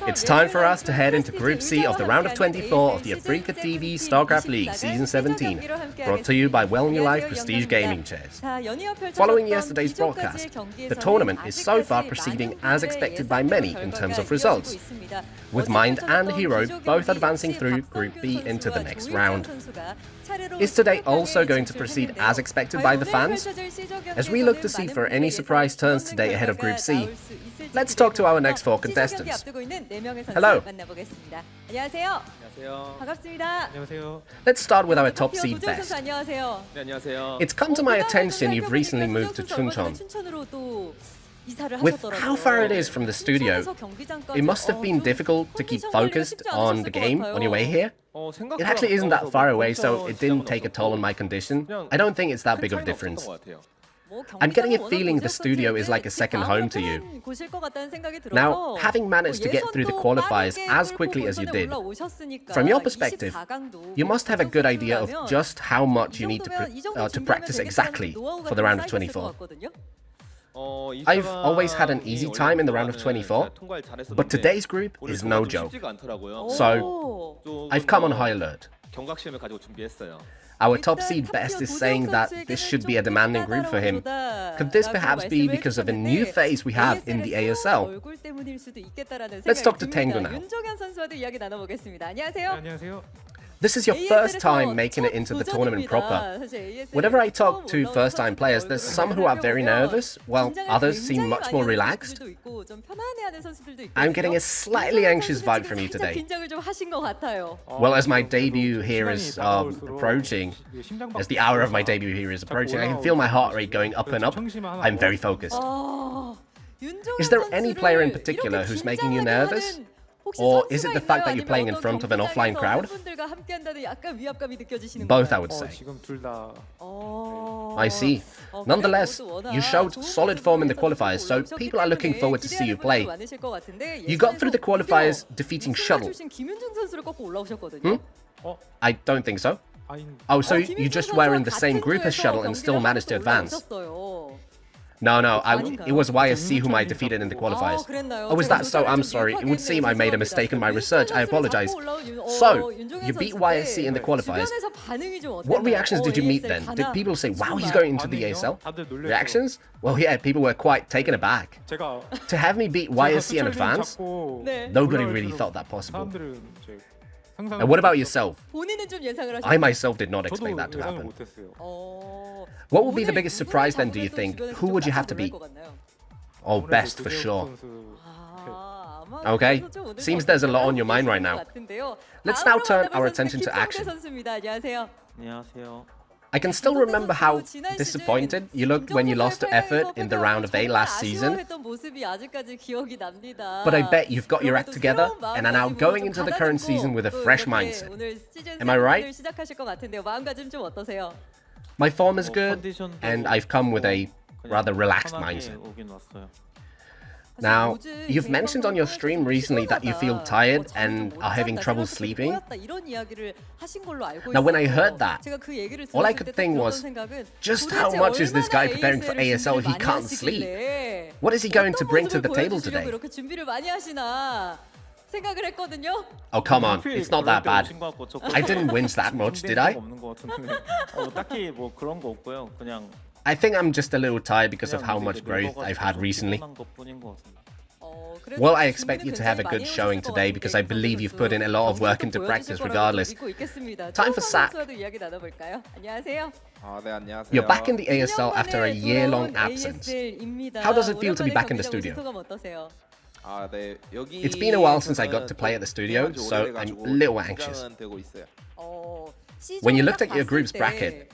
It's time for us to head into Group C of the round of 24 of the AfreecaTV StarLeague Season 17, brought to you by Well New Life Prestige Gaming Chairs. Following yesterday's broadcast, the tournament is so far proceeding as expected by many in terms of results, with Mind and Hero both advancing through Group B into the next round. Is today also going to proceed as expected by the fans? As we look to see for any surprise turns today ahead of Group C, let's talk to our next four contestants. Hello. Let's start with our top seed Best. It's come to my attention you've recently moved to Chuncheon. With how far it is from the studio, it must have been difficult to keep focused on the game on your way here. It actually isn't that far away, so it didn't take a toll on my condition. I don't think it's that big of a difference. I'm getting a feeling the studio is like a second home to you. Now, having managed to get through the qualifiers as quickly as you did, from your perspective, you must have a good idea of just how much you need to practice exactly for the round of 24. I've always had an easy time in the round of 24, but today's group is no joke. So, I've come on high alert. Our top seed Best is saying that this should be a demanding group for him. Could this perhaps be because of a new phase we have in the ASL? Let's talk to TaEnGgu now. This is your first time making it into the tournament proper. Whenever I talk to first-time players, there's some who are very nervous, while others seem much more relaxed. I'm getting a slightly anxious vibe from you today. Well, as my debut here is approaching, as the hour of my debut here is approaching, I can feel my heart rate going up and up. I'm very focused. Is there any player in particular who's making you nervous? Or is it the fact that you're playing in front of an offline crowd? Both, I would say. I see. Nonetheless, you showed solid form in the qualifiers, so people are looking forward to see you play. You got through the qualifiers defeating Shuttle. I don't think so. Oh, so you just were in the same group as Shuttle and still managed to advance. No, it was YSC whom I defeated in the qualifiers. Oh, is that so? I'm sorry. It would seem I made a mistake in my research. I apologize. So, you beat YSC in the qualifiers. What reactions did you meet then? Did people say, wow, he's going into the ASL? Reactions? Well, yeah, people were quite taken aback. To have me beat YSC in advance? Nobody really thought that possible. And what about yourself? I myself did not expect that to happen. What will be the biggest surprise then, do you think? Who would you have to beat? Oh, Best for sure. Okay, seems there's a lot on your mind right now. Let's now turn our attention to action. I can still remember how disappointed you looked when you lost to Effort in the round of 8 last season. But I bet you've got your act together and are now going into the current season with a fresh mindset. Am I right? My form is good, and I've come with a rather relaxed mindset. Now, you've mentioned on your stream recently that you feel tired and are having trouble sleeping. Now, when I heard that, all I could think was, just how much is this guy preparing for ASL if he can't sleep? What is he going to bring to the table today? Oh, come on, it's not that bad. I didn't whinge that much, did I? I think I'm just a little tired because of how much growth I've had recently. Well, I expect you to have a good showing today because I believe you've put in a lot of work into practice regardless. Time for sSaK. You're back in the ASL after a year-long absence. How does it feel to be back in the studio? It's been a while since I got to play at the studio, so I'm a little anxious. When you looked at your group's bracket,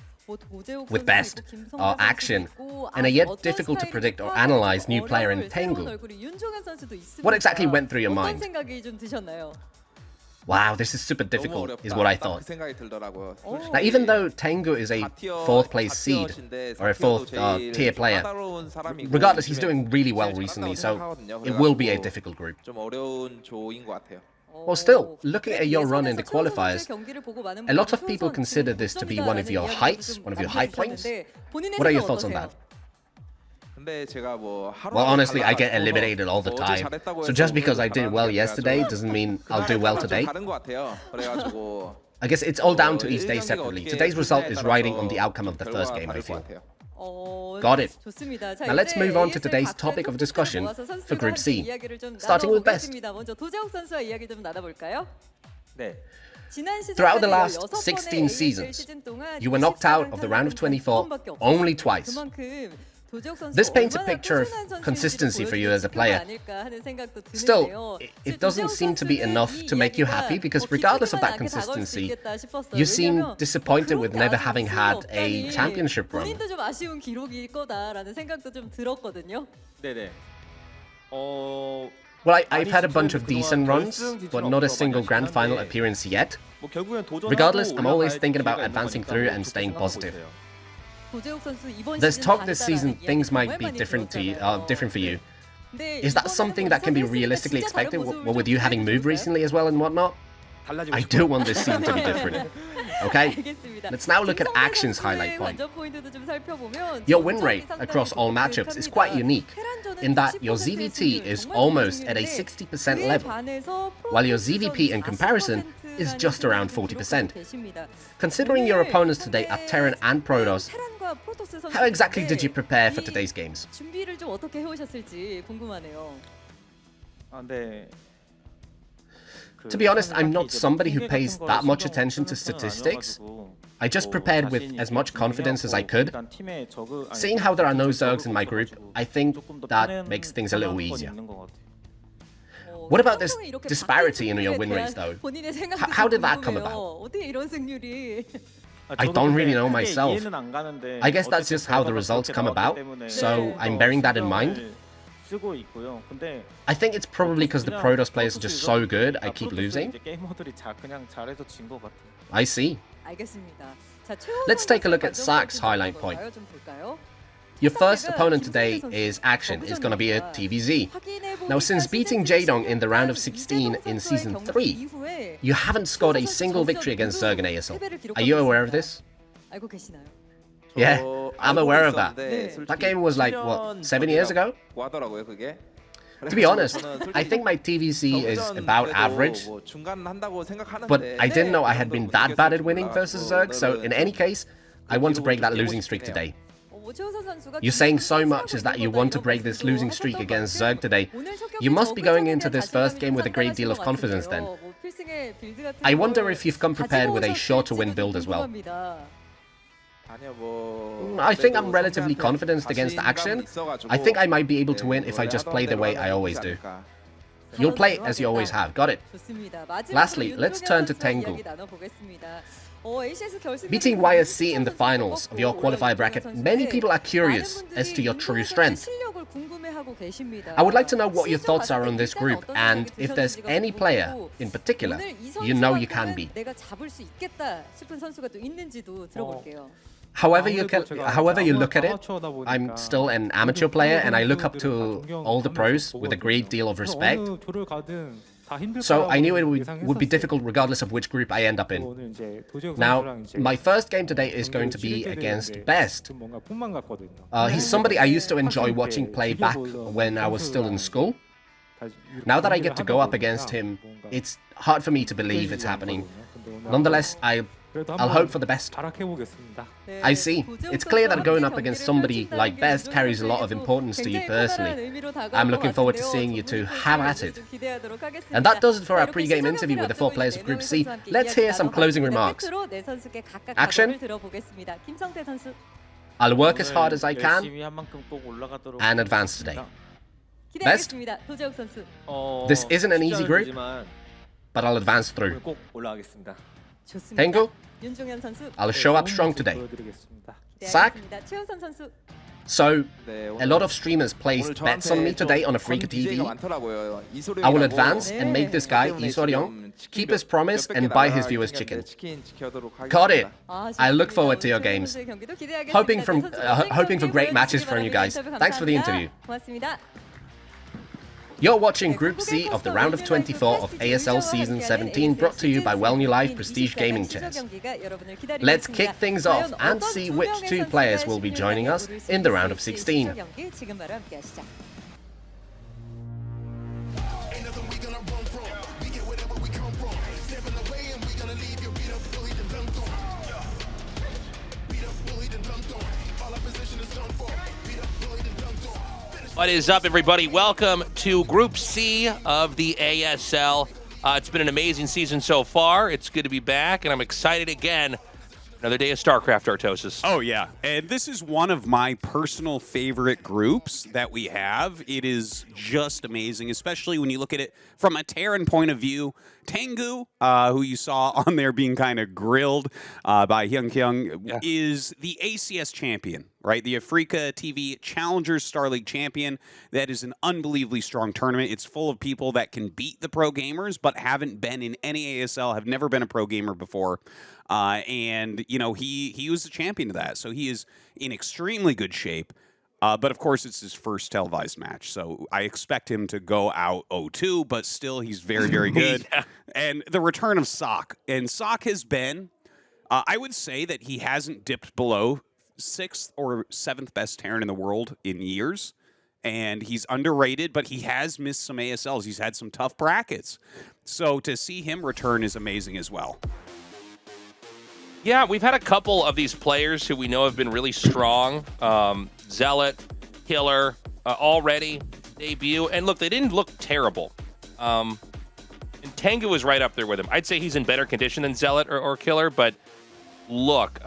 with Best, Action, and a yet difficult to predict or analyze new player in TaEnGgu, what exactly went through your mind? Wow, this is super difficult, is what I thought. Now, even though TaEnGgu is a 4th place seed, or a 4th tier player, regardless, he's doing really well recently, so it will be a difficult group. Well, still, looking at your run in the qualifiers, a lot of people consider this to be one of your heights, one of your high points. What are your thoughts on that? Well, honestly, I get eliminated all the time. So just because I did well yesterday doesn't mean I'll do well today. I guess it's all down to each day separately. Today's result is riding on the outcome of the first game, I feel. Got it. Now let's move on to today's topic of discussion for Group C, starting with best. Throughout the last 16 seasons, you were knocked out of the round of 24 only twice. This paints a picture of consistency for you as a player. Still, it doesn't seem to be enough to make you happy because regardless of that consistency, you seem disappointed with never having had a championship run. Well, I've had a bunch of decent runs, but not a single grand final appearance yet. Regardless, I'm always thinking about advancing through and staying positive. There's talk this season things might be different for you. Is that something that can be realistically expected, with you having moved recently as well and whatnot? I do want this season to be different. Okay, let's now look at Action's highlight point. Your win rate across all matchups is quite unique, in that your ZVT is almost at a 60% level, while your ZVP in comparison is just around 40%. Considering your opponents today are Terran and Protoss, how exactly did you prepare for today's games? To be honest, I'm not somebody who pays that much attention to statistics. I just prepared with as much confidence as I could. Seeing how there are no Zergs in my group, I think that makes things a little easier. What about this disparity in your win rates though? How did that come about? I don't really know myself. I guess that's just how the results come about, so I'm bearing that in mind. I think it's probably because the Protoss players are just so good, I keep losing. I see. Let's take a look at sSaK's highlight point. Your first opponent today is Action. It's going to be a TVZ. Now, since beating Jaedong in the round of 16 in Season 3, you haven't scored a single victory against Zerg and ASL. Are you aware of this? Yeah, I'm aware of that. That game was like, what, 7 years ago? To be honest, I think my TVC is about average, but I didn't know I had been that bad at winning versus Zerg, so in any case, I want to break that losing streak today. You're saying so much as that you want to break this losing streak against Zerg today. You must be going into this first game with a great deal of confidence then. I wonder if you've come prepared with a sure-to-win build as well. I think I'm relatively confident against Action. I think I might be able to win if I just play the way I always do. You'll play as you always have, got it? Lastly, let's turn to TaEnGgu. Beating YSC in the finals of your qualifier bracket, many people are curious as to your true strength. I would like to know what your thoughts are on this group, and if there's any player in particular you know you can beat. However you look at it, I'm still an amateur player and I look up to all the pros with a great deal of respect. So I knew it would be difficult regardless of which group I end up in. Now, my first game today is going to be against Best. He's somebody I used to enjoy watching play back when I was still in school. Now that I get to go up against him, it's hard for me to believe it's happening. Nonetheless, I'll hope for the best. I see. It's clear that going up against somebody like Best carries a lot of importance to you personally. I'm looking forward to seeing you two have at it. And that does it for our pre-game interview with the 4 players of Group C. Let's hear some closing remarks. Action. I'll work as hard as I can and advance today. Best. This isn't an easy group, but I'll advance through. TaEnGgu, I'll show up strong today. sSaK. So, a lot of streamers placed bets on me today on AfreecaTV. I will advance and make this guy, Isorion, keep his promise and buy his viewers chicken. Got it! I look forward to your games. Hoping for great matches from you guys. Thanks for the interview. You're watching Group C of the round of 24 of ASL Season 17, brought to you by Well New Life Prestige Gaming Chairs. Let's kick things off and see which two players will be joining us in the round of 16. What is up, everybody? Welcome to Group C of the ASL. It's been an amazing season so far. It's good to be back, and I'm excited again. Another day of StarCraft, Tastosis. Oh, yeah. And this is one of my personal favorite groups that we have. It is just amazing, especially when you look at it from a Terran point of view. TaEnGgu, who you saw on there being kind of grilled by Hyung, is the ACS champion, right? The AfreecaTV StarLeague champion. That is an unbelievably strong tournament. It's full of people that can beat the pro gamers, but haven't been in any ASL, have never been a pro gamer before. And, you know, he was the champion of that. So he is in extremely good shape. But, of course, it's his first televised match. So I expect him to go out 0-2, but still he's very, very good. Yeah. And the return of sSaK. And sSaK has been, I would say that he hasn't dipped below 6th or 7th best Terran in the world in years. And he's underrated, but he has missed some ASLs. He's had some tough brackets. So to see him return is amazing as well. Yeah, we've had a couple of these players who we know have been really strong. Zealot, Killer, already debut. And look, they didn't look terrible. And TaEnGgu was right up there with him. I'd say he's in better condition than Zealot or Killer, but look,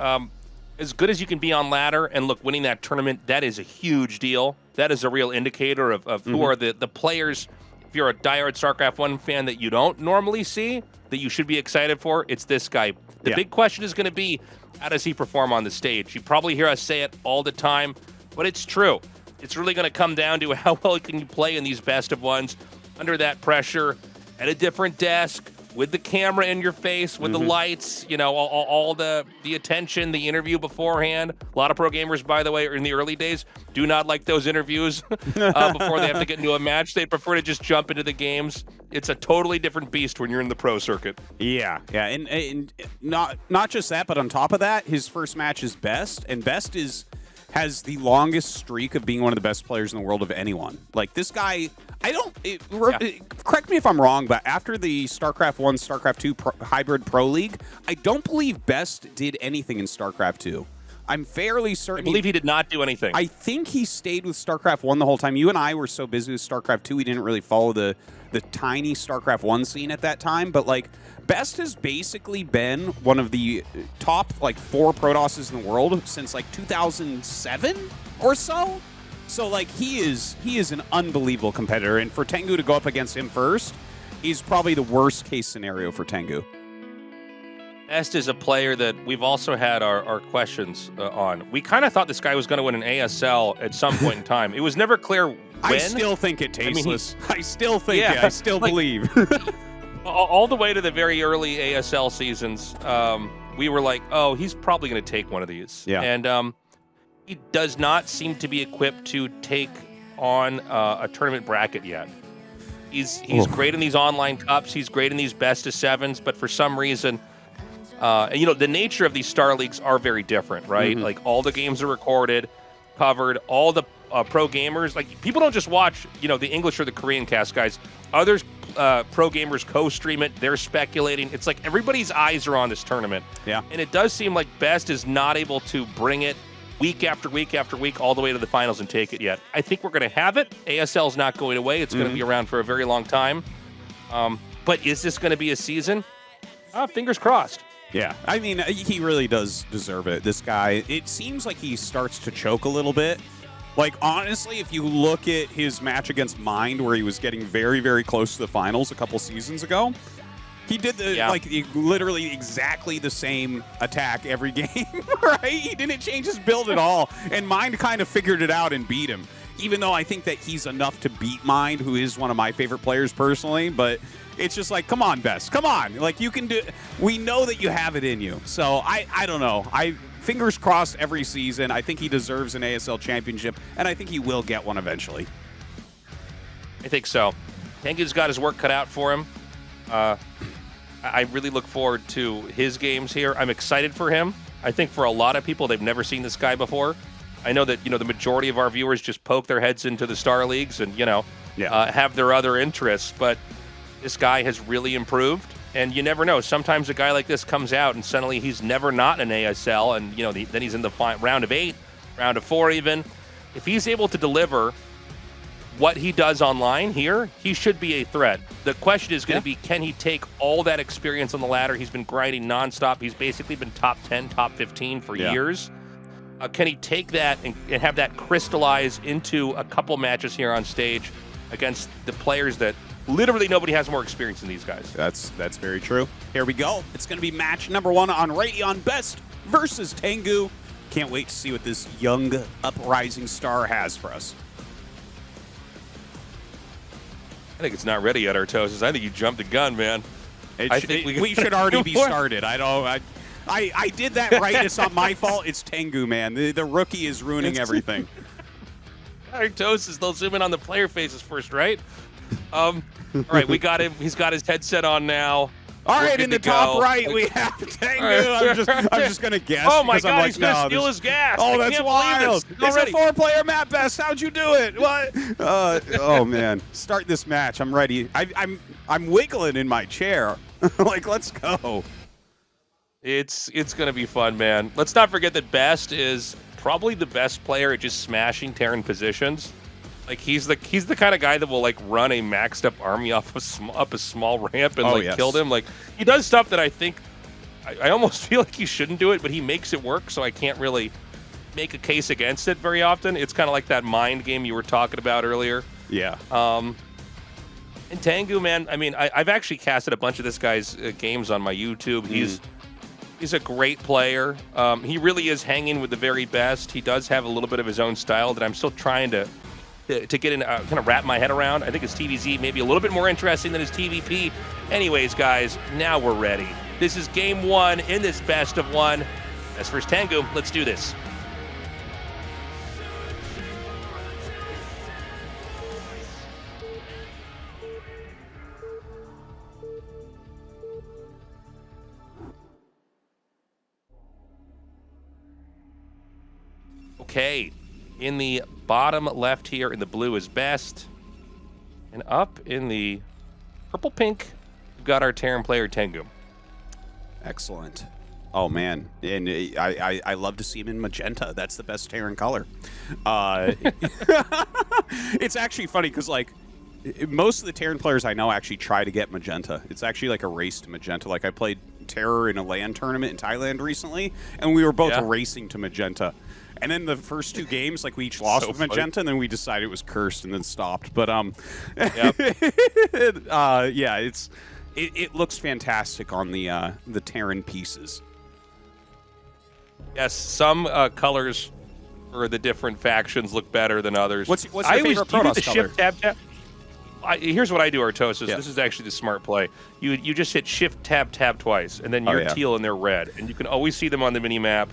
as good as you can be on ladder, and look, winning that tournament, that is a huge deal. That is a real indicator of who are the players, if you're a diehard StarCraft 1 fan that you don't normally see, that you should be excited for. It's this guy. The big question is going to be, how does he perform on the stage? You probably hear us say it all the time, but it's true. It's really going to come down to how well can you play in these best of ones under that pressure, at a different desk, with the camera in your face, with the lights, you know, all the attention, the interview beforehand. A lot of pro gamers, by the way, in the early days, do not like those interviews before they have to get into a match. They prefer to just jump into the games. It's a totally different beast when you're in the pro circuit. Yeah, and not just that, but on top of that, his first match is best, and best has the longest streak of being one of the best players in the world of anyone. Like, this guy, correct me if I'm wrong, but after the StarCraft 1, StarCraft 2 Hybrid Pro League, I don't believe Best did anything in StarCraft 2. I'm fairly certain. I believe he did not do anything. I think he stayed with StarCraft 1 the whole time. You and I were so busy with StarCraft 2, we didn't really follow the tiny StarCraft 1 scene at that time, but, like, Best has basically been one of the top, like, 4 Protosses in the world since, like, 2007 or so. So, like, he is an unbelievable competitor, and for TaEnGgu to go up against him first is probably the worst case scenario for TaEnGgu. Best is a player that we've also had our questions on. We kind of thought this guy was going to win an ASL at some point in time. It was never clear when. I still think it Tasteless. I still think it. I still believe. All the way to the very early ASL seasons, we were like, oh, he's probably going to take one of these. Yeah. And he does not seem to be equipped to take on a tournament bracket yet. He's great in these online cups. He's great in these best of sevens, but for some reason, and, you know, the nature of these Star Leagues are very different, right? Like, all the games are recorded, covered, all the pro gamers, like, people don't just watch, you know, the English or the Korean cast, guys. Others pro gamers co-stream it. They're speculating. It's like everybody's eyes are on this tournament. Yeah. And it does seem like Best is not able to bring it week after week after week all the way to the finals and take it yet. I think we're going to have it. ASL is not going away. It's going to be around for a very long time. But is this going to be a season? Fingers crossed. Yeah, I mean, he really does deserve it. This guy, it seems like he starts to choke a little bit. Like, honestly, if you look at his match against Mind, where he was getting very, very close to the finals a couple seasons ago, he did literally exactly the same attack every game, right? He didn't change his build at all, and Mind kind of figured it out and beat him. Even though I think that he's enough to beat Mind, who is one of my favorite players personally, but it's just like, come on, Best, come on. Like, you can do, we know that you have it in you. So I don't know. Fingers crossed every season. I think he deserves an ASL championship, and I think he will get one eventually. I think so. TaEnGgu's got his work cut out for him. I really look forward to his games here. I'm excited for him. I think for a lot of people, they've never seen this guy before. I know that, the majority of our viewers just poke their heads into the Star Leagues and, have their other interests. But this guy has really improved. And you never know. Sometimes a guy like this comes out and suddenly he's never not in an ASL. And, then he's in the round of 8, round of 4 even. If he's able to deliver what he does online here, he should be a threat. The question is going to be, can he take all that experience on the ladder? He's been grinding nonstop. He's basically been top 10, top 15 for years. Can he take that and have that crystallize into a couple matches here on stage against the players that literally nobody has more experience than these guys? That's very true. Here we go. It's going to be match number 1 on Radeon Best versus TaEnGgu. Can't wait to see what this young uprising star has for us. I think it's not ready yet, Tastosis. I think you jumped the gun, man. We should already be started. I did that right. It's not my fault. It's TaEnGgu, man. The rookie is ruining everything. Tastosis, they'll zoom in on the player faces first, right? All right, we got him. He's got his headset on now. All right, in the top right, we have TaEnGgu. I'm just going to guess. Oh, my God, he's going to steal his gas. Oh, that's wild. It's a 4-player map best. How'd you do it? What? Oh, man. Start this match. I'm ready. I'm wiggling in my chair. Like, let's go. It's going to be fun, man. Let's not forget that Best is probably the best player at just smashing Terran positions. Like, he's the kind of guy that will, like, run a maxed up army up a small ramp and, kill them. Like, he does stuff that I think, I almost feel like he shouldn't do it, but he makes it work, so I can't really make a case against it very often. It's kind of like that mind game you were talking about earlier. Yeah. And TaEnGgu, man, I mean, I've actually casted a bunch of this guy's games on my YouTube. He's a great player. He really is hanging with the very best. He does have a little bit of his own style that I'm still trying to get in, kind of wrap my head around. I think his TVZ may be a little bit more interesting than his TVP. Anyways, guys, now we're ready. This is game 1 in this best of 1. As for TaEnGgu, let's do this. Okay. In the bottom left here in the blue is Best. And up in the purple-pink, we've got our Terran player, TaEnGgu. Excellent. Oh, man. And I love to see him in magenta. That's the best Terran color. It's actually funny because, like, most of the Terran players I know actually try to get magenta. It's actually like a race to magenta. Like, I played Terror in a LAN tournament in Thailand recently, and we were both racing to magenta. And then the first 2 games, like, we each lost with magenta, and then we decided it was cursed and then stopped. But it looks fantastic on the Terran pieces. Yes, some colors for the different factions look better than others. What's your favorite Protoss color? Shift tab tab. Here's what I do, Tastosis. Yeah. This is actually the smart play. You just hit Shift tab tab twice, and then you're teal and they're red, and you can always see them on the mini map.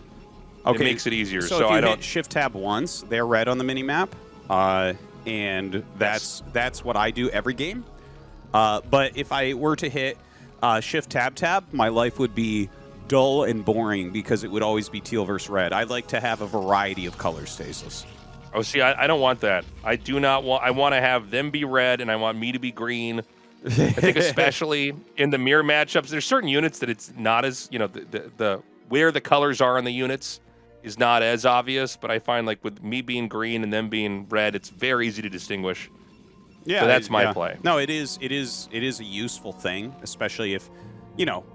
Okay. It makes it easier. So if you hit Shift Tab once, they're red on the mini map, and that's what I do every game. But if I were to hit Shift Tab, my life would be dull and boring because it would always be teal versus red. I'd like to have a variety of color, Tastosis. Oh, see, I don't want that. I do not want. I want to have them be red, and I want me to be green. I think especially in the mirror matchups, there's certain units that it's not as the where the colors are on the units is not as obvious, but I find, like, with me being green and them being red, it's very easy to distinguish. Yeah, so that's my play. No, it is a useful thing, especially if,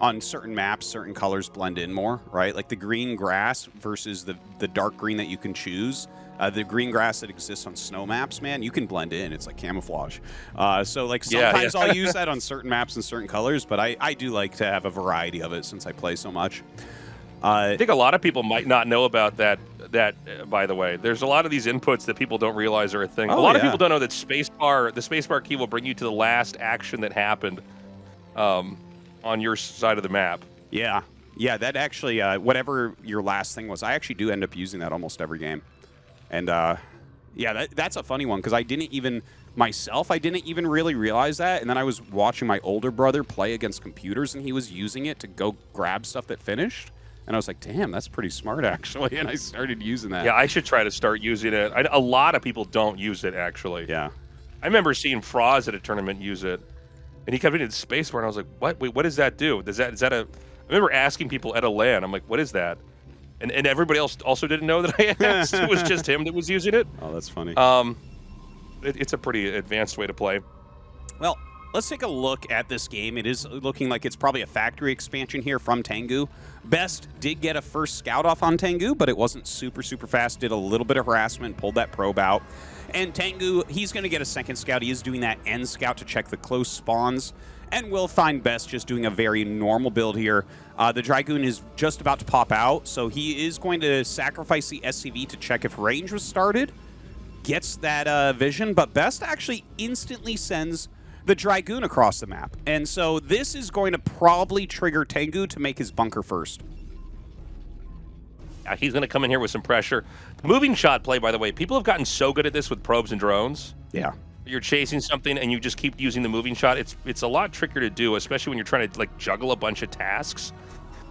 on certain maps, certain colors blend in more, right? Like the green grass versus the dark green that you can choose. The green grass that exists on snow maps, man, you can blend in. It's like camouflage. So, like, sometimes I'll use that on certain maps and certain colors, but I do like to have a variety of it since I play so much. I think a lot of people might not know about that, by the way. There's a lot of these inputs that people don't realize are a thing. A lot of people don't know that the spacebar key will bring you to the last action that happened on your side of the map. Yeah. Yeah, that actually, whatever your last thing was, I actually do end up using that almost every game. And, that's a funny one because I didn't even myself, I didn't even really realize that. And then I was watching my older brother play against computers, and he was using it to go grab stuff that finished. And I was like, damn, that's pretty smart, actually. And I started using that. Yeah, I should try to start using it. A lot of people don't use it, actually. Yeah. I remember seeing Froz at a tournament use it, and he kept hitting spacebar, and I was like, what? Wait, what does that do? Is that a... I remember asking people at a LAN, I'm like, what is that? And everybody else also didn't know that I asked. It was just him that was using it. Oh, that's funny. It's a pretty advanced way to play. Well, let's take a look at this game. It is looking like it's probably a factory expansion here from TaEnGgu. Best did get a first scout off on TaEnGgu, but it wasn't super fast. Did a little bit of harassment, pulled that probe out. And TaEnGgu, he's going to get a second scout. He is doing that end scout to check the close spawns. And we'll find Best just doing a very normal build here. The Dragoon is just about to pop out, so he is going to sacrifice the SCV to check if range was started. Gets that vision, but Best actually instantly sends the Dragoon across the map. And so this is going to probably trigger TaEnGgu to make his bunker first. Yeah, he's going to come in here with some pressure. Moving shot play, by the way. People have gotten so good at this with probes and drones. Yeah. You're chasing something and you just keep using the moving shot. It's a lot trickier to do, especially when you're trying to like juggle a bunch of tasks.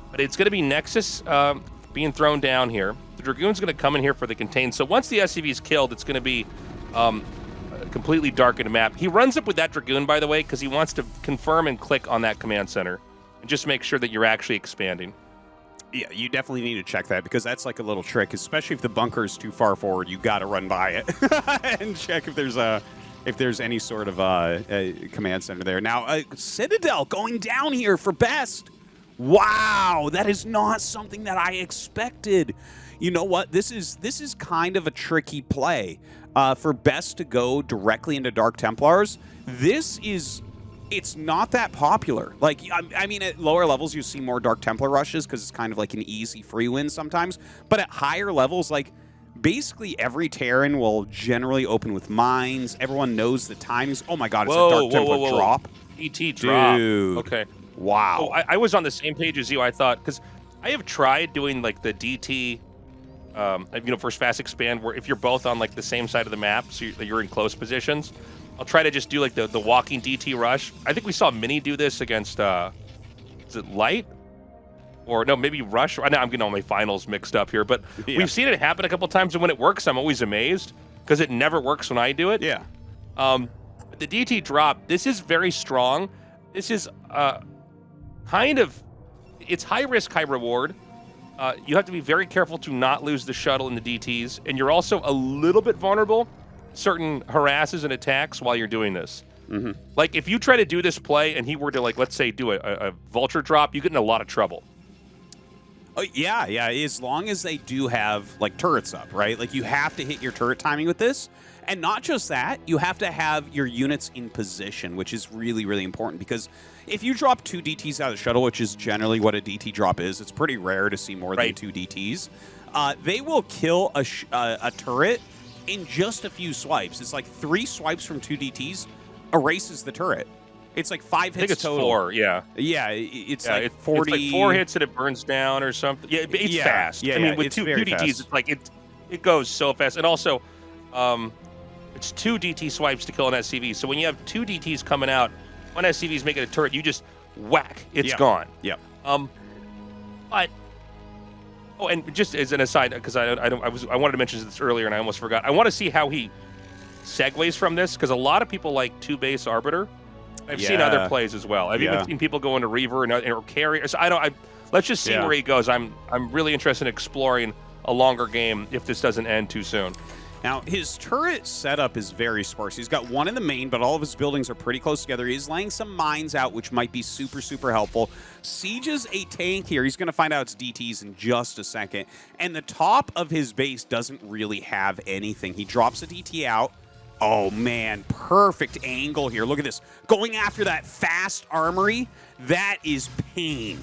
But it's going to be Nexus being thrown down here. The Dragoon's going to come in here for the contain. So once the SCV is killed, it's going to be completely darkened map. He runs up with that Dragoon, by the way, because he wants to confirm and click on that command center and just make sure that you're actually expanding. Yeah, you definitely need to check that because that's like a little trick, especially if the bunker is too far forward. You got to run by it and check if there's any sort of a command center there. Now, Citadel going down here for Best. Wow, that is not something that I expected. You know what? This is kind of a tricky play for Best to go directly into Dark Templars. It's not that popular. Like, I mean, at lower levels, you see more Dark Templar rushes because it's kind of like an easy free win sometimes. But at higher levels, like, basically every Terran will generally open with mines. Everyone knows the timings. Oh my god, it's a Dark Templar drop. ET drop. Dude. Okay. Wow. Oh, I was on the same page as you, I thought, because I have tried doing like the DT, first fast expand, where if you're both on like the same side of the map, so you're in close positions, I'll try to just do like the walking DT rush. I think we saw Mini do this against, is it Light? Or no, maybe Rush. I know I'm getting all my finals mixed up here, but we've seen it happen a couple times, and when it works, I'm always amazed because it never works when I do it. Yeah. The DT drop, this is very strong. This is it's high risk, high reward. You have to be very careful to not lose the shuttle in the DTs, and you're also a little bit vulnerable to certain harasses and attacks while you're doing this. Mm-hmm. Like, if you try to do this play and he were to, like, let's say, do a vulture drop, you get in a lot of trouble. Oh, yeah. As long as they do have, like, turrets up, right? Like, you have to hit your turret timing with this. And not just that, you have to have your units in position, which is really, really important. Because if you drop 2 DTs out of the shuttle, which is generally what a DT drop is, it's pretty rare to see more than 2 DTs. They will kill a turret in just a few swipes. It's like 3 swipes from 2 DTs erases the turret. It's like 5 hits I think it's total. 4, yeah. Yeah, it's like 40. It's like 4 hits and it burns down or something. Yeah, it's fast. Yeah, I mean, with 2 DTs, it's like it goes so fast. And also, it's 2 DT swipes to kill an SCV. So when you have 2 DTs coming out, one SCV is making a turret, you just whack. It's gone. Yep. But and just as an aside, because I wanted to mention this earlier and I almost forgot. I want to see how he segues from this, because a lot of people like 2-base Arbiter. I've seen other plays as well. I've even seen people go into Reaver or Carry. So let's just see where he goes. I'm really interested in exploring a longer game if this doesn't end too soon. Now, his turret setup is very sparse. He's got 1 in the main, but all of his buildings are pretty close together. He's laying some mines out, which might be super helpful. Sieges a tank here. He's going to find out it's DTs in just a second. And the top of his base doesn't really have anything. He drops a DT out. Oh, man, perfect angle here. Look at this. Going after that fast armory, that is pain.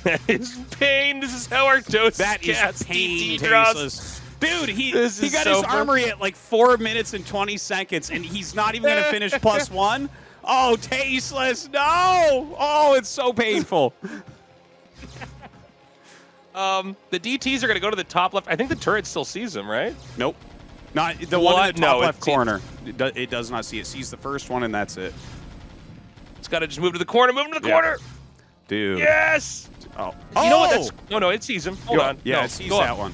That is pain. This is how Tastosis That is pain, Tastosis. Dude, he got his armory at like 4 minutes and 20 seconds, and he's not even going to finish +1. Oh, tasteless. No. Oh, it's so painful. The DTs are going to go to the top left. I think the turret still sees him, right? Nope. Not the one in the top left corner. It does not see it. Sees the first one, and that's it. It's got to just move to the corner. Move to the corner. Dude. Yes. Oh. You know what? That's, no, it sees him. Hold on. Yeah, no, it sees that one.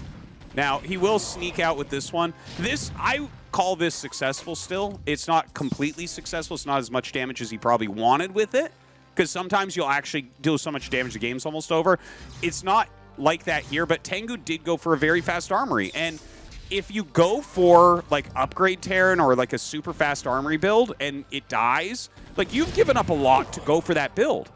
Now, he will sneak out with this one. I call this successful still. It's not completely successful. It's not as much damage as he probably wanted with it, because sometimes you'll actually deal so much damage the game's almost over. It's not like that here, but TaEnGgu did go for a very fast armory. And if you go for, like, upgrade Terran or, like, a super fast armory build and it dies, like, you've given up a lot to go for that build.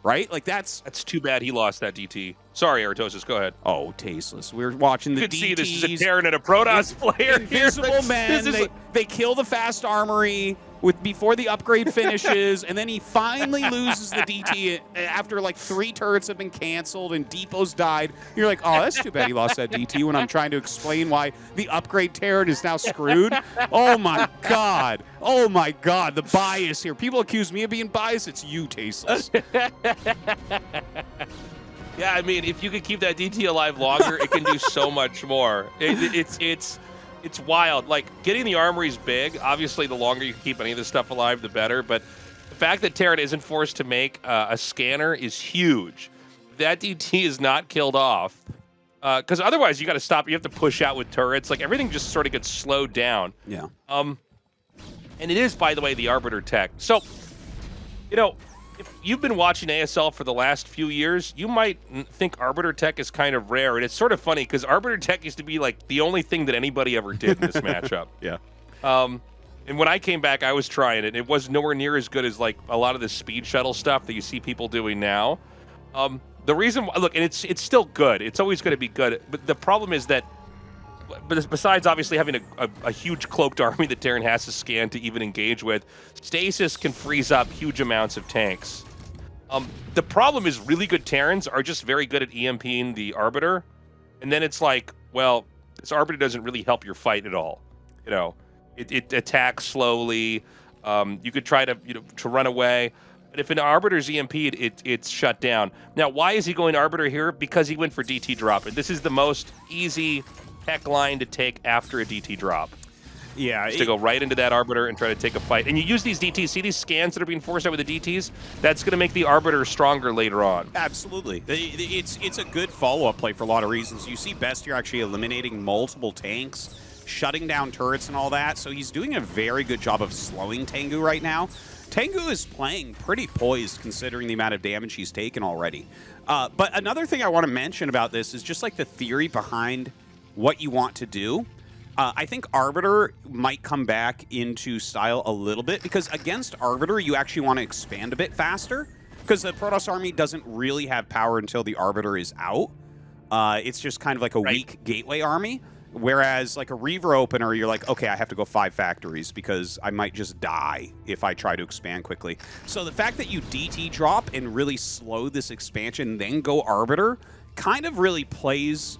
Right? Like, that's too bad he lost that DT. Sorry, Artosis, go ahead. Oh, tasteless. We're watching the DTs. You can see this is a Terran and a Protoss player. Invisible men. They kill the fast armory before the upgrade finishes, and then he finally loses the DT after, like, 3 turrets have been canceled and depots died. You're like, oh, that's too bad he lost that DT when I'm trying to explain why the upgrade Terran is now screwed. Oh, my God. Oh, my God. The bias here. People accuse me of being biased. It's you, tasteless. Yeah, I mean, if you could keep that DT alive longer, it can do so much more. It's wild. Like, getting the armory is big. Obviously, the longer you can keep any of this stuff alive, the better. But the fact that Terran isn't forced to make a scanner is huge. That DT is not killed off. Because otherwise, you got to stop. You have to push out with turrets. Like, everything just sort of gets slowed down. Yeah. And it is, by the way, the Arbiter tech. So, you know, if you've been watching ASL for the last few years, you might think Arbiter tech is kind of rare. And it's sort of funny because Arbiter tech used to be like the only thing that anybody ever did in this matchup. Yeah. And when I came back, I was trying it. It was nowhere near as good as like a lot of the speed shuttle stuff that you see people doing now. The reason, look, and it's still good. It's always going to be good. But the problem is that, besides obviously having a huge cloaked army that Terran has to scan to even engage with, Stasis can freeze up huge amounts of tanks. The problem is really good Terrans are just very good at EMPing the Arbiter. And then it's like, well, this Arbiter doesn't really help your fight at all. You know, it attacks slowly. You could try to run away. But if an Arbiter's EMP'd, it's shut down. Now, why is he going Arbiter here? Because he went for DT drop. And this is the most easy tech line to take after a DT drop. Yeah. To go right into that Arbiter and try to take a fight. And you use these DTs. See these scans that are being forced out with the DTs? That's going to make the Arbiter stronger later on. Absolutely. It's a good follow-up play for a lot of reasons. You see Best here actually eliminating multiple tanks, shutting down turrets and all that. So he's doing a very good job of slowing TaEnGgu right now. TaEnGgu is playing pretty poised considering the amount of damage he's taken already. But another thing I want to mention about this is just like the theory behind what you want to do. I think Arbiter might come back into style a little bit because against Arbiter, you actually want to expand a bit faster because the Protoss army doesn't really have power until the Arbiter is out. It's just kind of like a weak gateway army. Whereas like a Reaver opener, you're like, okay, I have to go 5 factories because I might just die if I try to expand quickly. So the fact that you DT drop and really slow this expansion, then go Arbiter, kind of really plays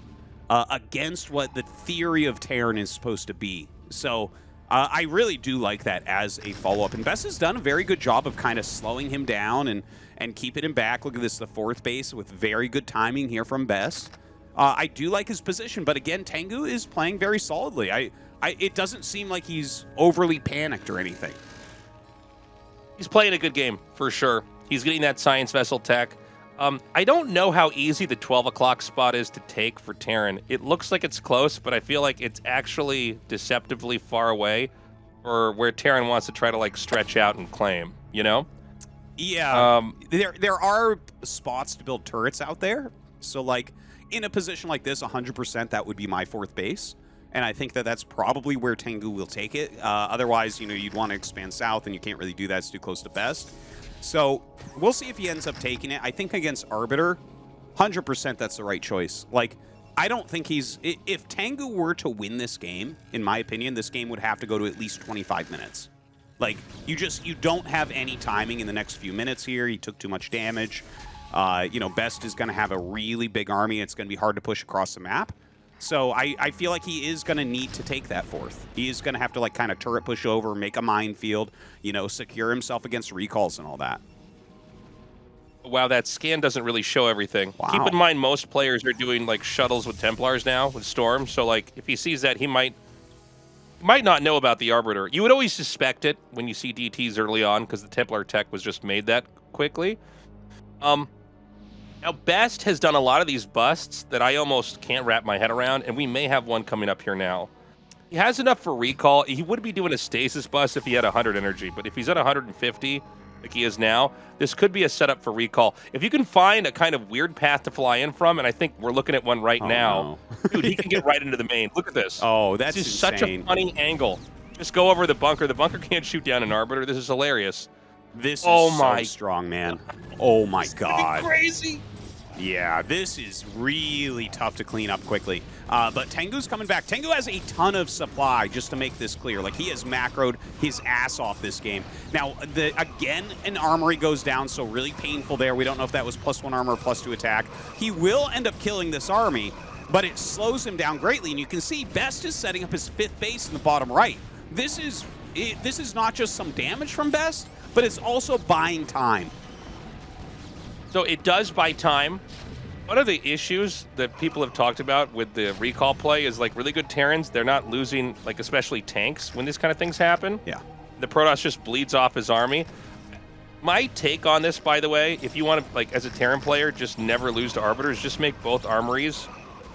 against what the theory of Terran is supposed to be. So I really do like that as a follow-up. And Best has done a very good job of kind of slowing him down and keeping him back. Look at this, the 4th base with very good timing here from Best. I do like his position, but again, TaEnGgu is playing very solidly. It doesn't seem like he's overly panicked or anything. He's playing a good game, for sure. He's getting that Science Vessel tech. I don't know how easy the 12 o'clock spot is to take for Terran. It looks like it's close, but I feel like it's actually deceptively far away for where Terran wants to try to like stretch out and claim, you know? Yeah. There are spots to build turrets out there. So like in a position like this, 100% that would be my 4th base. And I think that that's probably where TaEnGgu will take it. Otherwise, you'd want to expand south, and you can't really do that. It's too close to Best. So we'll see if he ends up taking it. I think against Arbiter, 100% that's the right choice. Like, I don't think he's... If TaEnGgu were to win this game, in my opinion, this game would have to go to at least 25 minutes. Like, you don't have any timing in the next few minutes here. He took too much damage. Best is going to have a really big army. It's going to be hard to push across the map. So I feel like he is going to need to take that 4th. He is going to have to like kind of turret push over, make a minefield, secure himself against recalls and all that. Wow, that scan doesn't really show everything. Wow. Keep in mind, most players are doing like shuttles with Templars now with Storm. So like if he sees that, he might might not know about the Arbiter. You would always suspect it when you see DTs early on because the Templar tech was just made that quickly. Now, Best has done a lot of these busts that I almost can't wrap my head around, and we may have one coming up here now. He has enough for recall. He would be doing a stasis bust if he had 100 energy, but if he's at 150, like he is now, this could be a setup for recall. If you can find a kind of weird path to fly in from, and I think we're looking at one right now, no. Dude, he can get right into the main. Look at this. Oh, that's this is insane. Such a funny angle. Just go over the bunker. The bunker can't shoot down an Arbiter. This is hilarious. This is so strong, man. Oh, my God. Crazy. Yeah, this is really tough to clean up quickly. But TaEnGgu's coming back. TaEnGgu has a ton of supply, just to make this clear. Like, he has macroed his ass off this game. Now, again, an armory goes down, so really painful there. We don't know if that was +1 armor or +2 attack. He will end up killing this army, but it slows him down greatly. And you can see Best is setting up his 5th base in the bottom right. This is not just some damage from Best, but it's also buying time. So it does buy time. One of the issues that people have talked about with the recall play is like really good Terrans, they're not losing, like especially tanks when these kind of things happen. Yeah. The Protoss just bleeds off his army. My take on this, by the way, if you want to, like as a Terran player, just never lose to Arbiters, just make both armories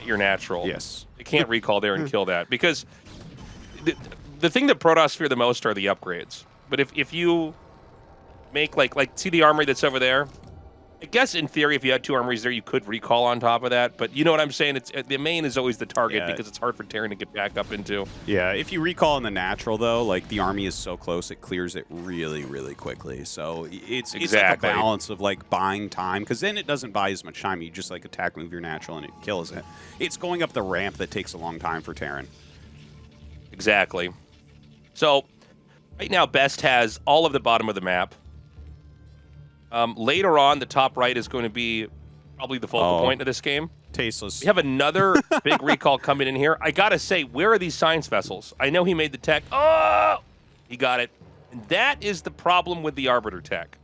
your natural. Yes. You can't recall there and kill that. Because the thing that Protoss fear the most are the upgrades. But if you make like see the armory that's over there? I guess in theory, if you had 2 armories there, you could recall on top of that. But you know what I'm saying? It's the main is always the target because it's hard for Terran to get back up into. Yeah, if you recall in the natural, though, like the army is so close, it clears it really, really quickly. So it's like a balance of like buying time, because then it doesn't buy as much time. You just like attack, move your natural, and it kills it. It's going up the ramp that takes a long time for Terran. Exactly. So right now, Best has all of the bottom of the map. Later on, the top right is going to be probably the focal point of this game. Tasteless. We have another big recall coming in here. I got to say, where are these science vessels? I know he made the tech. Oh! He got it. And that is the problem with the Arbiter tech.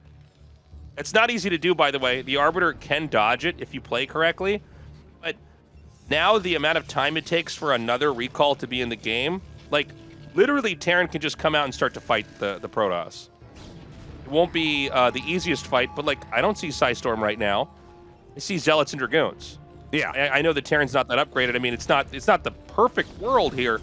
It's not easy to do, by the way. The Arbiter can dodge it if you play correctly. But now the amount of time it takes for another recall to be in the game, like, literally Terran can just come out and start to fight the Protoss. Won't be the easiest fight, but like I don't see Psystorm right now. I see Zealots and Dragoons. Yeah, I know the Terran's not that upgraded. I mean, it's not the perfect world here,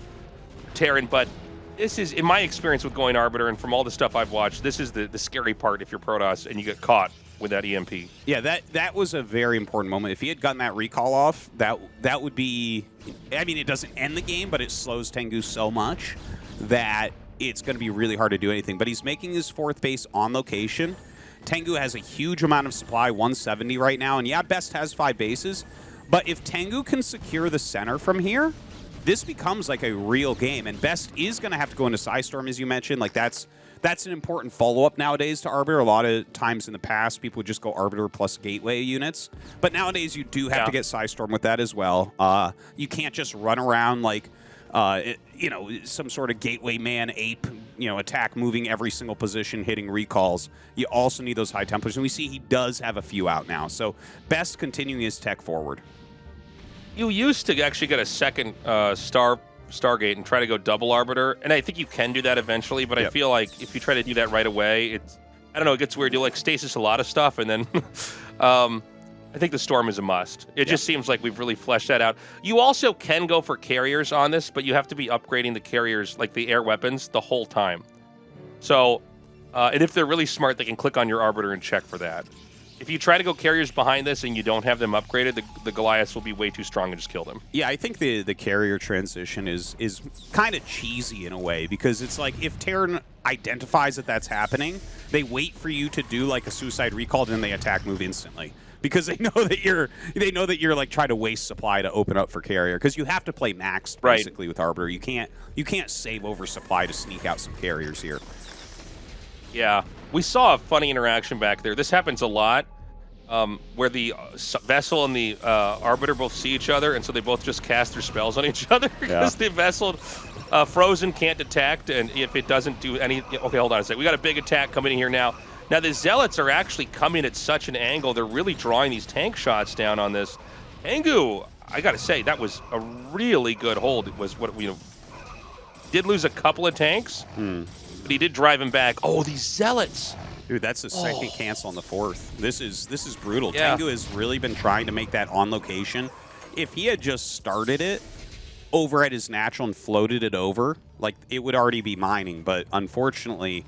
Terran, but this is, in my experience with going Arbiter and from all the stuff I've watched, this is the scary part if you're Protoss and you get caught with that EMP. Yeah, that was a very important moment. If he had gotten that recall off, that would be. I mean, it doesn't end the game, but it slows TaEnGgu so much that it's going to be really hard to do anything. But he's making his 4th base on location. TaEnGgu has a huge amount of supply, 170 right now. And yeah, Best has 5 bases. But if TaEnGgu can secure the center from here, this becomes like a real game. And Best is going to have to go into Psystorm, as you mentioned. Like that's an important follow-up nowadays to Arbiter. A lot of times in the past, people would just go Arbiter plus Gateway units. But nowadays, you do have to get Psystorm with that as well. You can't just run around like some sort of gateway man ape, attack moving every single position, hitting recalls. You also need those high templates, and we see he does have a few out now. So Best continuing his tech forward. You used to actually get a second Stargate and try to go double Arbiter, and I think you can do that eventually, but I feel like if you try to do that right away, it gets weird. You like stasis a lot of stuff, and then I think the Storm is a must. It just seems like we've really fleshed that out. You also can go for carriers on this, but you have to be upgrading the carriers, like the air weapons, the whole time. So, and if they're really smart, they can click on your Arbiter and check for that. If you try to go carriers behind this and you don't have them upgraded, the Goliaths will be way too strong and just kill them. Yeah, I think the carrier transition is kind of cheesy in a way, because it's like if Terran identifies that that's happening, they wait for you to do like a suicide recall, and then they attack move instantly. Because they know that you're like trying to waste supply to open up for carrier, because you have to play maxed basically with Arbiter. You can't save over supply to sneak out some carriers here. Yeah, we saw a funny interaction back there. This happens a lot, where the vessel and the Arbiter both see each other, and so they both just cast their spells on each other because the vessel frozen can't detect, and if it doesn't do any. Okay, hold on a second. We got a big attack coming in here now. Now, the Zealots are actually coming at such an angle. They're really drawing these tank shots down on this. TaEnGgu, I got to say, that was a really good hold. It was what did lose a couple of tanks, but he did drive him back. Oh, these Zealots. Dude, that's the second cancel on the fourth. This is brutal. Yeah. TaEnGgu has really been trying to make that on location. If he had just started it over at his natural and floated it over, like, it would already be mining. But unfortunately,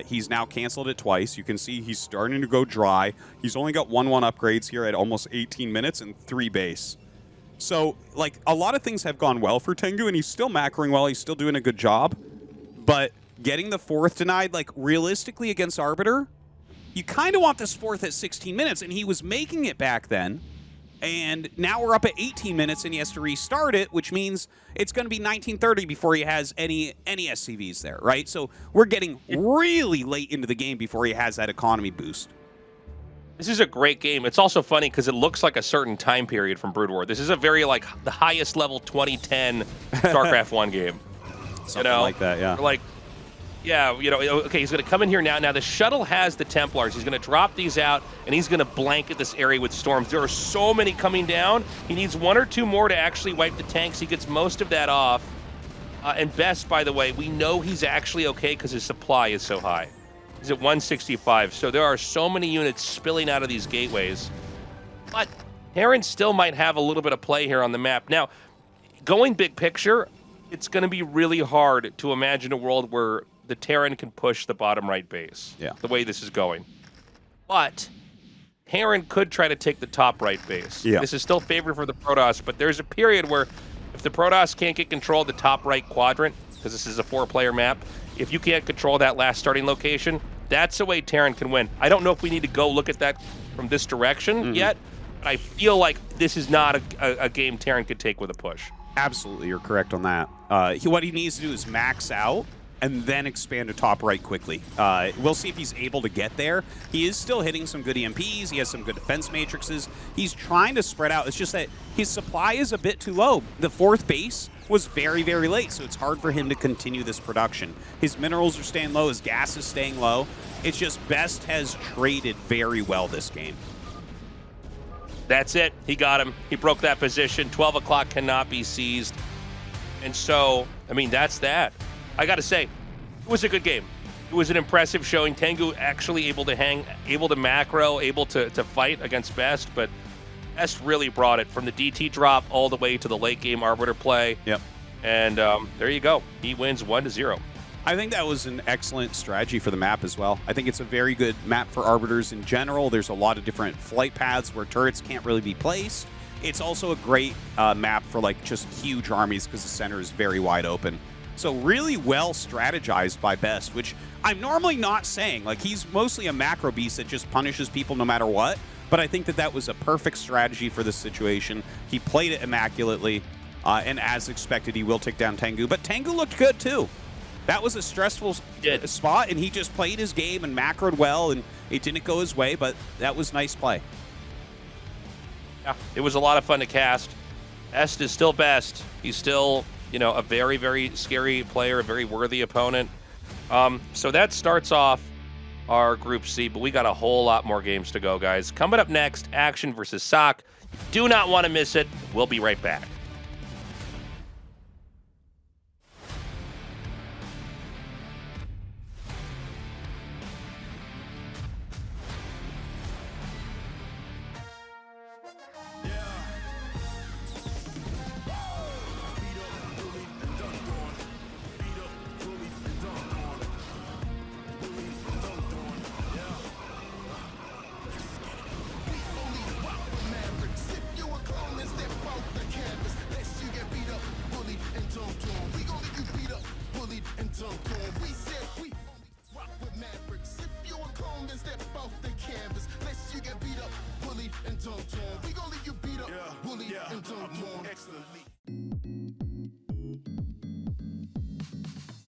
he's now canceled it twice. You can see he's starting to go dry. He's only got 1-1 upgrades here at almost 18 minutes and 3 base. So, like, a lot of things have gone well for TaEnGgu, and he's still macroing well. He's still doing a good job. But getting the fourth denied, like, realistically against Arbiter, you kind of want this fourth at 16 minutes, and he was making it back then. And now we're up at 18 minutes, and he has to restart it, which means it's going to be 19:30 before he has any SCVs there, right? So we're getting really late into the game before he has that economy boost. This is a great game. It's also funny because it looks like a certain time period from Brood War. This is a very, like, the highest level 2010 StarCraft 1 game. Something like that, yeah. Like, yeah, you know, okay, he's going to come in here now. Now, the shuttle has the Templars. He's going to drop these out, and he's going to blanket this area with storms. There are so many coming down. He needs 1 or 2 more to actually wipe the tanks. He gets most of that off. And Best, by the way, we know he's actually okay because his supply is so high. He's at 165. So there are so many units spilling out of these gateways. But Terran still might have a little bit of play here on the map. Now, going big picture, it's going to be really hard to imagine a world where the Terran can push the bottom right base, the way this is going. But Terran could try to take the top right base. Yeah. This is still favored for the Protoss, but there's a period where if the Protoss can't get control of the top right quadrant, because this is a 4-player map, if you can't control that last starting location, that's the way Terran can win. I don't know if we need to go look at that from this direction yet, but I feel like this is not a game Terran could take with a push. Absolutely, you're correct on that. What he needs to do is max out and then expand to top right quickly. We'll see if he's able to get there. He is still hitting some good EMPs. He has some good defense matrices. He's trying to spread out. It's just that his supply is a bit too low. The 4th base was very, very late, so it's hard for him to continue this production. His minerals are staying low. His gas is staying low. It's just Best has traded very well this game. That's it. He got him. He broke that position. 12 o'clock cannot be seized. And so, I mean, that's that. I got to say, it was a good game. It was an impressive showing. TaEnGgu actually able to hang, able to macro, able to fight against Best, but Best really brought it from the DT drop all the way to the late game Arbiter play. Yep. And there you go. He wins 1-0. I think that was an excellent strategy for the map as well. I think it's a very good map for Arbiters in general. There's a lot of different flight paths where turrets can't really be placed. It's also a great map for, like, just huge armies because the center is very wide open. So really well strategized by Best, which I'm normally not saying. Like, he's mostly a macro beast that just punishes people no matter what. But I think that that was a perfect strategy for this situation. He played it immaculately, and as expected, he will take down TaEnGgu. But TaEnGgu looked good, too. That was a stressful spot, and he just played his game and macroed well, and it didn't go his way, but that was nice play. Yeah, it was a lot of fun to cast. Best is still Best. He's still, you know, a very, very scary player, a very worthy opponent. So that starts off our Group C, but we got a whole lot more games to go, guys. Coming up next, Action versus sSaK. Do not want to miss it. We'll be right back.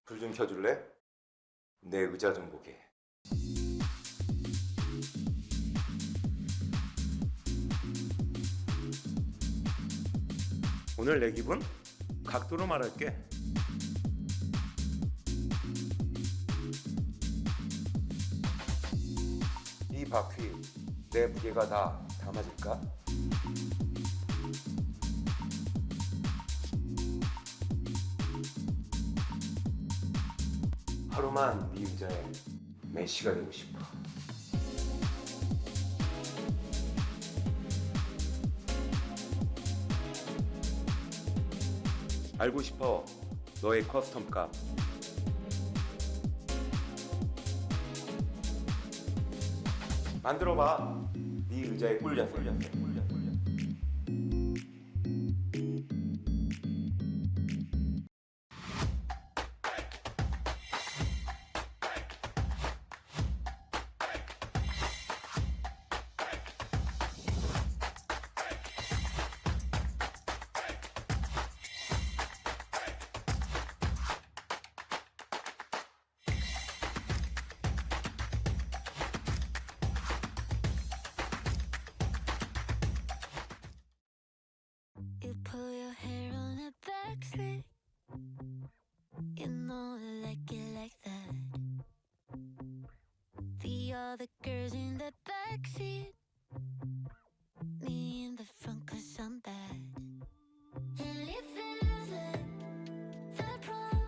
불 좀 켜줄래? 내 의자 좀 보게. 오늘 내 기분? 각도로 말할게. 이 바퀴 내 무게가 다 담아질까? 하루만 네 의자에 메시가 되고 싶어. 알고 싶어 너의 커스텀 값. 만들어봐 네 의자의 꿀자세. You pull your hair on a back slick. You know I like it like that. The other girls in the backseat, me in the front 'cause I'm bad. And it feels like the prom.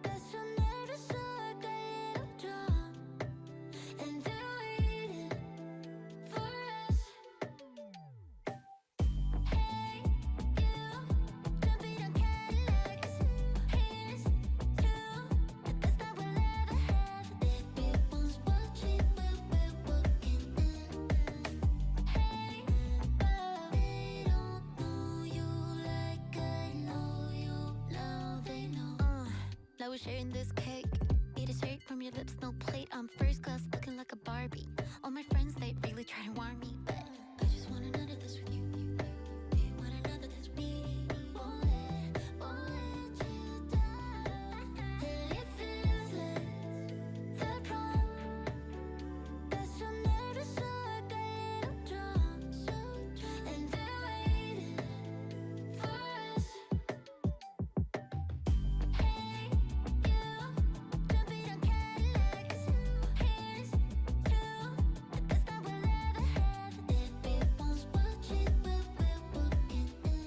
That's when never saw a little drum. And they're waiting for us. Hey, you, jumping on Cadillacs. Here's to the best that we'll ever have. Everyone's watching when we're walking in. Hey, but they don't know you like I know you. Now they know. Now we're sharing this cake. Eat it straight from your lips, no plate. I'm first class, looking like a Barbie. All my friends, they really try to warn me, but I just want another this with you. You want another this with me. Won't let you down. And it feels like the prom. That's when never saw a little drum. And they're waiting for us. Hey, you, jumping on Cadillacs. Here's to the best that we'll ever have. Everyone's watching when we're walking in.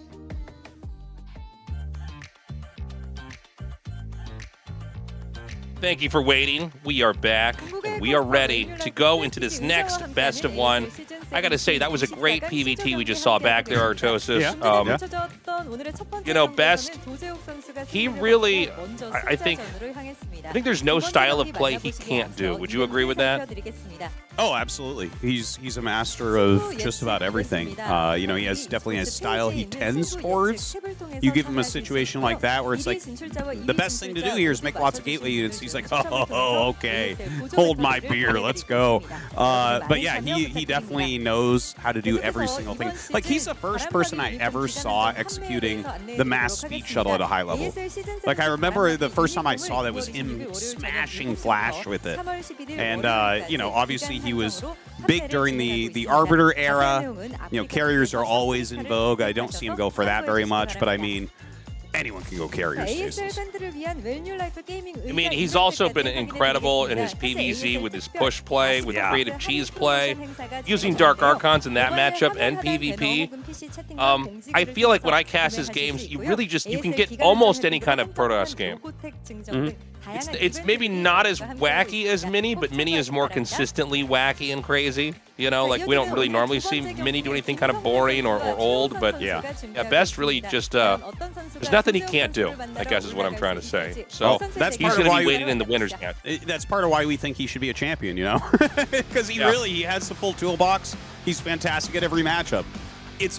Thank you for waiting. We are back, and we are ready to go into this next best of one. I gotta say, that was a great PVT we just saw back there, Tastosis. You know, Best, he really, I think there's no style of play he can't do. Would you agree with that? Oh, absolutely. He's a master of just about everything. You know, he definitely has style he tends towards. You give him a situation like that where it's like, the best thing to do here is make lots of gateway units. He's like, oh, okay, hold my beer, let's go. But yeah, he definitely knows how to do every single thing. Like, he's the first person I ever saw executing the mass speed shuttle at a high level. Like, I remember the first time I saw that was him smashing Flash with it. And, you know, obviously he was big during the Arbiter era. You know, carriers are always in vogue. I don't see him go for that very much, but I mean, anyone can go carriers. I mean, he's also been incredible in his PvZ with his push play, with creative cheese play, using Dark Archons in that matchup and PvP. I feel like when I cast his games, you really just, you can get almost any kind of Protoss game. It's maybe not as wacky as Mini, but Mini is more consistently wacky and crazy. You know, like we don't really normally see Mini do anything kind of boring or old, but yeah, Best really just, there's nothing he can't do, I guess is what I'm trying to say. So that's he's going to be waiting in the winner's camp. That's part of why we think he should be a champion, you know? Because he has the full toolbox. He's fantastic at every matchup.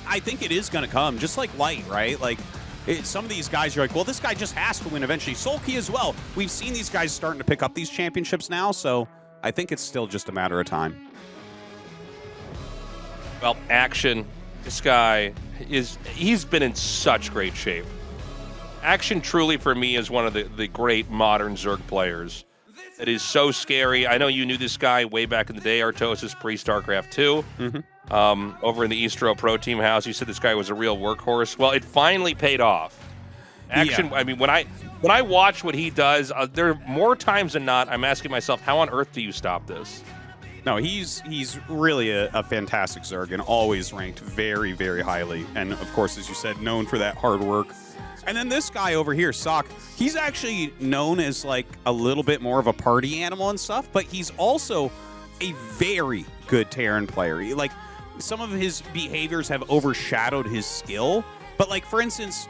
I think it is going to come, just like Light, right? Like, some of these guys, you're like, well, this guy just has to win eventually. Sulky as well. We've seen these guys starting to pick up these championships now, so I think it's still just a matter of time. Well, Action, this guy, he's been in such great shape. Action truly, for me, is one of the great modern Zerg players. It is so scary. I know you knew this guy way back in the day, Artosis, pre-StarCraft 2. Over in the Eastro Pro Team house. You said this guy was a real workhorse. Well, it finally paid off. Action, I mean, when I watch what he does, there are more times than not, I'm asking myself, how on earth do you stop this? No, he's really a fantastic Zerg and always ranked very, very highly. And of course, as you said, known for that hard work. And then this guy over here, sSaK, he's actually known as like a little bit more of a party animal and stuff, but he's also a very good Terran player. Like, some of his behaviors have overshadowed his skill, but like, for instance,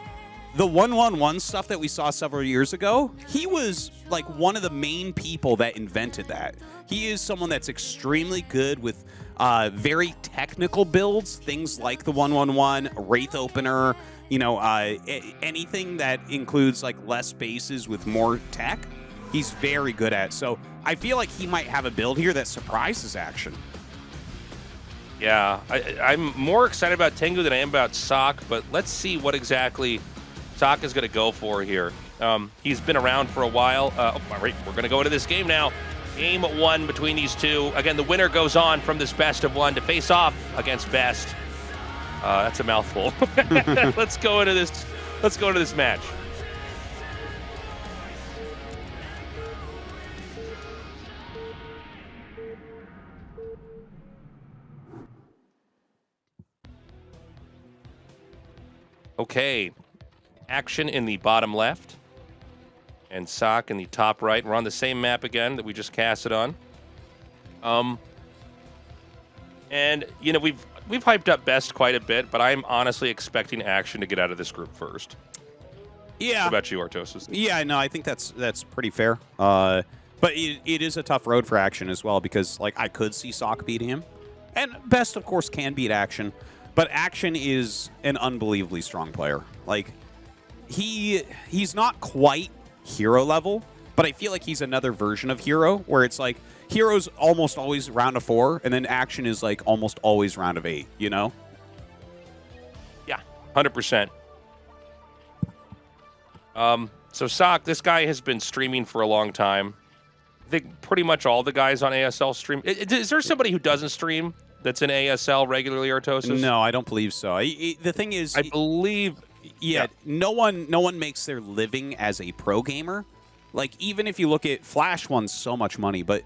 the 1-1-1 stuff that we saw several years ago, he was like one of the main people that invented that. He is someone that's extremely good with very technical builds, things like the 1-1-1, Wraith Opener, you know, anything that includes like less bases with more tech, he's very good at. So I feel like he might have a build here that surprises Action. Yeah, I'm more excited about TaEnGgu than I am about sSaK, but let's see what exactly sSaK is going to go for here. He's been around for a while. All right, we're going to go into this game now. Game 1 between these two. Again, the winner goes on from this best of 1 to face off against best. That's a mouthful. Let's go into this. Let's go into this match. Okay, Action in the bottom left, and sSaK in the top right. We're on the same map again that we just casted on. And you know, we've hyped up best quite a bit, but I'm honestly expecting Action to get out of this group first. Yeah. What about you, Artosis? Yeah, no, I think that's pretty fair. But it is a tough road for Action as well, because like I could see sSaK beating him, and best of course can beat Action. But Action is an unbelievably strong player. Like, he's not quite hero level, but I feel like he's another version of hero, where it's like hero's almost always round of 4, and then Action is like almost always round of 8, you know? Yeah, 100%. So sSaK, this guy has been streaming for a long time. I think pretty much all the guys on ASL stream. Is there somebody who doesn't stream that's in ASL regularly, Artosis? No, I don't believe so. The thing is, I believe, yeah, no one makes their living as a pro gamer. Like, even if you look at Flash won so much money, but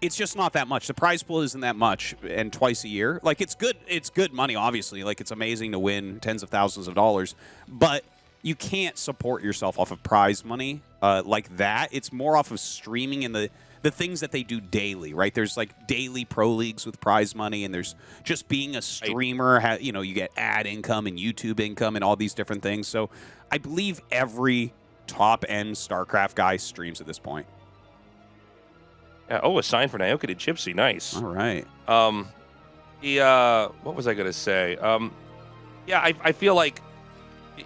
it's just not that much. The prize pool isn't that much, and twice a year. Like, it's good money, obviously. Like, it's amazing to win tens of thousands of dollars, but you can't support yourself off of prize money like that. It's more off of streaming and the things that they do daily, right? There's like daily pro leagues with prize money, and there's just being a streamer. You know, you get ad income and YouTube income and all these different things. So I believe every top-end StarCraft guy streams at this point. Oh, a sign for Naoki to Gypsy. Nice. All right. What was I going to say? Yeah, I feel like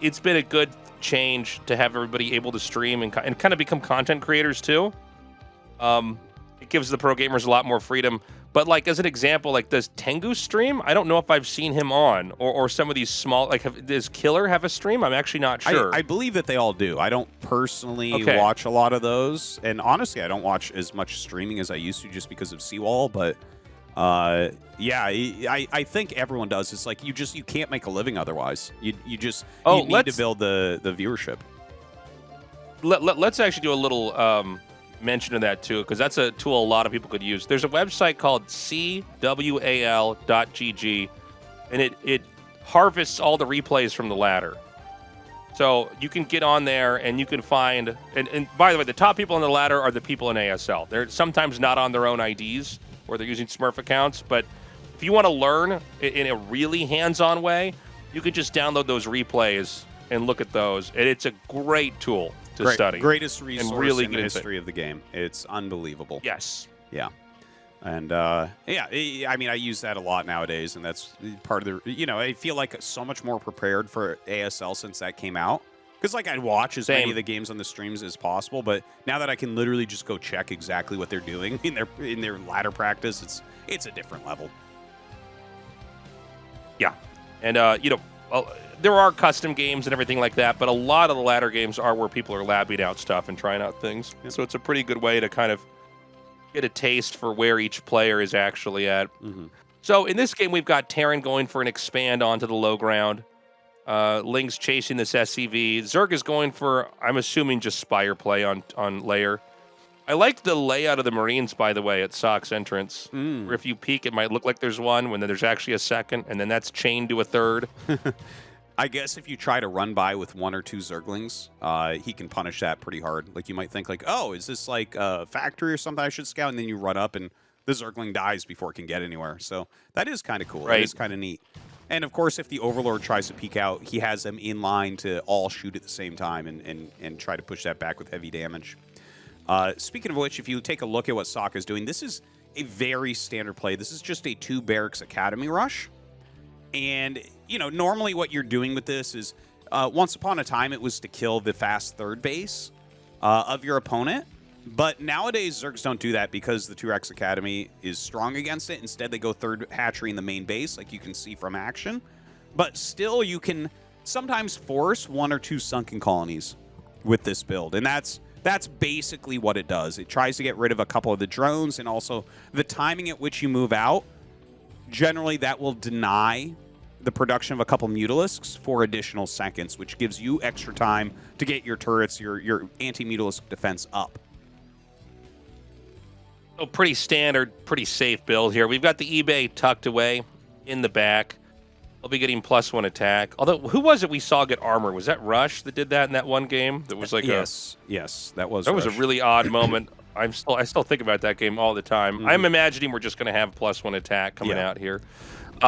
it's been a good change to have everybody able to stream and kind of become content creators too. It gives the pro gamers a lot more freedom. But like, as an example, like, does TaEnGgu stream? I don't know if I've seen him on, or some of these small, like, does Killer have a stream? I'm actually not sure. I believe that they all do. I don't personally watch a lot of those, and honestly, I don't watch as much streaming as I used to just because of Seawall. But yeah, I think everyone does. It's like you can't make a living otherwise. You need to build the viewership. Let's actually do a little mention of that too, because that's a tool a lot of people could use. There's a website called CWAL.GG, and it harvests all the replays from the ladder. So you can get on there and you can find, and by the way, the top people on the ladder are the people in ASL. They're sometimes not on their own IDs, or they're using Smurf accounts, but if you want to learn in a really hands-on way, you can just download those replays and look at those, and it's a great tool to study. Greatest resource really in the history of the game. It's unbelievable. Yes. Yeah. And, yeah, I mean, I use that a lot nowadays, and that's part of the, you know, I feel like so much more prepared for ASL since that came out. Because, like, I'd watch as many of the games on the streams as possible, but now that I can literally just go check exactly what they're doing in their ladder practice, it's a different level. Yeah. And, you know, there are custom games and everything like that, but a lot of the ladder games are where people are labbing out stuff and trying out things. Yep. So it's a pretty good way to kind of get a taste for where each player is actually at. Mm-hmm. So in this game, we've got Terran going for an expand onto the low ground. Link's chasing this SCV. Zerg is going for, I'm assuming, just Spire play on layer. I liked the layout of the Marines, by the way, at sSaK's entrance. Where if you peek, it might look like there's one, when there's actually a second, and then that's chained to a third. I guess if you try to run by with 1 or 2 Zerglings, he can punish that pretty hard. Like, you might think, like, oh, is this like a factory or something I should scout? And then you run up, and the Zergling dies before it can get anywhere. So that is kind of cool. Right. It is kind of neat. And, of course, if the Overlord tries to peek out, he has them in line to all shoot at the same time and try to push that back with heavy damage. Speaking of which, if you take a look at what sSaK is doing, this is a very standard play. This is just a 2 Barracks Academy rush. And, you know, normally what you're doing with this is, once upon a time, it was to kill the fast third base of your opponent. But nowadays, Zergs don't do that because the 2X Academy is strong against it. Instead, they go third hatchery in the main base, like you can see from action. But still, you can sometimes force 1 or 2 sunken colonies with this build. And that's basically what it does. It tries to get rid of a couple of the drones, and also the timing at which you move out. Generally, that will deny the production of a couple Mutalisks for additional seconds, which gives you extra time to get your turrets, your anti-Mutalisk defense up. So pretty standard, pretty safe build here. We've got the eBay tucked away in the back. They'll be getting +1 attack. Although, who was it we saw get armor? Was that Rush that did that in that one game? That was like yes, that was a really odd moment. I still think about that game all the time. I'm imagining we're just going to have +1 attack coming out here.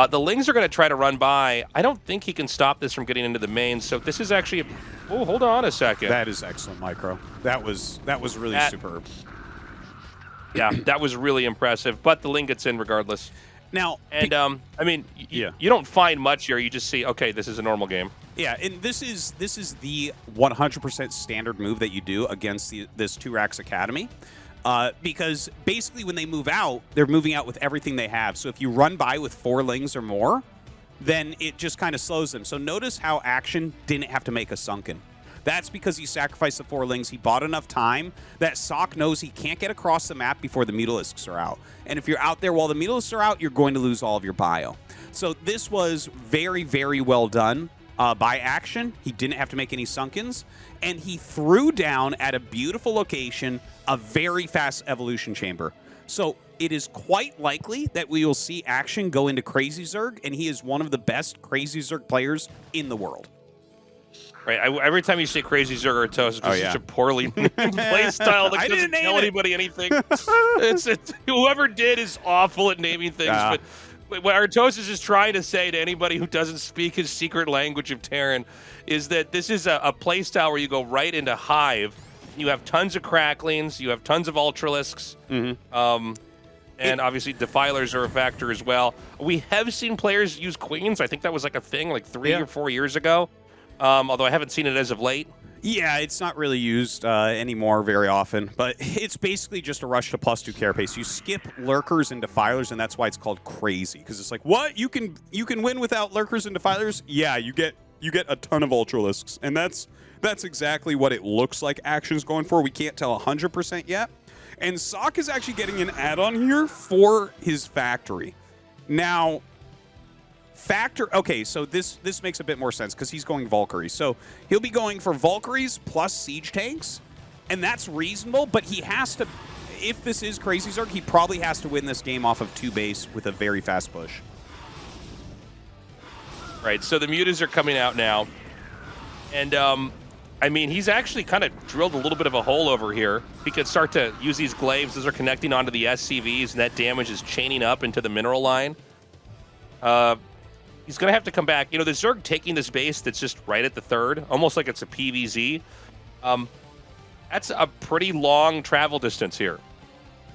The Lings are going to try to run by. I don't think he can stop this from getting into the main. So this is actually oh, hold on a second. That is excellent, Micro. That was really superb. Yeah, that was really impressive. But the Ling gets in regardless. Now, and I mean, you don't find much here. You just see, okay, this is a normal game. Yeah, and this is the 100% standard move that you do against this 2Rax Academy. Because basically when they move out, they're moving out with everything they have. So if you run by with 4 Lings or more, then it just kind of slows them. So notice how Action didn't have to make a sunken. That's because he sacrificed the 4 Lings. He bought enough time that sSaK knows he can't get across the map before the Mutalisks are out. And if you're out there while the Mutalisks are out, you're going to lose all of your bio. So this was very, very well done by Action. He didn't have to make any sunkens. And he threw down at a beautiful location a very fast evolution chamber. So it is quite likely that we will see Action go into Crazy Zerg, and he is one of the best Crazy Zerg players in the world. Right. Every time you say Crazy Zerg or Tastosis, it's such a poorly play style that doesn't tell anybody anything. It's whoever did is awful at naming things. But what Artosis is trying to say to anybody who doesn't speak his secret language of Terran is that this is a play style where you go right into Hive. You have tons of Cracklings. You have tons of Ultralisks. And obviously Defilers are a factor as well. We have seen players use Queens. I think that was like a thing like 3 or 4 years ago. Although I haven't seen it as of late. Yeah, it's not really used anymore very often, but it's basically just a rush to +2 carapace. You skip Lurkers and Defilers, and that's why it's called Crazy, because it's like, what? You can win without Lurkers and Defilers? Yeah, you get a ton of Ultralisks, and that's exactly what it looks like Action's going for. We can't tell 100% yet, and sSaK is actually getting an add-on here for his factory. Now, okay, so this makes a bit more sense because he's going Valkyries. So he'll be going for Valkyries plus siege tanks, and that's reasonable, but he has to, if this is Crazy Zerg, he probably has to win this game off of 2 base with a very fast push. Right, so the mutas are coming out now. And, I mean, he's actually kind of drilled a little bit of a hole over here. He could start to use these glaives. Those are connecting onto the SCVs, and that damage is chaining up into the mineral line. He's going to have to come back. You know, the Zerg taking this base that's just right at the 3rd, almost like it's a PVZ. That's a pretty long travel distance here.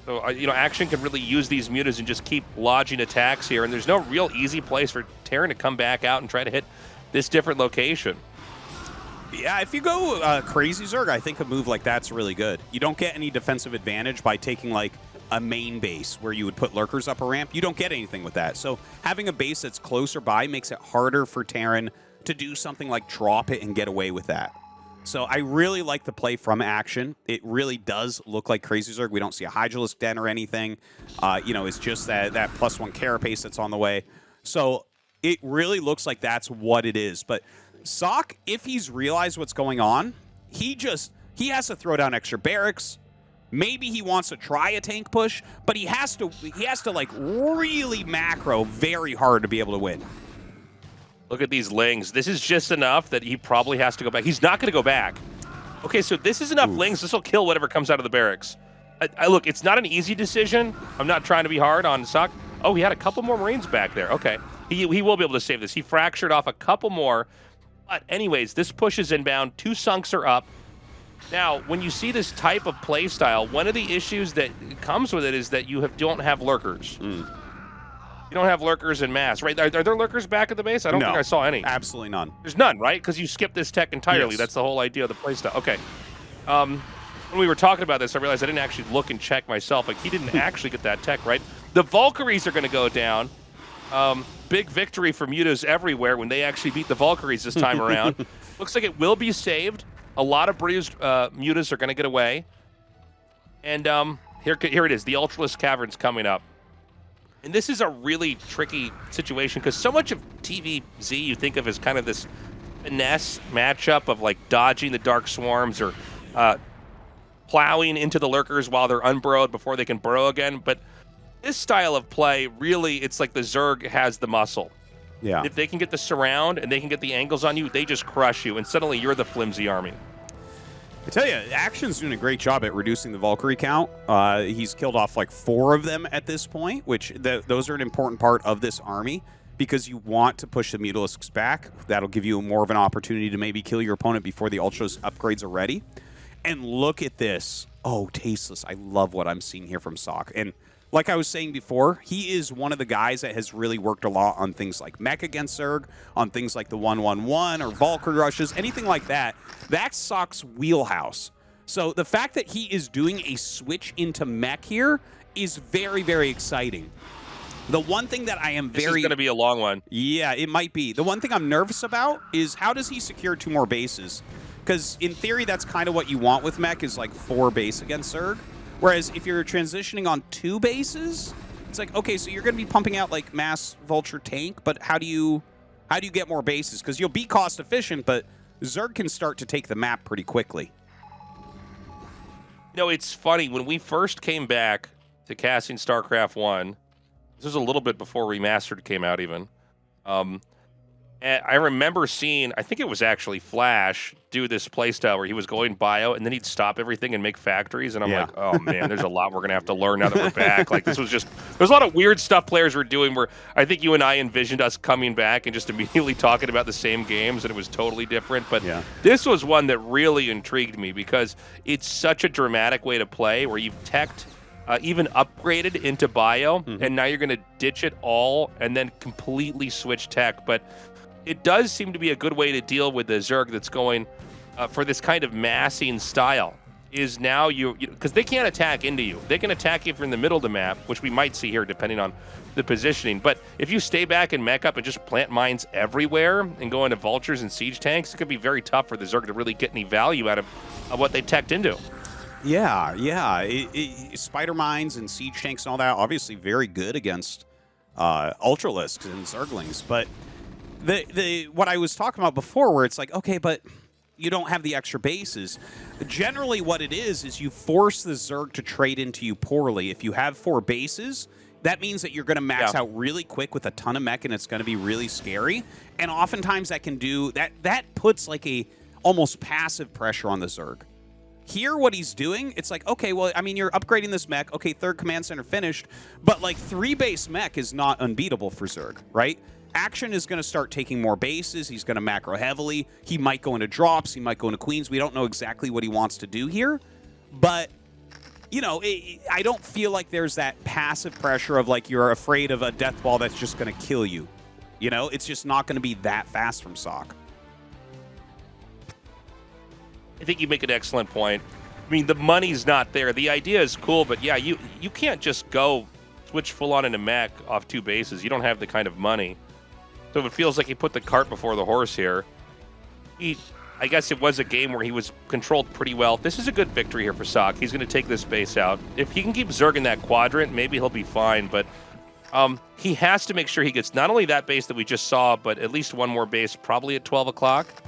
So, you know, Action can really use these mutas and just keep lodging attacks here. And there's no real easy place for Terran to come back out and try to hit this different location. Yeah, if you go Crazy Zerg, I think a move like that's really good. You don't get any defensive advantage by taking, like, a main base where you would put Lurkers up a ramp. You don't get anything with that. So having a base that's closer by makes it harder for Terran to do something like drop it and get away with that. So I really like the play from Action. It really does look like Crazy Zerg. We don't see a Hydralisk Den or anything. You know, it's just that +1 carapace that's on the way. So it really looks like that's what it is. But sSaK, if he's realized what's going on, he has to throw down extra barracks. Maybe he wants to try a tank push, but he has to like really macro very hard to be able to win. Look at these lings. This is just enough that he probably has to go back. He's not going to go back. Okay, so this is enough lings. This will kill whatever comes out of the barracks. Look, it's not an easy decision. I'm not trying to be hard on sSaK. Oh, he had a couple more Marines back there. Okay, he will be able to save this. He fractured off a couple more. But anyways, this push is inbound. 2 sunks are up. Now, when you see this type of play style, one of the issues that comes with it is that you don't have lurkers. You don't have lurkers in mass, right? Are there lurkers back at the base? I don't think I saw any. Absolutely none. There's none, right? Because you skipped this tech entirely. Yes. That's the whole idea of the play style. Okay. When we were talking about this, I realized I didn't actually look and check myself. Like, he didn't actually get that tech, right? The Valkyries are going to go down. Big victory for mutas everywhere when they actually beat the Valkyries this time around. Looks like it will be saved. A lot of bruised mutas are going to get away. And here it is. The Ultralisk Cavern's coming up. And this is a really tricky situation because so much of TVZ you think of as kind of this finesse matchup of like dodging the Dark Swarms or plowing into the lurkers while they're unburrowed before they can burrow again. But this style of play, really, it's like the Zerg has the muscle. Yeah. If they can get the surround and they can get the angles on you, they just crush you, and suddenly you're the flimsy army. I tell you, Action's doing a great job at reducing the Valkyrie count. He's killed off like 4 of them at this point, which those are an important part of this army because you want to push the Mutalisks back. That'll give you more of an opportunity to maybe kill your opponent before the Ultras upgrades are ready. And look at this. Oh, Tasteless. I love what I'm seeing here from sSaK. And like I was saying before, he is one of the guys that has really worked a lot on things like mech against Zerg, on things like the 1-1-1 or Valkyrie rushes, anything like that. That's sSaK's wheelhouse. So the fact that he is doing a switch into mech here is very, very exciting. The one thing that I am This is going to be a long one. Yeah, it might be. The one thing I'm nervous about is how does he secure 2 more bases? Because in theory, that's kind of what you want with mech is like 4 base against Zerg. Whereas if you're transitioning on 2 bases, it's like, okay, so you're going to be pumping out like mass vulture tank, but how do you get more bases? Because you'll be cost efficient, but Zerg can start to take the map pretty quickly. You know, it's funny. When we first came back to casting StarCraft 1, this was a little bit before Remastered came out even, and I remember seeing, I think it was actually Flash, do this playstyle where he was going bio, and then he'd stop everything and make factories, and I'm like, oh man, there's a lot we're going to have to learn now that we're back. Like, this was just, there's a lot of weird stuff players were doing where I think you and I envisioned us coming back and just immediately talking about the same games, and it was totally different. But this was one that really intrigued me because it's such a dramatic way to play where you've teched, even upgraded into bio, and now you're going to ditch it all and then completely switch tech. But it does seem to be a good way to deal with the Zerg that's going for this kind of massing style. Is now because they can't attack into you. They can attack you if you're in the middle of the map, which we might see here depending on the positioning. But if you stay back and mech up and just plant mines everywhere and go into vultures and siege tanks, it could be very tough for the Zerg to really get any value out of what they teched into. Yeah. Spider mines and siege tanks and all that, obviously very good against Ultralisks and Zerglings, but what I was talking about before where it's like, okay, but you don't have the extra bases. Generally what it is you force the Zerg to trade into you poorly. If you have 4 bases, that means that you're going to max out really quick with a ton of mech and it's going to be really scary. And oftentimes that can do, that puts like a almost passive pressure on the Zerg. Here, what he's doing, it's like, okay, well, I mean, you're upgrading this mech. Okay, 3rd command center finished. But like 3 base mech is not unbeatable for Zerg, right? Action is going to start taking more bases. He's going to macro heavily. He might go into drops. He might go into queens. We don't know exactly what he wants to do here. But, you know, I don't feel like there's that passive pressure of like you're afraid of a death ball that's just going to kill you. You know, it's just not going to be that fast from sSaK. I think you make an excellent point. I mean, the money's not there. The idea is cool, but yeah, you can't just go switch full on into mech off 2 bases. You don't have the kind of money. So it feels like he put the cart before the horse here. I guess it was a game where he was controlled pretty well. This is a good victory here for sSaK. He's going to take this base out. If he can keep Zerg in that quadrant, maybe he'll be fine. But he has to make sure he gets not only that base that we just saw, but at least 1 more base, probably at 12 o'clock.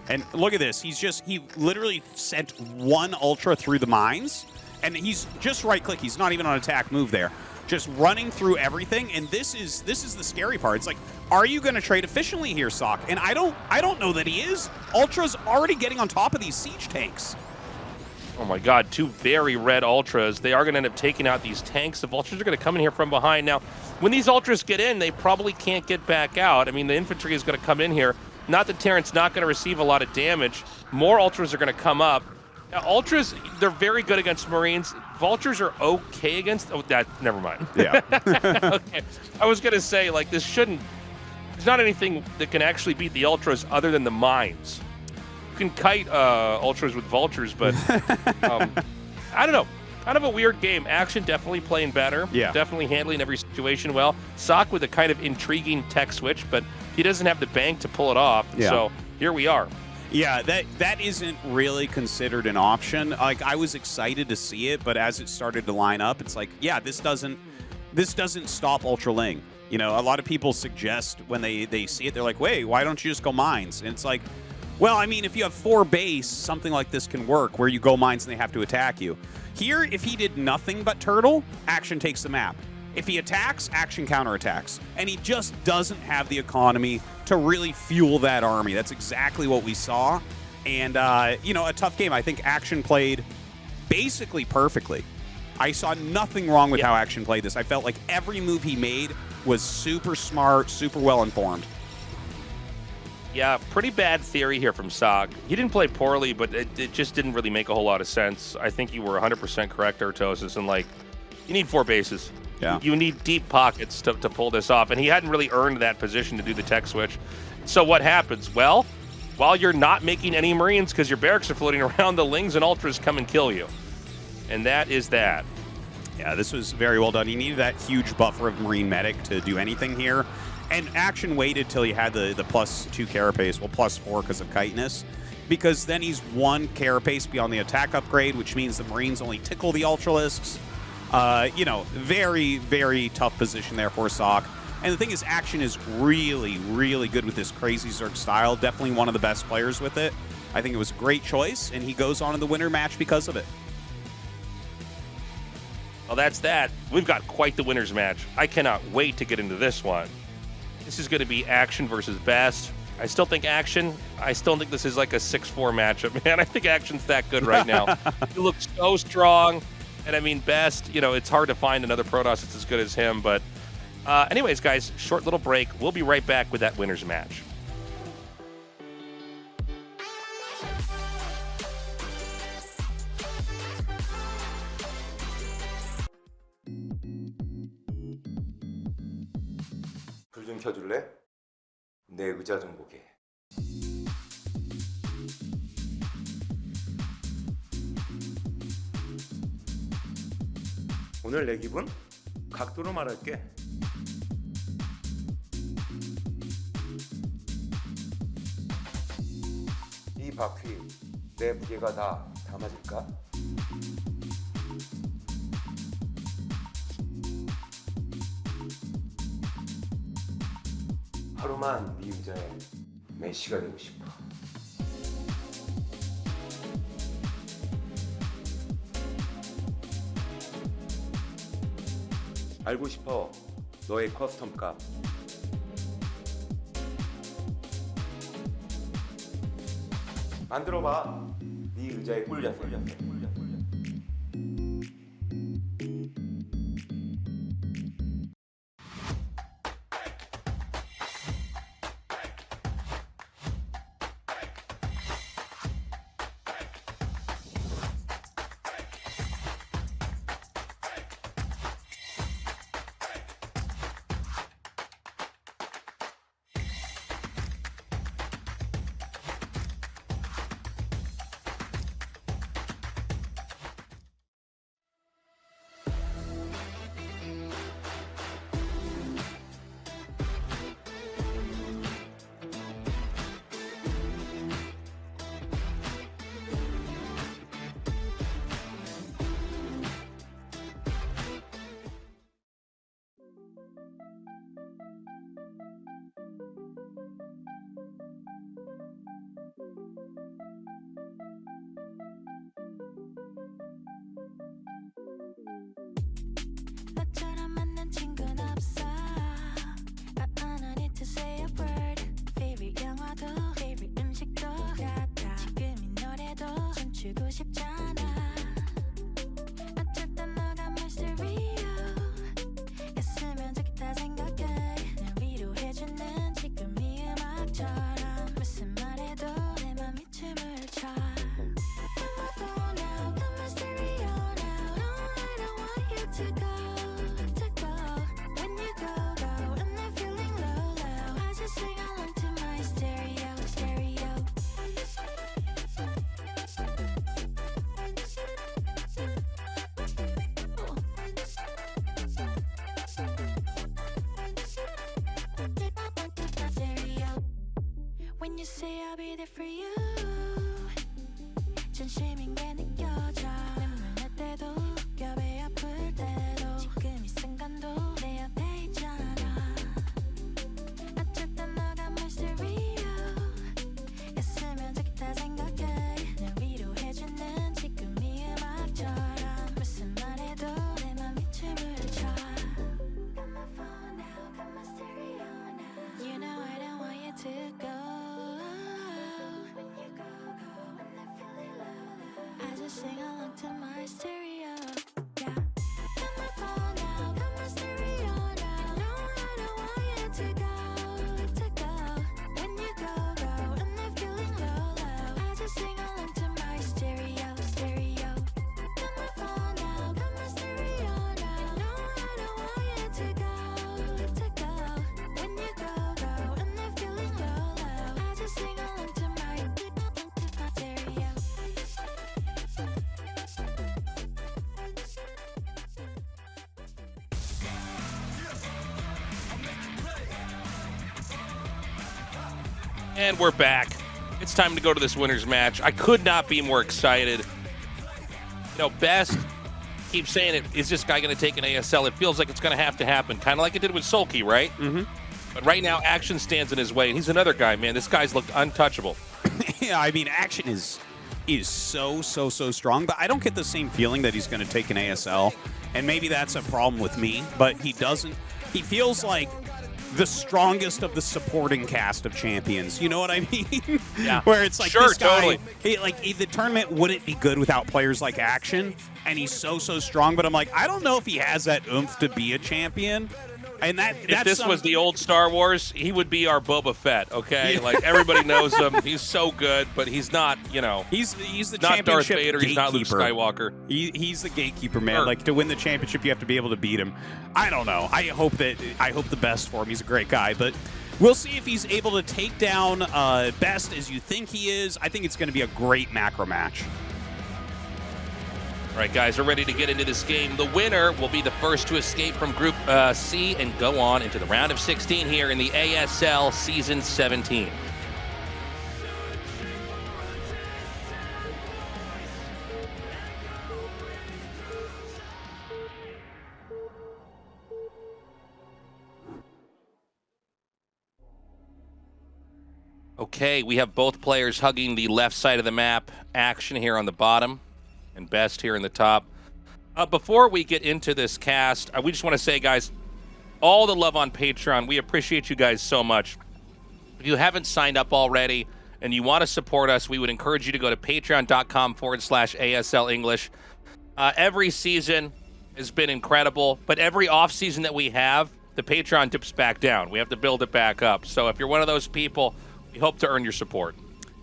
And look at this. He literally sent one Ultra through the mines, and he's just right-click. He's not even on attack move there. Just running through everything, and this is the scary part. It's like, are you going to trade efficiently here, sSaK? And I don't know that he is. Ultra's already getting on top of these siege tanks. Oh my god, 2 very red Ultras. They are going to end up taking out these tanks. The Vultures are going to come in here from behind. Now, when these Ultras get in, they probably can't get back out. I mean, the infantry is going to come in here. Not that Terran's not going to receive a lot of damage. More Ultras are going to come up. Now, Ultras, they're very good against Marines. Vultures are okay against... Oh, never mind. Yeah. Okay. I was going to say, like, this shouldn't... There's not anything that can actually beat the Ultras other than the mines. You can kite Ultras with Vultures, but I don't know. Kind of a weird game. Action definitely playing better. Yeah. Definitely handling every situation well. sSaK with a kind of intriguing tech switch, but he doesn't have the bank to pull it off. Yeah. So here we are. Yeah, that isn't really considered an option. Like, I was excited to see it, but as it started to line up, it's like, yeah, this doesn't stop Ultra Ling. You know, a lot of people suggest when they see it, they're like, wait, why don't you just go mines? And it's like, well, I mean, if you have 4 base, something like this can work where you go mines and they have to attack you. Here, if he did nothing but turtle, action takes the map. If he attacks, action counterattacks. And he just doesn't have the economy to really fuel that army. That's exactly what we saw. And, you know, a tough game. I think Action played basically perfectly. I saw nothing wrong with how Action played this. I felt like every move he made was super smart, super well-informed. Yeah, pretty bad theory here from sSaK. He didn't play poorly, but it just didn't really make a whole lot of sense. I think you were 100% correct, Tastosis, and, like, you need 4 bases. Yeah. You need deep pockets to pull this off, and he hadn't really earned that position to do the tech switch. So what happens? Well, while you're not making any Marines because your barracks are floating around, the Lings and Ultras come and kill you. And that is that. Yeah, this was very well done. He needed that huge buffer of Marine Medic to do anything here. And Action waited till he had the +2 carapace, well, +4 because of chitinous, because then he's 1 carapace beyond the attack upgrade, which means the Marines only tickle the Ultralisks. You know, very, very tough position there for sSaK. And the thing is, Action is really, really good with this crazy Zerg style. Definitely one of the best players with it. I think it was a great choice, and he goes on to the winner match because of it. Well, that's that. We've got quite the winner's match. I cannot wait to get into this one. This is going to be Action versus Best. I still think Action. I still think this is like a 6-4 matchup, man. I think Action's that good right now. He looks so strong. And I mean, Best, you know, it's hard to find another Protoss that's as good as him. But anyways, guys, short little break. We'll be right back with that winner's match. 불 좀 켜줄래? 내 의자 좀 보게. 오늘 내 기분? 각도로 말할게. 이 바퀴 내 무게가 다 담아질까? 하루만 네 의자에 메시가 되고 싶어. 알고 싶어 너의 커스텀 값. 만들어봐 네 의자에 꿀려. 멈추고 싶잖아 어쨌든 너가 mystery였으면 좋겠다 생각해 날 위로해주는 지금 이 음악처럼 무슨 말해도 내 맘이 춤을 춰 Come on phone now, come mysterio now No, I don't want you to go When you go, I'm not feeling low, low I just sing along to my stereo, stereo When you say I'll be there for you 진심인 게 느껴져 눈물 날 때도 웃겨 배 아플 때도 지금 이 순간도 내 옆에 있잖아 어쨌든 너가 mystery였으면 좋겠다 생각해 날 위로해주는 지금 이 음악처럼 무슨 말해도 내 맘이 춤을 춰 Got my phone now, got my stereo now You know I don't want you to go When you go, when I'm feeling low, low I just sing along to my stereo Yeah Got my phone now, got my stereo now No, I don't want you to go When you go, I'm not feeling low, low I just sing along to my stereo, stereo Got my phone now, got my stereo now No, I don't want you to go When you go, I'm not feeling low, low I just sing along to my stereo And we're back. It's time to go to this winner's match. I could not be more excited. You know, Best keeps saying it. Is this guy going to take an ASL? It feels like it's going to happen, kind of like it did with Sulky, right? Mm-hmm. But right now, Action stands in his way. And he's another guy, man. This guy's looked untouchable. Yeah, I mean, Action is so strong, but I don't get the same feeling that he's going to take an ASL. And maybe that's a problem with me, but he doesn't. He feels like the strongest of the supporting cast of champions. You know what I mean? Yeah. Where it's like, sure, this guy, totally. The tournament wouldn't be good without players like Action, and he's so strong, but I'm like, I don't know if he has that oomph to be a champion. And if this was the old Star Wars, he would be our Boba Fett, okay? Yeah. Like, everybody knows him. He's so good, but he's not, you know. He's the not Darth championship Vader, gatekeeper. he's not Luke Skywalker. He's the gatekeeper, man. Sure. Like, to win the championship, you have to be able to beat him. I don't know. I hope the best for him. He's a great guy, but we'll see if he's able to take down Best as you think he is. I think it's going to be a great macro match. All right, guys, we're ready to get into this game. The winner will be the first to escape from Group C and go on into the round of 16 here in the ASL Season 17. Okay, we have both players hugging the left side of the map. Action here on the bottom and Best here in the top. Before we get into this cast, we just want to say, guys, all the love on Patreon. We appreciate you guys so much. If you haven't signed up already and you want to support us, we would encourage you to go to patreon.com/ASL English. Every season has been incredible, but every off season that we have, the Patreon dips back down. We have to build it back up. So if you're one of those people, we hope to earn your support.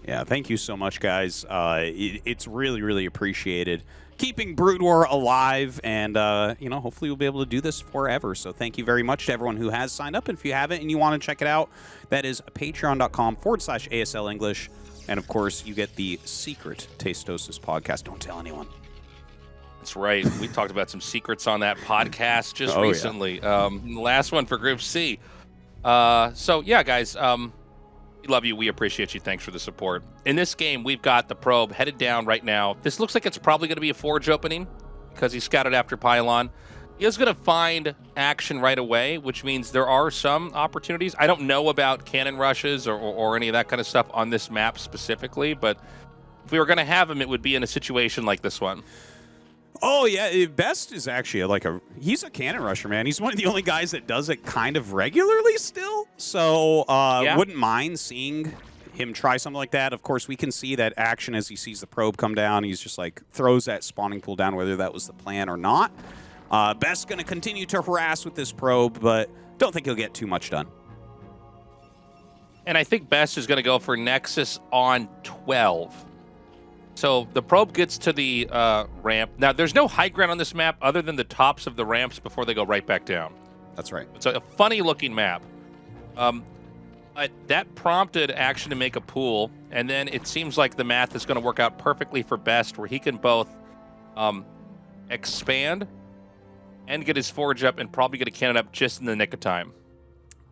Yeah, thank you so much, guys. It's really appreciated. Keeping Brood War alive, and hopefully we'll be able to do this forever. So thank you very much to everyone who has signed up. And if you haven't and you want to check it out, that is patreon.com/ASL English. And of course, you get the secret Tastosis podcast. Don't tell anyone. That's right. We talked about some secrets on that podcast just recently. Yeah. The last one for Group C. So yeah, guys. We love you. We appreciate you. Thanks for the support. In this game, we've got the probe headed down right now. This looks like it's probably going to be a forge opening because he scouted after Pylon. He is going to find Action right away, which means there are some opportunities. I don't know about cannon rushes or any of that kind of stuff on this map specifically, but if we were going to have him, it would be in a situation like this one. Oh, yeah. Best is actually he's a cannon rusher, man. He's one of the only guys that does it kind of regularly still. So wouldn't mind seeing him try something like that. Of course, we can see that action as he sees the probe come down. He's just like throws that spawning pool down, whether that was the plan or not. Best's going to continue to harass with this probe, but don't think he'll get too much done. And I think Best is going to go for Nexus on 12. So the probe gets to the ramp. Now, there's no high ground on this map other than the tops of the ramps before they go right back down. That's right. It's a funny-looking map. But that prompted Action to make a pool, and then it seems like the math is going to work out perfectly for Best, where he can both expand and get his forge up and probably get a cannon up just in the nick of time.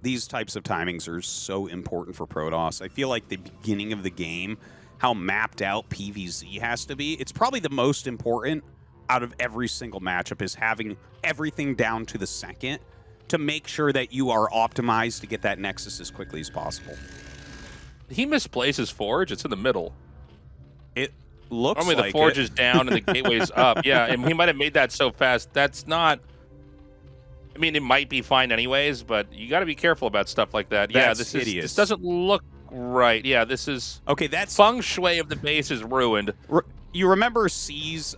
These types of timings are so important for Protoss. I feel like the beginning of the game, how mapped out PvZ has to be, it's probably the most important out of every single matchup, is having everything down to the second to make sure that you are optimized to get that Nexus as quickly as possible. He misplaces his forge. It's in the middle. It looks normally like the forge it. is down and the gateway's up. Yeah, and he might have made that so fast. That's not... I mean, it might be fine anyways, but you got to be careful about stuff like that. That's This doesn't look right. Yeah, this is... Okay, that's... Feng shui of the base is ruined. You remember C's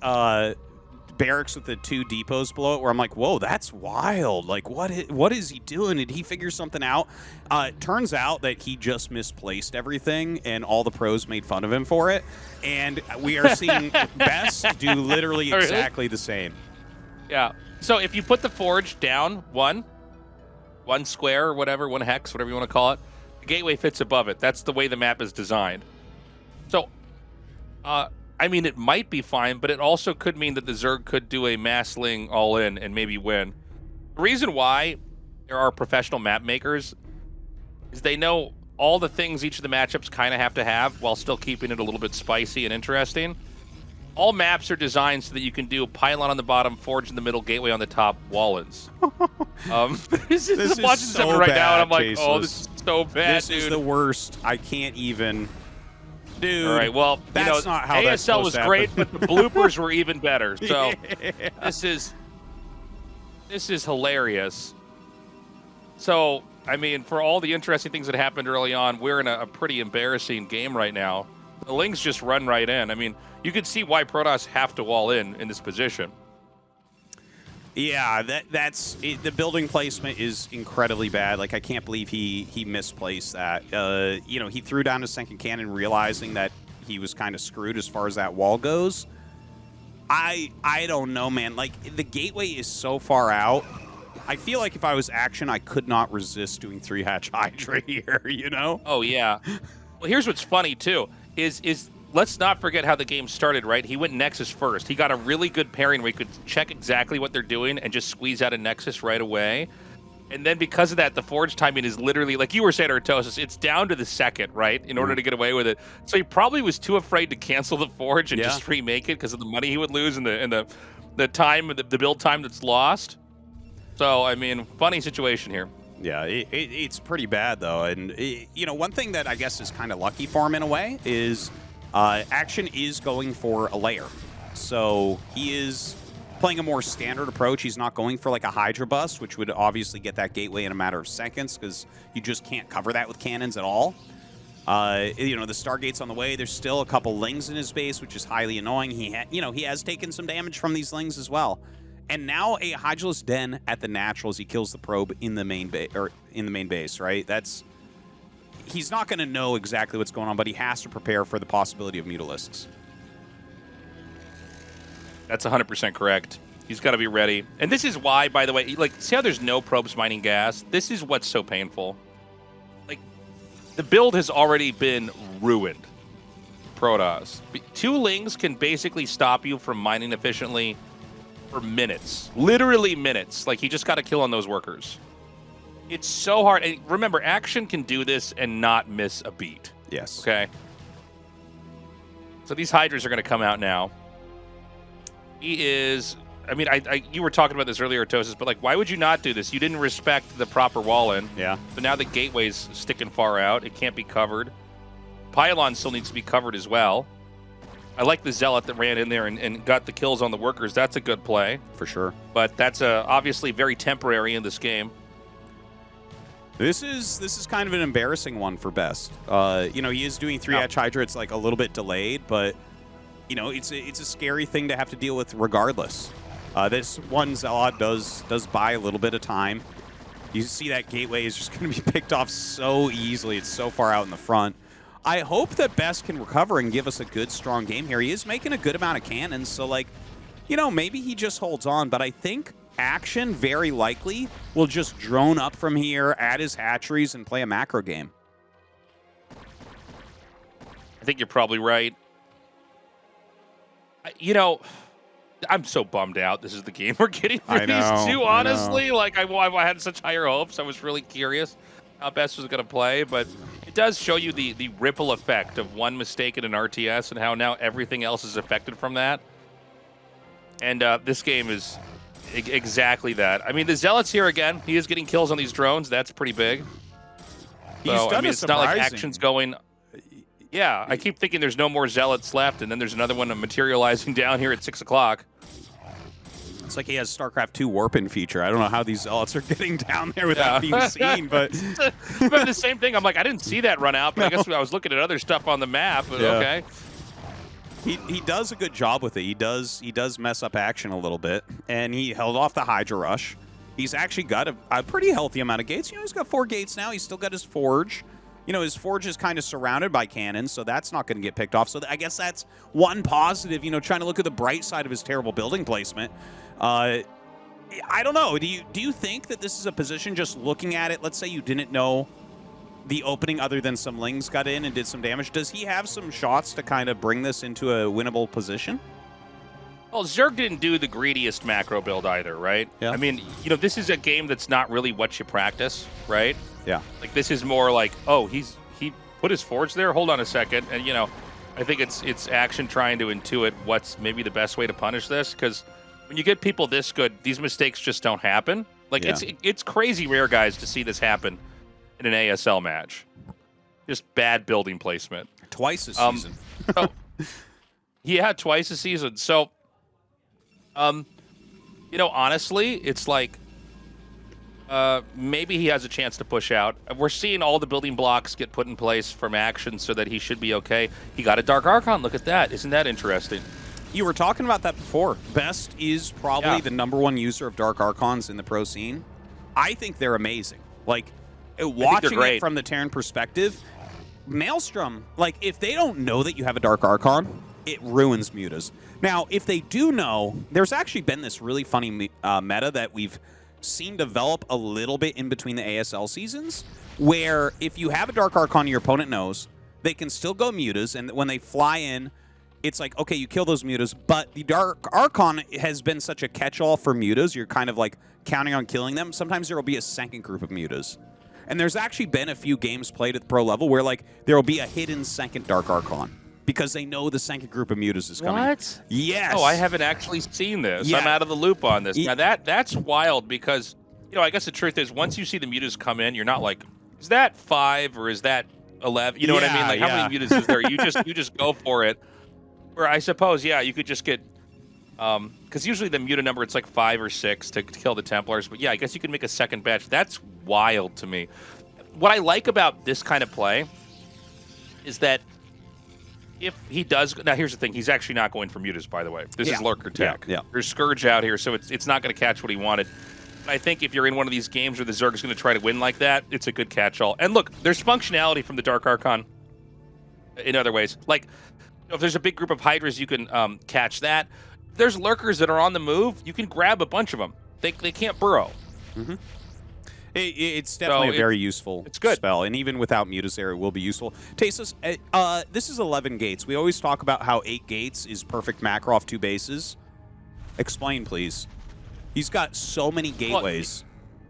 barracks with the 2 depots below it, where I'm like, whoa, that's wild. Like, what is he doing? Did he figure something out? It turns out that he just misplaced everything, and all the pros made fun of him for it. And we are seeing Best do literally exactly the same. Yeah. So if you put the forge down one square or whatever, one hex, whatever you want to call it, the gateway fits above it. That's the way the map is designed. So, I mean, it might be fine, but it also could mean that the Zerg could do a massling all in and maybe win. The reason why there are professional map makers is they know all the things each of the matchups kind of have to have while still keeping it a little bit spicy and interesting. All maps are designed so that you can do pylon on the bottom, forge in the middle, gateway on the top, wall-ins. This is watching so something right now, and I'm like, Jesus. oh, this is so bad, This dude. is the worst. I can't even... Dude, all right, well, that's not how that's ASL was supposed to great, happen. but the bloopers were even better. So Yeah. this is hilarious. So, I mean, for all the interesting things that happened early on, we're in a pretty embarrassing game right now. The Lings just run right in. I mean, you can see why Protoss have to wall in this position. Yeah, that's it. The building placement is incredibly bad. Like, I can't believe he misplaced that. You know, he threw down his second cannon realizing that he was kind of screwed as far as that wall goes. I don't know, man. Like, the gateway is so far out. I feel like if I was Action, I could not resist doing 3-hatch Hydra here, you know? Oh, yeah. Well, here's what's funny, too, is let's not forget how the game started, right? He went Nexus first. He got a really good pairing where he could check exactly what they're doing and just squeeze out a Nexus right away. And then because of that, the forge timing is literally, like you were saying, Tastosis, it's down to the second, right, in order to get away with it. So he probably was too afraid to cancel the forge and just remake it because of the money he would lose and the time, the build time that's lost. So, I mean, funny situation here. Yeah, it's pretty bad, though. And, you know, one thing that I guess is kind of lucky for him in a way is Action is going for a layer. So he is playing a more standard approach. He's not going for like a Hydra bust, which would obviously get that gateway in a matter of seconds because you just can't cover that with cannons at all. You know, the Stargate's on the way. There's still a couple Lings in his base, which is highly annoying. He has taken some damage from these Lings as well. And now a Hydraless Den at the natural as he kills the probe in the main base, right? He's not going to know exactly what's going on, but he has to prepare for the possibility of Mutalisks. That's 100% correct. He's got to be ready. And this is why, by the way, like, see how there's no probes mining gas? This is what's so painful. Like, the build has already been ruined. Protoss. 2 Lings can basically stop you from mining efficiently for minutes. Literally minutes. Like, he just got a kill on those workers. It's so hard. And remember, Action can do this and not miss a beat. Yes. Okay? So these Hydras are going to come out now. He is... I mean, you were talking about this earlier, Tastosis, but, like, why would you not do this? You didn't respect the proper wall-in. Yeah. But now the gateway's sticking far out. It can't be covered. Pylon still needs to be covered as well. I like the Zealot that ran in there and got the kills on the workers. That's a good play. For sure. But that's obviously very temporary in this game. This is kind of an embarrassing one for Best. You know, he is doing 3-hatch Hydra. It's like a little bit delayed, but you know, it's a scary thing to have to deal with regardless. This one Zealot does buy a little bit of time. You see that gateway is just going to be picked off so easily. It's so far out in the front. I hope that Best can recover and give us a good, strong game here. He is making a good amount of cannons, so, like, you know, maybe he just holds on. But I think Action very likely will just drone up from here, add his hatcheries, and play a macro game. I think you're probably right. You know, I'm so bummed out. This is the game we're getting for these two, honestly. Like, I had such higher hopes. I was really curious how Best was going to play, but it does show you the ripple effect of one mistake in an RTS and how now everything else is affected from that. And this game is exactly that. I mean, the Zealot's here again. He is getting kills on these drones. That's pretty big. So, I mean, it's not like Action's going... Yeah, I keep thinking there's no more Zealots left, and then there's another one materializing down here at 6 o'clock. It's like he has StarCraft 2 warp-in feature. I don't know how these Zealots are getting down there without being seen, but... But the same thing, I'm like, I didn't see that run out, but I guess I was looking at other stuff on the map, but okay. He does a good job with it. He does mess up Action a little bit, and he held off the Hydra Rush. He's actually got a pretty healthy amount of gates. You know, he's got 4 gates now. He's still got his Forge. You know, his Forge is kind of surrounded by cannons, so that's not going to get picked off. So I guess that's one positive, you know, trying to look at the bright side of his terrible building placement. I don't know. Do you think that this is a position, just looking at it, let's say you didn't know the opening other than some Lings got in and did some damage. Does he have some shots to kind of bring this into a winnable position? Well, Zerg didn't do the greediest macro build either, right? Yeah. I mean, you know, this is a game that's not really what you practice, right? Yeah. Like, this is more like, oh, he put his Forge there? Hold on a second. And, you know, I think it's Action trying to intuit what's maybe the best way to punish this, because when you get people this good, these mistakes just don't happen. Like, it's crazy rare, guys, to see this happen in an ASL match. Just bad building placement. Twice a season. Yeah, twice a season. So, you know, honestly, it's like maybe he has a chance to push out. We're seeing all the building blocks get put in place from Action so that he should be okay. He got a Dark Archon. Look at that. Isn't that interesting? You were talking about that before. Best is probably the #1 user of Dark Archons in the pro scene. I think they're amazing. Like, watching it from the Terran perspective, Maelstrom, like, if they don't know that you have a Dark Archon, it ruins mutas. Now, if they do know, there's actually been this really funny meta that we've seen develop a little bit in between the ASL seasons, where if you have a Dark Archon your opponent knows, they can still go mutas, and when they fly in, it's like, okay, you kill those mutas, but the Dark Archon has been such a catch-all for mutas, you're kind of like counting on killing them. Sometimes there will be a second group of mutas. And there's actually been a few games played at the pro level where, like, there will be a hidden second Dark Archon because they know the second group of mutas is coming. What? Yes. Oh, I haven't actually seen this. Yeah. I'm out of the loop on this. Now, that's wild because, you know, I guess the truth is once you see the mutas come in, you're not like, is that 5 or is that 11? You know what I mean? Like, how many mutas is there? You just go for it. Or I suppose, yeah, you could just get... because usually the muta number, it's like 5 or 6 to kill the Templars. But yeah, I guess you can make a second batch. That's wild to me. What I like about this kind of play is that if he does... Now, here's the thing. He's actually not going for mutas, by the way. This is Lurker Tech. Yeah. There's Scourge out here, so it's not going to catch what he wanted. But I think if you're in one of these games where the Zerg is going to try to win like that, it's a good catch-all. And look, there's functionality from the Dark Archon in other ways. Like, if there's a big group of Hydras, you can catch that. There's lurkers that are on the move. You can grab a bunch of them. They can't burrow. Mm-hmm. It's definitely a very useful spell, and even without mutas there, it will be useful. Tastosis, this is 11 gates. We always talk about how 8 gates is perfect macro off 2 bases. Explain, please. He's got so many gateways.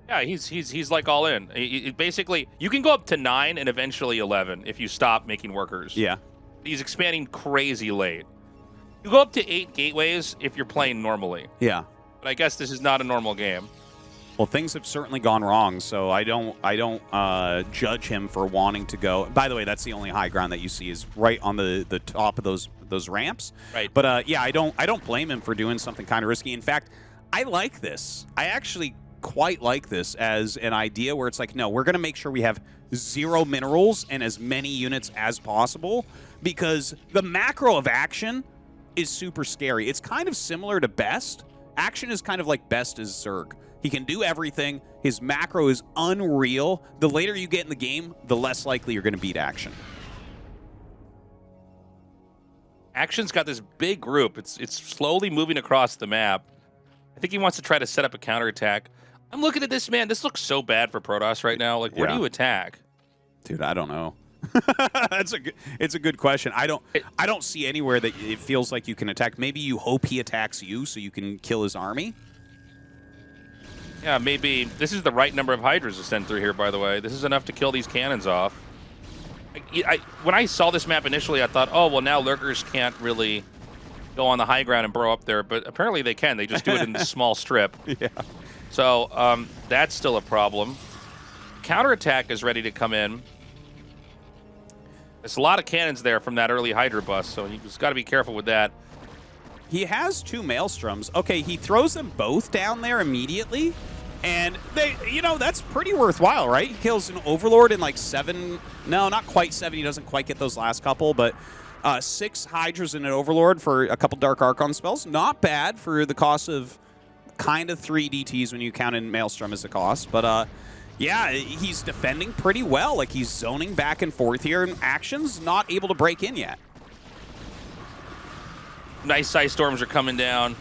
Well, yeah, he's like all in. Basically, you can go up to 9 and eventually 11 if you stop making workers. Yeah. He's expanding crazy late. You go up to 8 gateways if you're playing normally. Yeah. But I guess this is not a normal game. Well, things have certainly gone wrong, so I don't judge him for wanting to go. By the way, that's the only high ground that you see is right on the top of those ramps. Right. But yeah, I don't blame him for doing something kind of risky. In fact, I like this. I actually quite like this as an idea where it's like, no, we're going to make sure we have 0 minerals and as many units as possible, because the macro of Action is super scary. It's kind of similar to Best. Action is kind of like Best as Zerg. He can do everything. His macro is unreal. The later you get in the game, the less likely you're going to beat Action. Action's got this big group. It's slowly moving across the map. I think he wants to try to set up a counterattack. I'm looking at this, man. This looks so bad for Protoss right now. Like, where do you attack? Dude, I don't know. It's a good question. I don't see anywhere that it feels like you can attack. Maybe you hope he attacks you so you can kill his army. Yeah, maybe. This is the right number of Hydras to send through here, by the way. This is enough to kill these cannons off. When I saw this map initially, I thought, oh, well, now Lurkers can't really go on the high ground and burrow up there. But apparently they can. They just do it in this small strip. Yeah. So that's still a problem. Counterattack is ready to come in. There's a lot of cannons there from that early Hydra bust, so you've just got to be careful with that. He has 2 Maelstroms. Okay, he throws them both down there immediately, and they, that's pretty worthwhile, right? He kills an Overlord in like 7, no, not quite 7. He doesn't quite get those last couple, but 6 Hydras and an Overlord for a couple Dark Archon spells. Not bad for the cost of kind of 3 DTs when you count in Maelstrom as a cost, but yeah, he's defending pretty well. Like, he's zoning back and forth here, and Action's not able to break in yet. Nice Ice Storms are coming down.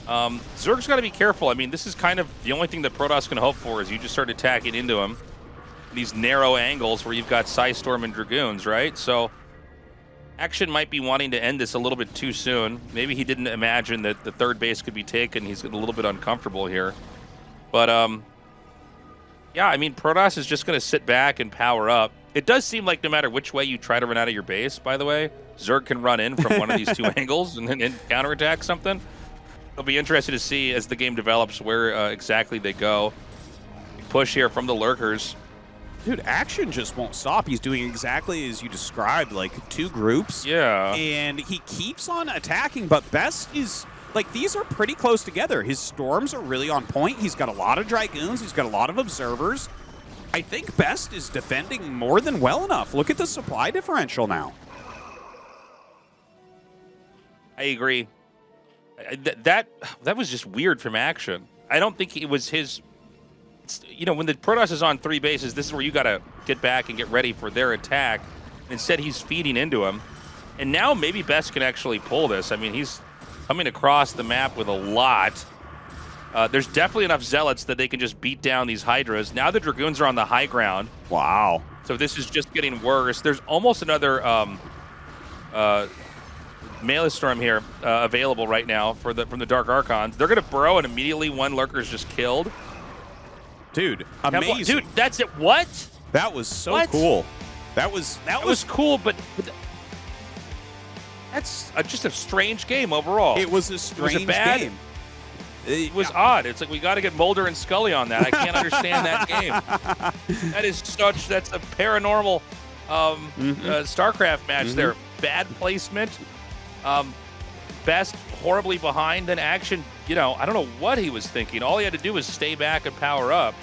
Zerg's got to be careful. I mean, this is kind of the only thing that Protoss can hope for is you just start attacking into him. These narrow angles where you've got Psystorm and Dragoons, right? So Action might be wanting to end this a little bit too soon. Maybe he didn't imagine that the 3rd base could be taken. He's getting a little bit uncomfortable here. But, yeah, I mean, Protoss is just going to sit back and power up. It does seem like no matter which way you try to run out of your base, by the way, Zerg can run in from one of these 2 angles and counterattack something. It'll be interesting to see as the game develops where exactly they go. Push here from the Lurkers. Dude, Action just won't stop. He's doing exactly as you described, like 2 groups. Yeah. And he keeps on attacking, but Best is... Like, these are pretty close together. His Storms are really on point. He's got a lot of Dragoons. He's got a lot of Observers. I think Best is defending more than well enough. Look at the supply differential now. I agree. That was just weird from Action. I don't think it was his... when the Protoss is on 3 bases, this is where you got to get back and get ready for their attack. Instead, he's feeding into him. And now maybe Best can actually pull this. I mean, he's coming across the map with a lot. There's definitely enough Zealots that they can just beat down these Hydras. Now the Dragoons are on the high ground. Wow. So this is just getting worse. There's almost another Maelstrom here available right now from the Dark Archons. They're going to burrow, and immediately one Lurker is just killed. Dude, amazing. Dude, that's it. What? That was so cool. That was cool, but that's just a strange game overall. It was a strange game. It was odd. It's like we got to get Mulder and Scully on that. I can't understand that game. That's a paranormal StarCraft match there. Bad placement. Best horribly behind, then Action, I don't know what he was thinking. All he had to do was stay back and power up.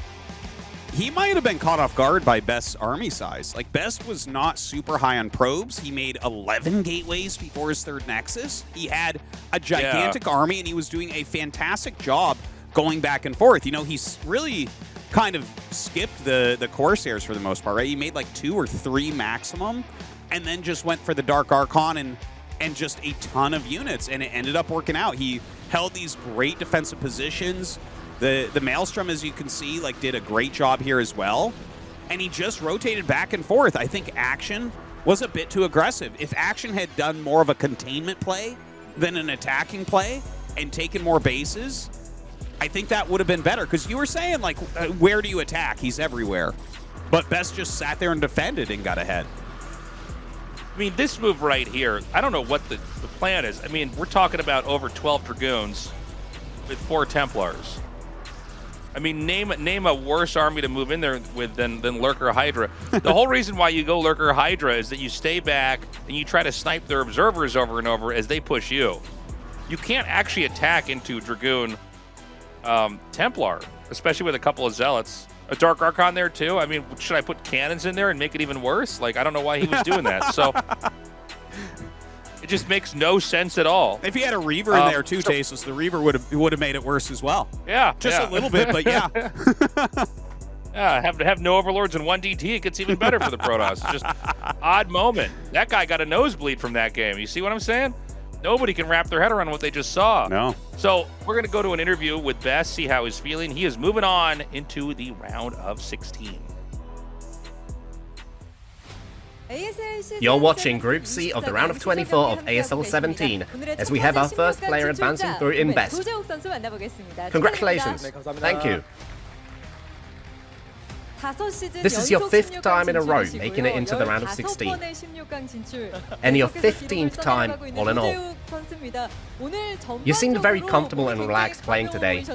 He might have been caught off guard by Best's army size. Like, Best was not super high on probes. He made 11 gateways before his 3rd Nexus. He had a gigantic army, and he was doing a fantastic job going back and forth. He's really kind of skipped the Corsairs for the most part, right? He made like 2 or 3 maximum, and then just went for the Dark Archon and just a ton of units, and it ended up working out. He held these great defensive positions. The Maelstrom, as you can see, did a great job here as well. And he just rotated back and forth. I think Action was a bit too aggressive. If Action had done more of a containment play than an attacking play and taken more bases, I think that would have been better. Because you were saying, where do you attack? He's everywhere. But Best just sat there and defended and got ahead. I mean, this move right here, I don't know what the plan is. I mean, we're talking about over 12 Dragoons with 4 Templars. I mean, name a worse army to move in there with than Lurker Hydra. The whole reason why you go Lurker Hydra is that you stay back and you try to snipe their observers over and over as they push you. You can't actually attack into Dragoon Templar, especially with a couple of Zealots. A Dark Archon there too. I mean, should I put cannons in there and make it even worse? Like, I don't know why he was doing that. So it just makes no sense at all. If he had a Reaver in there too, Tastosis, the Reaver would have made it worse as well. Yeah, just a little bit, but yeah. Yeah, have no Overlords and 1 DT. It gets even better for the Protoss. It's just odd moment. That guy got a nosebleed from that game. You see what I'm saying? Nobody can wrap their head around what they just saw. No. So we're going to go to an interview with Best, see how he's feeling. He is moving on into the round of 16. You're watching Group C of the round of 24 of ASL 17 as we have our first player advancing through in Best. Congratulations. Thank you. This is your 5th time in a row making it into the round of 16. And your 15th time all in all. You seemed very comfortable and relaxed playing today.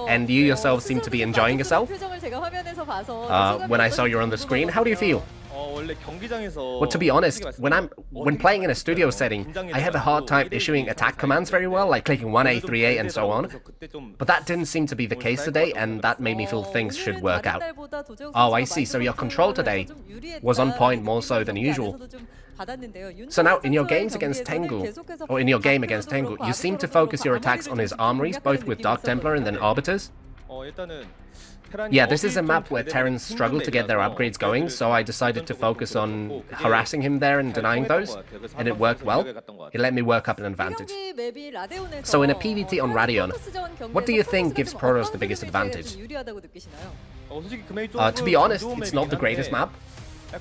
And you yourself seem to be enjoying yourself. When I saw you on the screen, how do you feel? Well, to be honest, when playing in a studio setting, I have a hard time issuing attack commands very well, like clicking 1A, 3A, and so on. But that didn't seem to be the case today, and that made me feel things should work out. Oh, I see. So your control today was on point more so than usual. So now, in your games against TaEnGgu, or in your game against TaEnGgu, you seem to focus your attacks on his armories, both with Dark Templar and then Arbiters. Yeah, this is a map where Terrans struggle to get their upgrades going, so I decided to focus on harassing him there and denying those, and it worked well. It let me work up an advantage. So in a PvT on Radeon, what do you think gives Protoss the biggest advantage? To be honest, it's not the greatest map.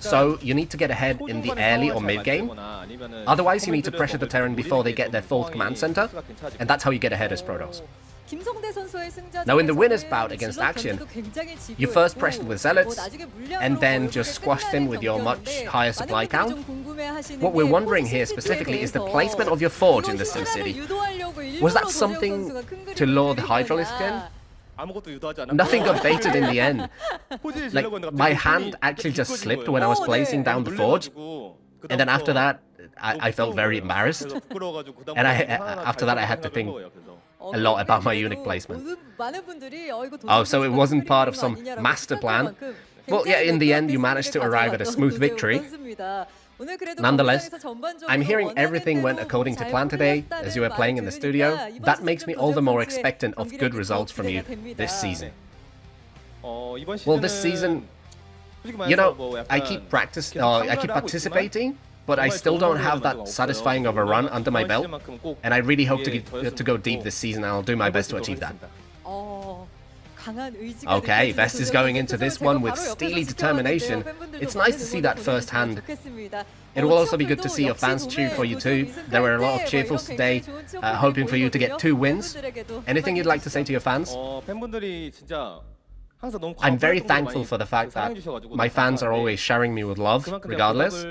So you need to get ahead in the early or mid game. Otherwise, you need to pressure the Terran before they get their 4th command center, and that's how you get ahead as Protoss. Now in the winner's bout against Action, you first pressed with Zealots, and then just squashed him with your much higher supply count. What we're wondering here specifically is the placement of your forge in the SimCity. Was that something to lure the Hydralisk in? Nothing got baited in the end. Like, my hand actually just slipped when I was placing down the forge, and then after that, I felt very embarrassed. And after that, I had to think a lot about my unit placement. Oh, so it wasn't part of some master plan? Well, yeah, in the end, you managed to arrive at a smooth victory. Nonetheless, I'm hearing everything went according to plan today, as you were playing in the studio. That makes me all the more expectant of good results from you this season. Well, this season, you know, I keep participating, but I still don't have that satisfying of a run under my belt, and I really hope to go deep this season, and I'll do my best to achieve that. Okay, Best is going into this one with steely determination. It's nice to see that firsthand. It will also be good to see your fans cheer for you too. There were a lot of cheerfuls today, hoping for you to get 2 wins. Anything you'd like to say to your fans? I'm very thankful for the fact that my fans are always showering me with love, regardless.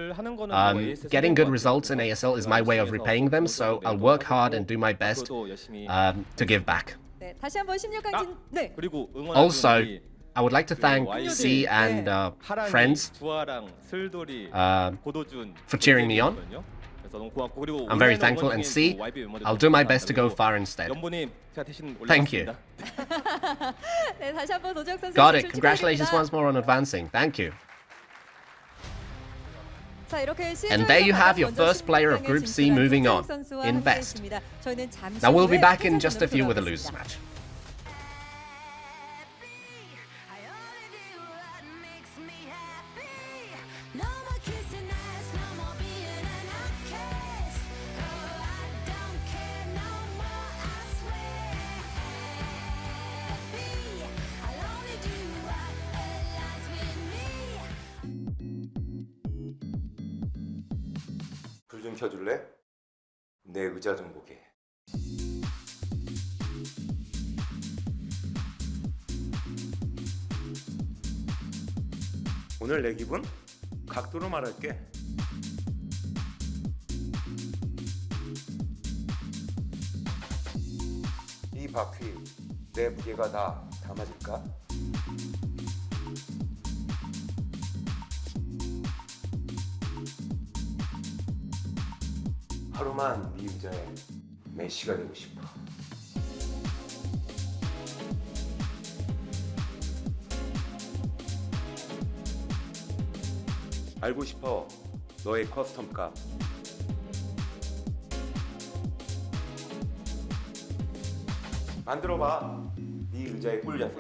Getting good results in ASL is my way of repaying them, so I'll work hard and do my best to give back. Also, I would like to thank C and friends for cheering me on. I'm very thankful, and C, I'll do my best to go far instead. Thank you. Got it. Congratulations once more on advancing. Thank you. And there you have your first player of Group C moving on, in Best. Now we'll be back in just a few with a losers match. 불 좀 켜줄래? 내 의자 좀 보게. 오늘 내 기분? 각도로 말할게. 이 바퀴 내 무게가 다 담아질까? 하루만 네 의자에 메시가 되고 싶어. 알고 싶어. 너의 커스텀 값. 만들어봐. 네 의자에 꿀려.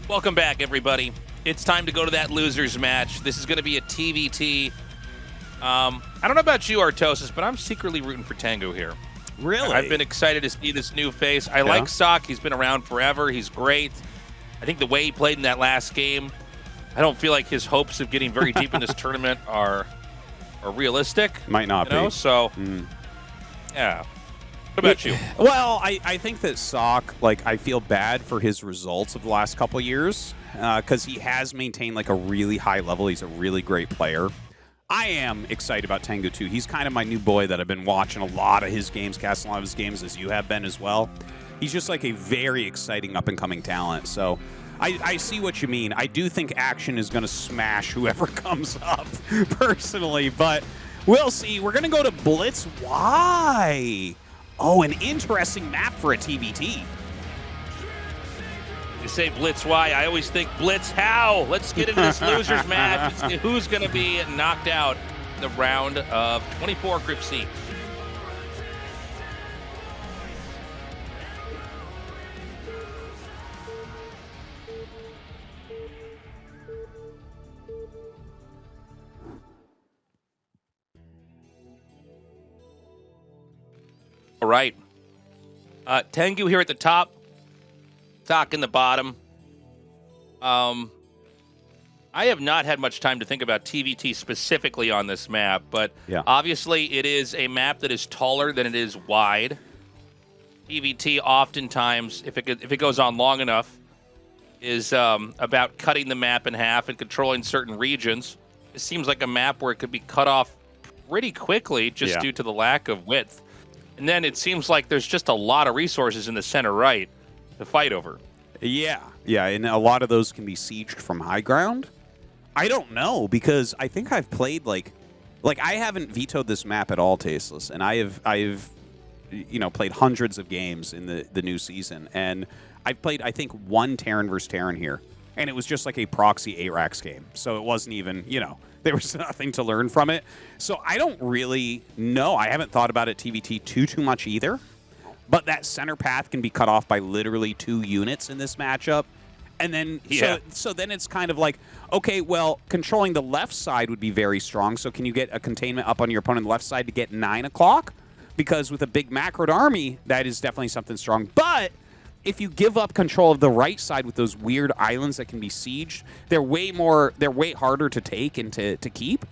Welcome back, everybody. It's time to go to that losers match. This is going to be a TVT. I don't know about you, Artosis, but I'm secretly rooting for TaEnGgu here. Really? I've been excited to see this new face. I like sSaK. He's been around forever. He's great. I think the way he played in that last game, I don't feel like his hopes of getting very deep in this tournament are realistic. Might not be. So, yeah. What about you? Well, I think that sSaK, like, I feel bad for his results of the last couple years because he has maintained, like, a really high level. He's a really great player. I am excited about TaEnGgu, too. He's kind of my new boy that I've been watching a lot of his games, casting a lot of his games, as you have been as well. He's just, like, a very exciting up-and-coming talent. So I see what you mean. I do think Action is going to smash whoever comes up, personally. But we'll see. We're going to go to Blitz. Why? Oh, an interesting map for a TVT. You say Blitz Y, I always think Blitz how? Let's get into this losers match. Who's going to be knocked out in the round of 24 Group C? All right. TaEnGgu here at the top. sSaK in the bottom. I have not had much time to think about TVT specifically on this map, but obviously it is a map that is taller than it is wide. TVT oftentimes, if it goes on long enough, is about cutting the map in half and controlling certain regions. It seems like a map where it could be cut off pretty quickly just due to the lack of width. And then it seems like there's just a lot of resources in the center right to fight over. Yeah, and a lot of those can be sieged from high ground. I don't know, because I think I've played, like I haven't vetoed this map at all, Tasteless, and I've played hundreds of games in the new season, and I've played, I think, one Terran versus Terran here, and it was just like a proxy ARAX game, so it wasn't even, there was nothing to learn from it. So I don't really know. I haven't thought about it TVT too much either. But that center path can be cut off by literally 2 units in this matchup. And then, Yeah. so then it's kind of like, okay, well, controlling the left side would be very strong. So can you get a containment up on your opponent's left side to get 9 o'clock? Because with a big macroed army, that is definitely something strong. But if you give up control of the right side with those weird islands that can be sieged, they're way harder to take and to keep.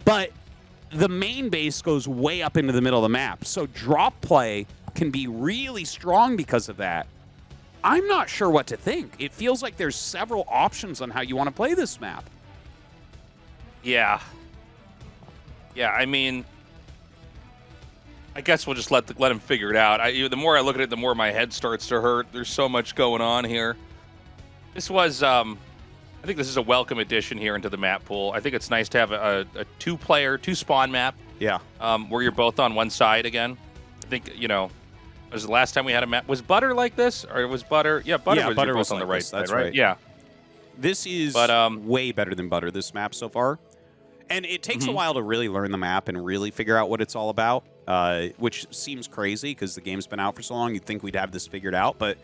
But the main base goes way up into the middle of the map. So drop play can be really strong because of that. I'm not sure what to think. It feels like there's several options on how you want to play this map. Yeah. Yeah, I mean, I guess we'll just let him figure it out. The more I look at it, the more my head starts to hurt. There's so much going on here. This was, I think this is a welcome addition here into the map pool. I think it's nice to have a two-player, two-spawn map. Yeah. Where you're both on one side again. I think, was the last time we had a map. Was Butter like this? Or was Butter? Yeah, Butter was, Butter both was on the like right this. side, That's right? right. Yeah. This is way better than Butter, this map so far. And it takes a while to really learn the map and really figure out what it's all about, which seems crazy because the game's been out for so long. You'd think we'd have this figured out. But,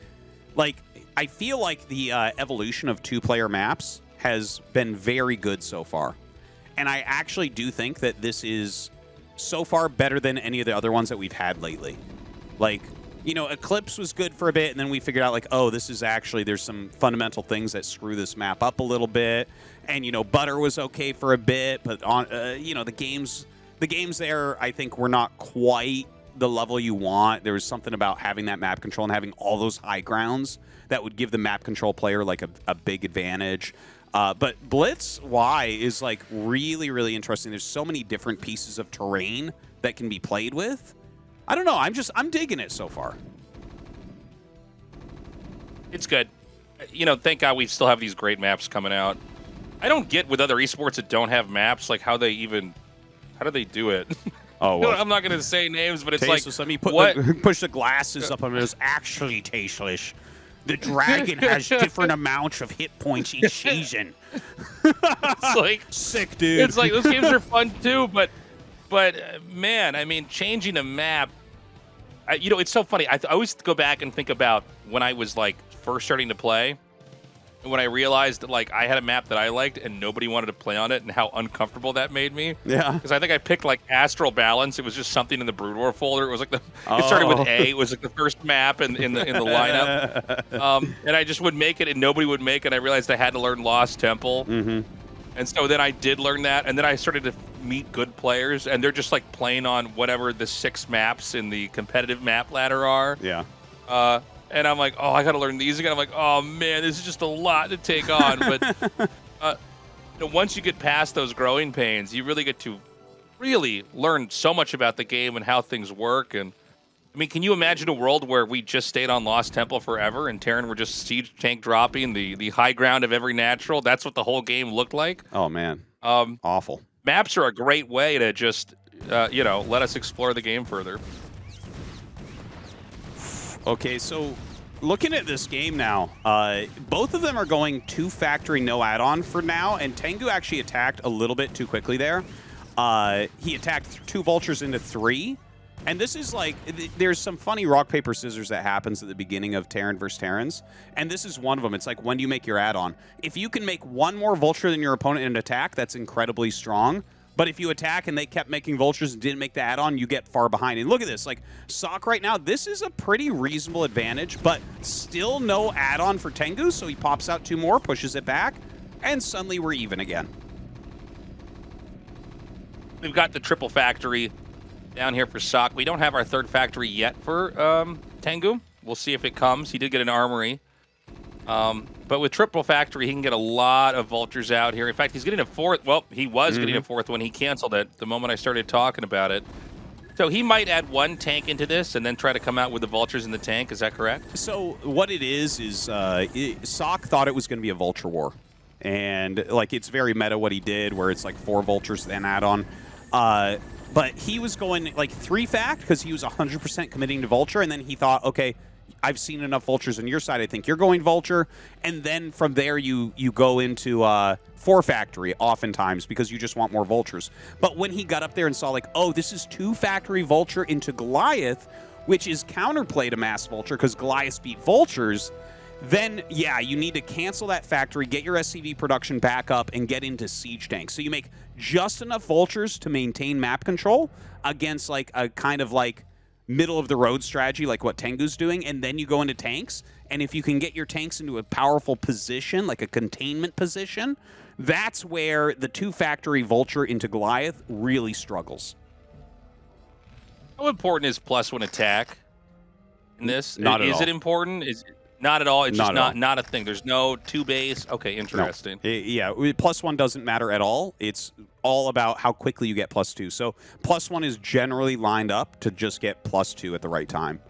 like, I feel like the evolution of two-player maps has been very good so far. And I actually do think that this is so far better than any of the other ones that we've had lately. Like, Eclipse was good for a bit, and then we figured out, like, oh, this is actually, there's some fundamental things that screw this map up a little bit. And, Butter was okay for a bit, but, on the games there, I think, were not quite the level you want. There was something about having that map control and having all those high grounds that would give the map control player, like, a big advantage. But Blitz Y is, like, really, really interesting. There's so many different pieces of terrain that can be played with. I don't know. I'm digging it so far. It's good. Thank God we still have these great maps coming out. I don't get with other esports that don't have maps, like how do they do it? Oh, well. I'm not going to say names, but it's tasteless. like, Let me push the glasses up on it. It's actually tasteless. The dragon has different amounts of hit points each season. It's like sick, dude. It's like those games are fun too, but man, I mean, changing a map. It's so funny. I always go back and think about when I was like first starting to play, and when I realized that like I had a map that I liked and nobody wanted to play on it, and how uncomfortable that made me. Yeah. Because I think I picked like Astral Balance. It was just something in the Brood War folder. It was like it started with A. It was like the first map in the lineup. And I just would make it, and nobody would make it. I realized I had to learn Lost Temple. Mm-hmm. And so then I did learn that, and then I started to meet good players, and they're just like playing on whatever the 6 maps in the competitive map ladder are. Yeah. And I'm like, oh, I got to learn these again. I'm like, oh man, this is just a lot to take on. But once you get past those growing pains, you really get to really learn so much about the game and how things work. And I mean, can you imagine a world where we just stayed on Lost Temple forever and Terran were just siege tank dropping the high ground of every natural? That's what the whole game looked like. Oh man, awful. Maps are a great way to just, let us explore the game further. Okay, so looking at this game now, both of them are going 2 factory no add-on for now, and TaEnGgu actually attacked a little bit too quickly there. He attacked 2 vultures into 3. And this is like, there's some funny rock, paper, scissors that happens at the beginning of Terran versus Terrans. And this is one of them. It's like, when do you make your add-on? If you can make 1 more vulture than your opponent in an attack, that's incredibly strong. But if you attack and they kept making vultures and didn't make the add-on, you get far behind. And look at this. Like, sSaK right now, this is a pretty reasonable advantage, but still no add-on for TaEnGgu. So he pops out 2 more, pushes it back, and suddenly we're even again. We've got the triple factory down here for sSaK. We don't have our 3rd factory yet for TaEnGgu. We'll see if it comes. He did get an armory. But with triple factory, he can get a lot of vultures out here. In fact, he's getting a 4th. Well, he was getting a 4th when he canceled it the moment I started talking about it. So he might add 1 tank into this and then try to come out with the vultures in the tank. Is that correct? So what it is sSaK thought it was going to be a vulture war. And, like, it's very meta what he did, where it's like 4 vultures then add-on. But he was going, like, 3 fact, because he was 100% committing to vulture, and then he thought, okay, I've seen enough vultures on your side. I think you're going vulture. And then from there, you go into 4 factory oftentimes because you just want more vultures. But when he got up there and saw, like, oh, this is 2 factory vulture into Goliath, which is counterplay to mass vulture because Goliath beat vultures, then, yeah, you need to cancel that factory, get your SCV production back up, and get into siege tanks. So you make just enough vultures to maintain map control against like a kind of like middle-of-the-road strategy like what TaEnGgu's doing, and then you go into tanks. And if you can get your tanks into a powerful position, like a containment position, that's where the 2-factory vulture into Goliath really struggles. How important is +1 attack in this? Not at all. Is it important? Is not at all. It's just Not not a thing. There's no 2 base. Okay, interesting. No. Yeah, +1 doesn't matter at all. It's all about how quickly you get +2. So +1 is generally lined up to just get +2 at the right time.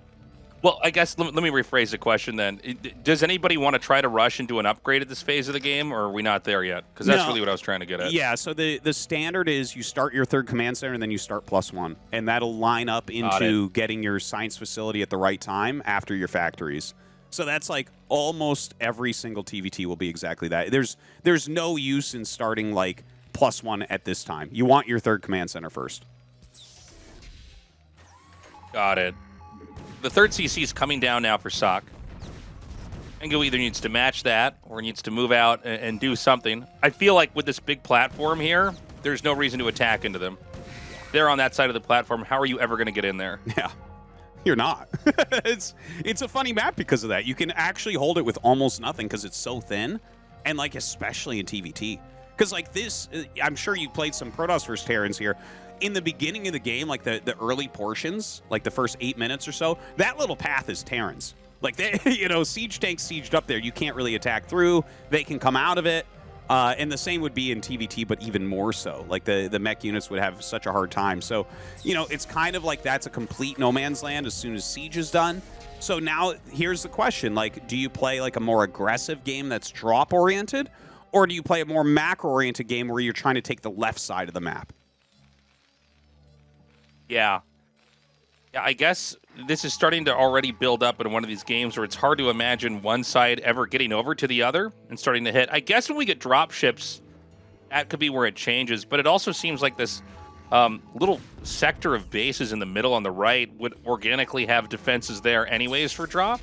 Well, I guess let me rephrase the question then. Does anybody want to try to rush and do an upgrade at this phase of the game, or are we not there yet? Because that's really what I was trying to get at. Yeah, so the standard is you start your 3rd command center and then you start +1. And that'll line up into getting your science facility at the right time after your factories. So that's like almost every single TVT will be exactly that. There's no use in starting like +1 at this time. You want your 3rd command center first. Got it. The 3rd CC is coming down now for sSaK. TaEnGgu either needs to match that or needs to move out and do something. I feel like with this big platform here, there's no reason to attack into them. They're on that side of the platform. How are you ever going to get in there? Yeah, you're not. It's a funny map because of that. You can actually hold it with almost nothing because it's so thin, and like especially in TVT. Because like this, I'm sure you played some Protoss vs. Terrans here. In the beginning of the game, like the early portions, like the first 8 minutes or so, that little path is Terrans. Like, they, siege tanks sieged up there. You can't really attack through. They can come out of it. And the same would be in TVT, but even more so. Like, the mech units would have such a hard time. So, it's kind of like that's a complete no man's land as soon as siege is done. So now, here's the question. Like, do you play, like, a more aggressive game that's drop-oriented? Or do you play a more macro-oriented game where you're trying to take the left side of the map? Yeah. Yeah, I guess this is starting to already build up in one of these games where it's hard to imagine one side ever getting over to the other and starting to hit. I guess when we get drop ships, that could be where it changes, but it also seems like this little sector of bases in the middle on the right would organically have defenses there anyways for drop.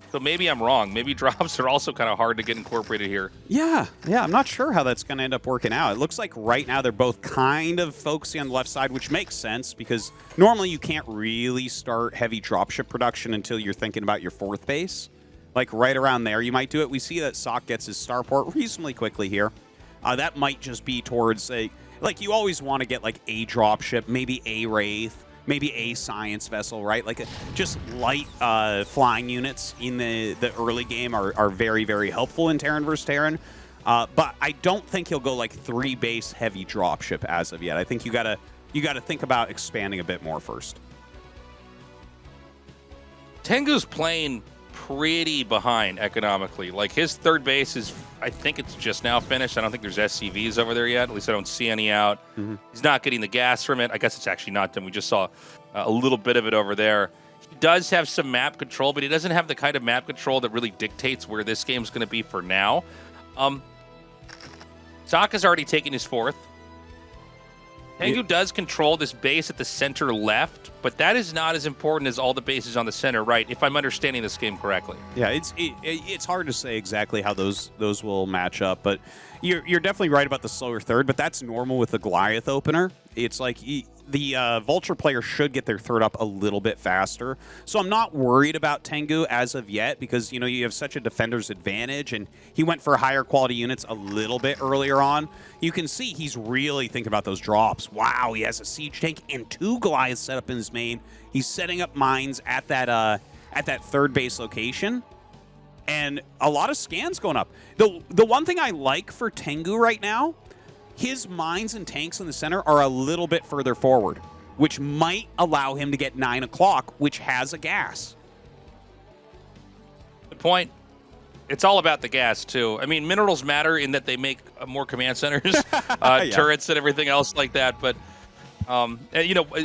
So maybe I'm wrong. Maybe drops are also kind of hard to get incorporated here. Yeah, I'm not sure how that's going to end up working out. It looks like right now they're both kind of focusing on the left side, which makes sense because normally you can't really start heavy dropship production until you're thinking about your 4th base. Like right around there, you might do it. We see that sSaK gets his starport reasonably quickly here. That might just be towards like you always want to get like a dropship, maybe a Wraith, maybe a science vessel, right? Like just light flying units in the early game are very, very helpful in Terran vs. Terran. But I don't think he'll go like 3 base heavy dropship as of yet. I think you gotta think about expanding a bit more first. TaEnGgu's playing pretty behind economically. Like his 3rd base is, I think it's just now finished. I don't think there's SCVs over there yet. At least I don't see any out. He's not getting the gas from it. I guess it's actually not done. We just saw a little bit of it over there. He does have some map control, but he doesn't have the kind of map control that really dictates where this game's going to be for now. sSaK has already taken his 4th. TaEnGgu does control this base at the center left, but that is not as important as all the bases on the center right, if I'm understanding this game correctly. Yeah, it's hard to say exactly how those will match up, but you're definitely right about the slower 3rd, but that's normal with the Goliath opener. It's like the Vulture player should get their 3rd up a little bit faster. So I'm not worried about TaEnGgu as of yet because, you have such a defender's advantage, and he went for higher quality units a little bit earlier on. You can see he's really thinking about those drops. Wow, he has a siege tank and 2 Goliaths set up in his main. He's setting up mines at that 3rd base location. And a lot of scans going up. The one thing I like for TaEnGgu right now, his mines and tanks in the center are a little bit further forward, which might allow him to get 9 o'clock, which has a gas. Good point. It's all about the gas, too. I mean, minerals matter in that they make more command centers, turrets and everything else like that. But,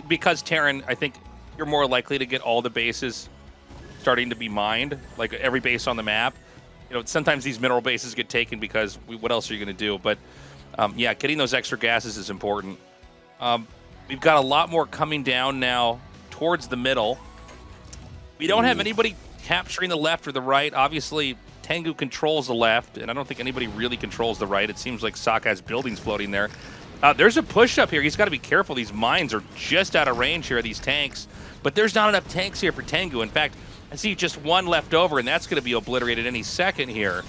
because Terran, I think you're more likely to get all the bases starting to be mined, like every base on the map. Sometimes these mineral bases get taken because what else are you going to do? But, yeah, getting those extra gases is important. We've got a lot more coming down now towards the middle. We don't have anybody capturing the left or the right. Obviously, TaEnGgu controls the left, and I don't think anybody really controls the right. It seems like sSaK has buildings floating there. There's a push up here. He's got to be careful. These mines are just out of range here, these tanks. But there's not enough tanks here for TaEnGgu. In fact, I see just one left over, and that's going to be obliterated any second here.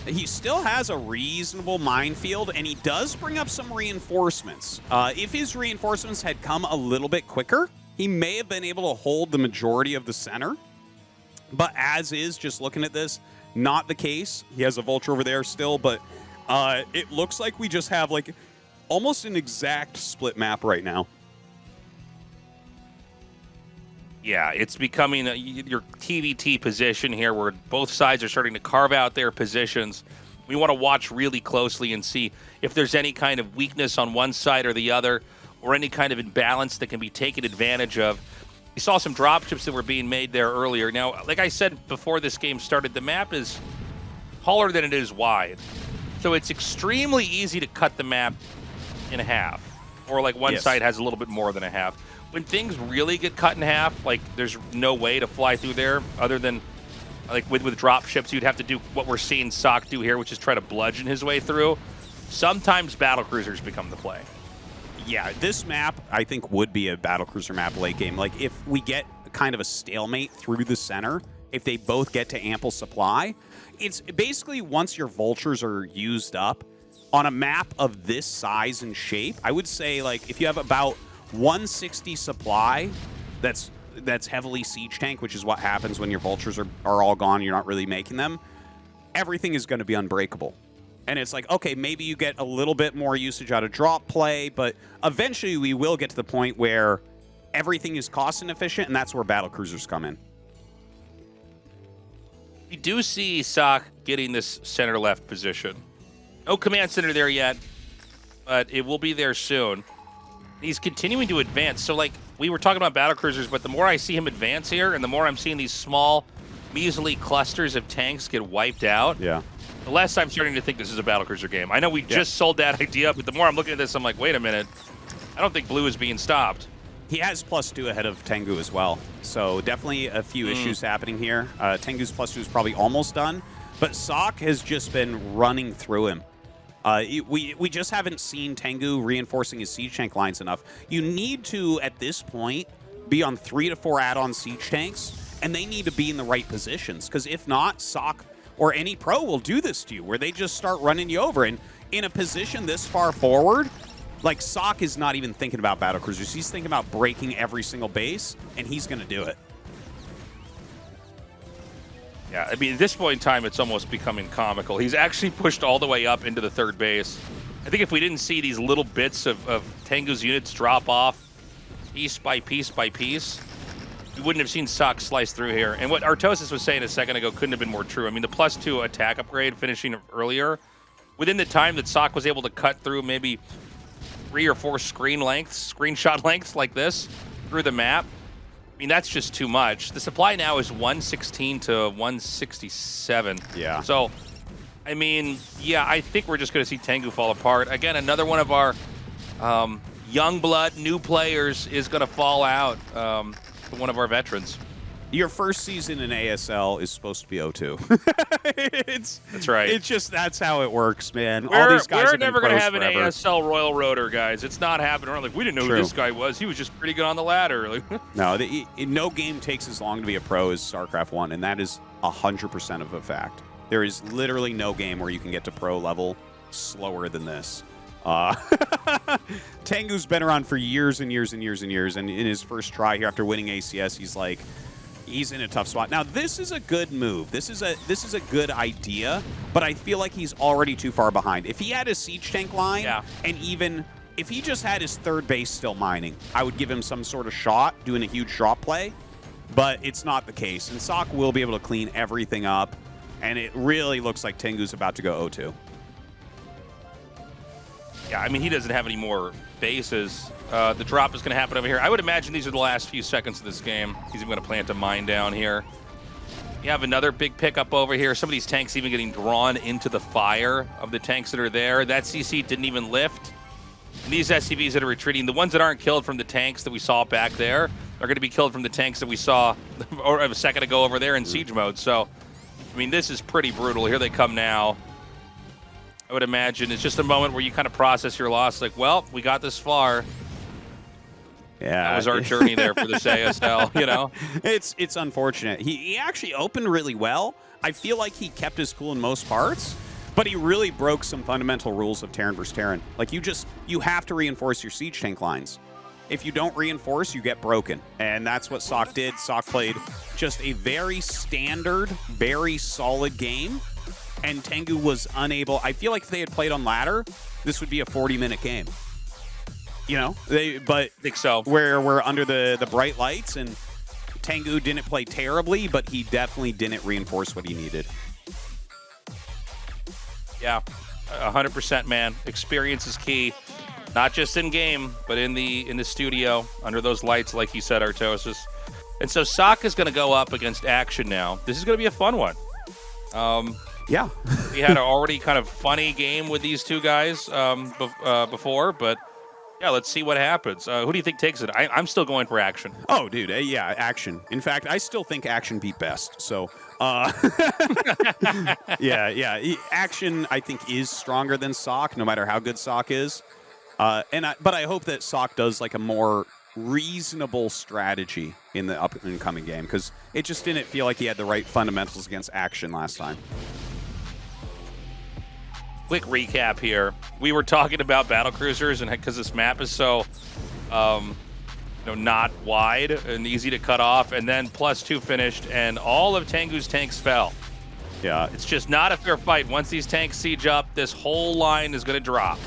He still has a reasonable minefield, and he does bring up some reinforcements. If his reinforcements had come a little bit quicker, he may have been able to hold the majority of the center. But as is, just looking at this, not the case. He has a vulture over there still, but it looks like we just have like almost an exact split map right now. Yeah, it's becoming your TVT position here where both sides are starting to carve out their positions. We want to watch really closely and see if there's any kind of weakness on one side or the other or any kind of imbalance that can be taken advantage of. We saw some dropships that were being made there earlier. Now, like I said before this game started, the map is taller than it is wide. So it's extremely easy to cut the map in half. Or like one side has a little bit more than a half. When things really get cut in half, like there's no way to fly through there other than like with drop ships, you'd have to do what we're seeing sSaK do here, which is try to bludgeon his way through. Sometimes battlecruisers become the play. Yeah, this map, I think, would be a battlecruiser map late game. Like, if we get kind of a stalemate through the center, if they both get to ample supply, it's basically once your vultures are used up, on a map of this size and shape, I would say, like, if you have about 160 supply, that's heavily siege tank, which is what happens when your vultures are all gone, you're not really making them, everything is going to be unbreakable. And it's like, okay, maybe you get a little bit more usage out of drop play, but eventually we will get to the point where everything is cost inefficient, and that's where battlecruisers come in. We do see sSaK getting this center-left position. No command center there yet, but it will be there soon. He's continuing to advance. So, like, we were talking about battlecruisers, but the more I see him advance here, and the more I'm seeing these small, measly clusters of tanks get wiped out, yeah, the less I'm starting to think this is a battlecruiser game. I know we just sold that idea, but the more I'm looking at this, I'm like, wait a minute. I don't think blue is being stopped. He has +2 ahead of TaEnGgu as well. So definitely a few issues happening here. TaEnGgu's +2 is probably almost done, but sSaK has just been running through him. We just haven't seen TaEnGgu reinforcing his siege tank lines enough. You need to, at this point, be on 3 to 4 add-on siege tanks, and they need to be in the right positions, because if not, sSaK or any pro will do this to you, where they just start running you over. And in a position this far forward, like, sSaK is not even thinking about battlecruisers. He's thinking about breaking every single base, and he's going to do it. Yeah, I mean, at this point in time, it's almost becoming comical. He's actually pushed all the way up into the third base. I think if we didn't see these little bits of TaEnGgu's units drop off piece by piece by piece, we wouldn't have seen sSaK slice through here. And what Tastosis was saying a second ago couldn't have been more true. I mean, the +2 attack upgrade finishing earlier, within the time that sSaK was able to cut through maybe 3 or 4 screenshot lengths like this through the map, I mean, that's just too much. The supply now is 116 to 167. Yeah. So, I mean, yeah, I think we're just going to see TaEnGgu fall apart. Again, another one of our young blood, new players is going to fall out to one of our veterans. Your first season in ASL is supposed to be 0-2. That's right. It's just, that's how it works, man. All these guys we're never going to have an forever. ASL Royal Rotor, guys. It's not happening. We're like, we didn't know who this guy was. He was just pretty good on the ladder. No, no game takes as long to be a pro as StarCraft 1, and that is 100% of a fact. There is literally no game where you can get to pro level slower than this. TaEnGgu's been around for years and years and years and years, and in his first try here after winning ACS, he's like, he's in a tough spot. Now, this is a good move. This is a good idea, but I feel like he's already too far behind. If he had a siege tank line, and even if he just had his third base still mining, I would give him some sort of shot doing a huge drop play, but it's not the case. And sSaK will be able to clean everything up, and it really looks like TaEnGgu's about to go 0-2. Yeah, I mean, he doesn't have any more bases. The drop is going to happen over here. I would imagine these are the last few seconds of this game. He's even going to plant a mine down here. You have another big pickup over here. Some of these tanks even getting drawn into the fire of the tanks that are there. That CC didn't even lift. And these SCVs that are retreating, the ones that aren't killed from the tanks that we saw back there, are going to be killed from the tanks that we saw or a second ago over there in siege mode. So, I mean, this is pretty brutal. Here they come now. I would imagine it's just a moment where you kind of process your loss. Like, well, we got this far. Yeah, that was our journey there for this ASL. You know, it's unfortunate. He actually opened really well. I feel like he kept his cool in most parts, but he really broke some fundamental rules of Terran versus Terran. Like you have to reinforce your siege tank lines. If you don't reinforce, you get broken. And that's what sSaK did. sSaK played just a very standard, very solid game. And TaEnGgu was unable. I feel like if they had played on ladder, this would be a 40-minute game. You know? I think so. Where we're under the bright lights, and TaEnGgu didn't play terribly, but he definitely didn't reinforce what he needed. Yeah, 100%, man. Experience is key. Not just in game, but in the studio under those lights, like you said, Tastosis. And so sSaK is going to go up against Action now. This is going to be a fun one. Yeah, we had an already kind of funny game with these two guys before, but yeah, let's see what happens. Who do you think takes it? I'm still going for Action. Oh, dude, yeah, Action. In fact, I still think Action beat best. So, yeah, Action I think is stronger than sSaK, no matter how good sSaK is. But I hope that sSaK does like a more reasonable strategy in the up and coming game, because it just didn't feel like he had the right fundamentals against Action last time. Quick recap here. We were talking about battle cruisers, and because this map is so, not wide and easy to cut off, and then +2 finished, and all of TaEnGgu's tanks fell. Yeah, it's just not a fair fight. Once these tanks siege up, this whole line is going to drop.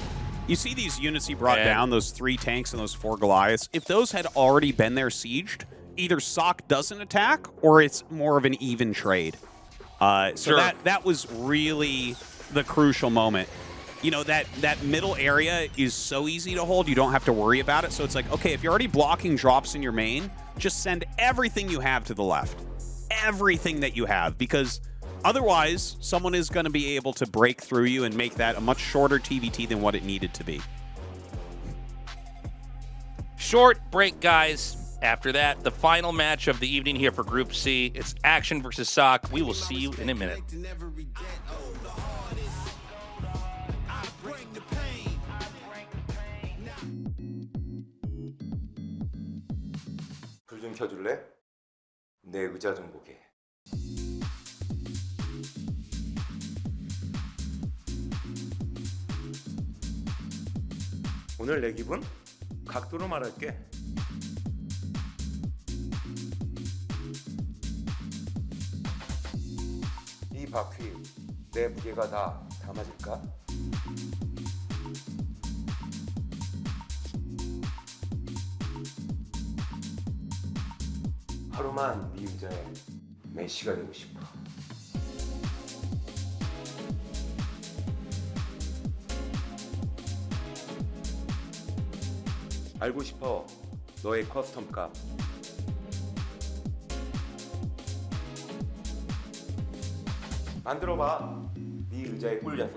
You see these units he brought down, those 3 tanks and those 4 Goliaths. If those had already been there sieged, either sSaK doesn't attack or it's more of an even trade. So that was really the crucial moment. You know, that middle area is so easy to hold, you don't have to worry about it. So it's like, okay, if you're already blocking drops in your main, just send everything you have to the left. Everything that you have, because otherwise, someone is going to be able to break through you and make that a much shorter TVT than what it needed to be. Short break, guys. After that, the final match of the evening here for Group C. It's Action versus sSaK. We will see you in a minute. 불 좀 켜줄래? 내 의자 좀 보게. 오늘 내 기분? 각도로 말할게. 이 바퀴 내 무게가 다 담아질까? 하루만 네 의자에 메시가 되고 싶어. 알고 싶어 너의 커스텀 값. 만들어봐 네 의자에 꿀려서.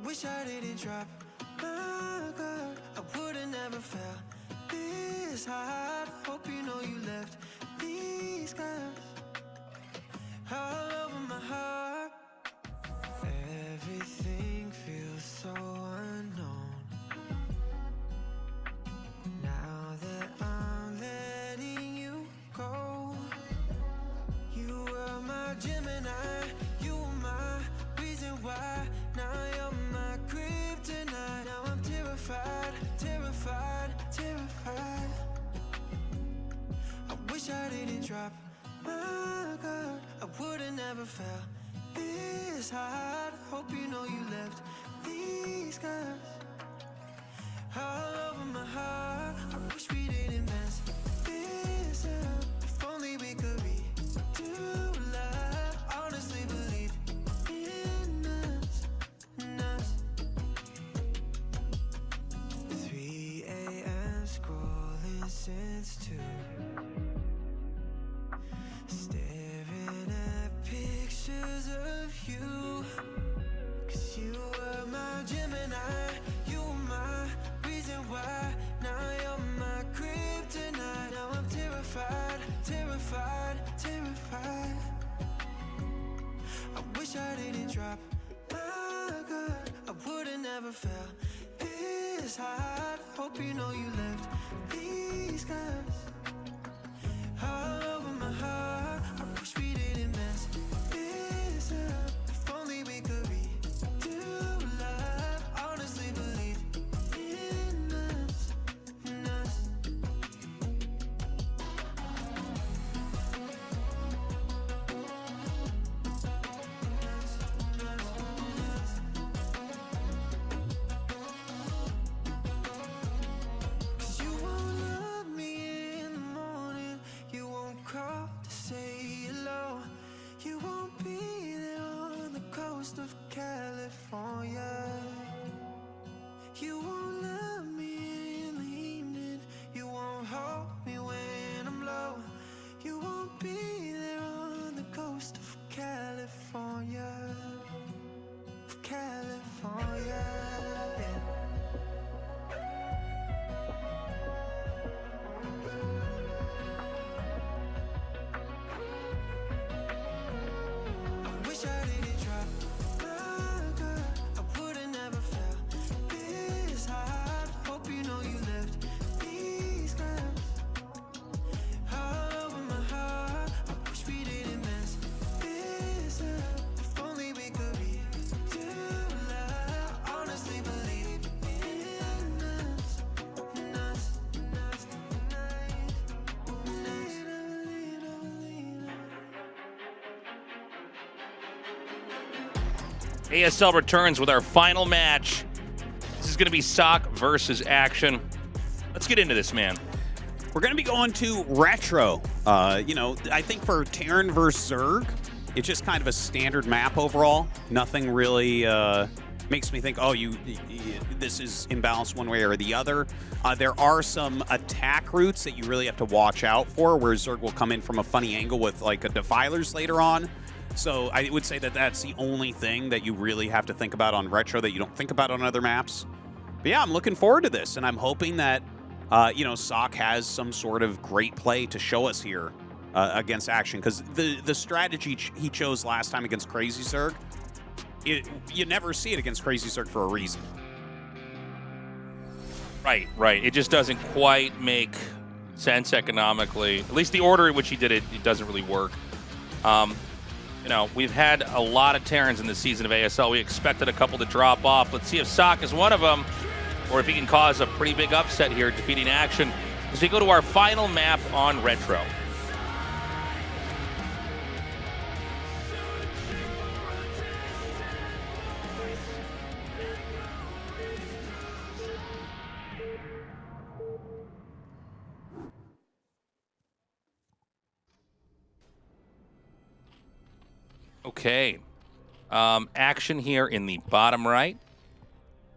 Wish I didn't drop my guard. I would've never felt this hard. Hope you know you left these scars all over my heart. Everything feels so unknown now that I'm letting you go. You were my Gemini. wish I didn't drop my guard. I would've never felt this hard. Hope you know you left these scars all over my heart. I wish we didn't mess this up. If only we could redo love. Honestly believe in us, in us. 3 a.m. scrolling since 2. Staring at pictures of you. 'Cause you were my Gemini, you were my reason why. Now you're my kryptonite. Now I'm terrified, terrified, terrified. I wish I didn't drop my guard. I would've never felt this hard. Hope you know you left these scars all over my heart. I wish we didn't mess this up. If only we could redo love. Honestly believe in us, in us. Cause you won't love me in the morning. You won't call to say hello. You won't be there on the coast of California. You won't love me in the evening. You won't hold me when I'm low. You won't be there on the coast of California. Of California, yeah. I wish I didn't drop my guard. I would've never felt this hard. Hope you know you left these scars all over my heart. I wish we didn't mess this up. If only we could redo love. Honestly believe in us, in us, in us tonight. I believe. ASL returns with our final match. This is going to be sSaK versus Action. Let's get into this, man. We're going to be going to retro. You know, I think for TaEnGgu versus Zerg, it's just kind of a standard map overall. Nothing really makes me think, oh, this is imbalanced one way or the other. There are some attack routes that you really have to watch out for, where Zerg will come in from a funny angle with like a Defilers later on. So I would say that that's the only thing that you really have to think about on retro that you don't think about on other maps. But yeah, I'm looking forward to this, and I'm hoping that you know, sSaK has some sort of great play to show us here against Action, because the strategy he chose last time against Crazy Zerg, you never see it against Crazy Zerg for a reason. Right, right. It just doesn't quite make sense economically. At least the order in which he did it, it doesn't really work. You know, we've had a lot of Terrans in this season of ASL. We expected a couple to drop off. Let's see if sSaK is one of them, or if he can cause a pretty big upset here, defeating Action, as we go to our final map on retro. Okay. Action here in the bottom right,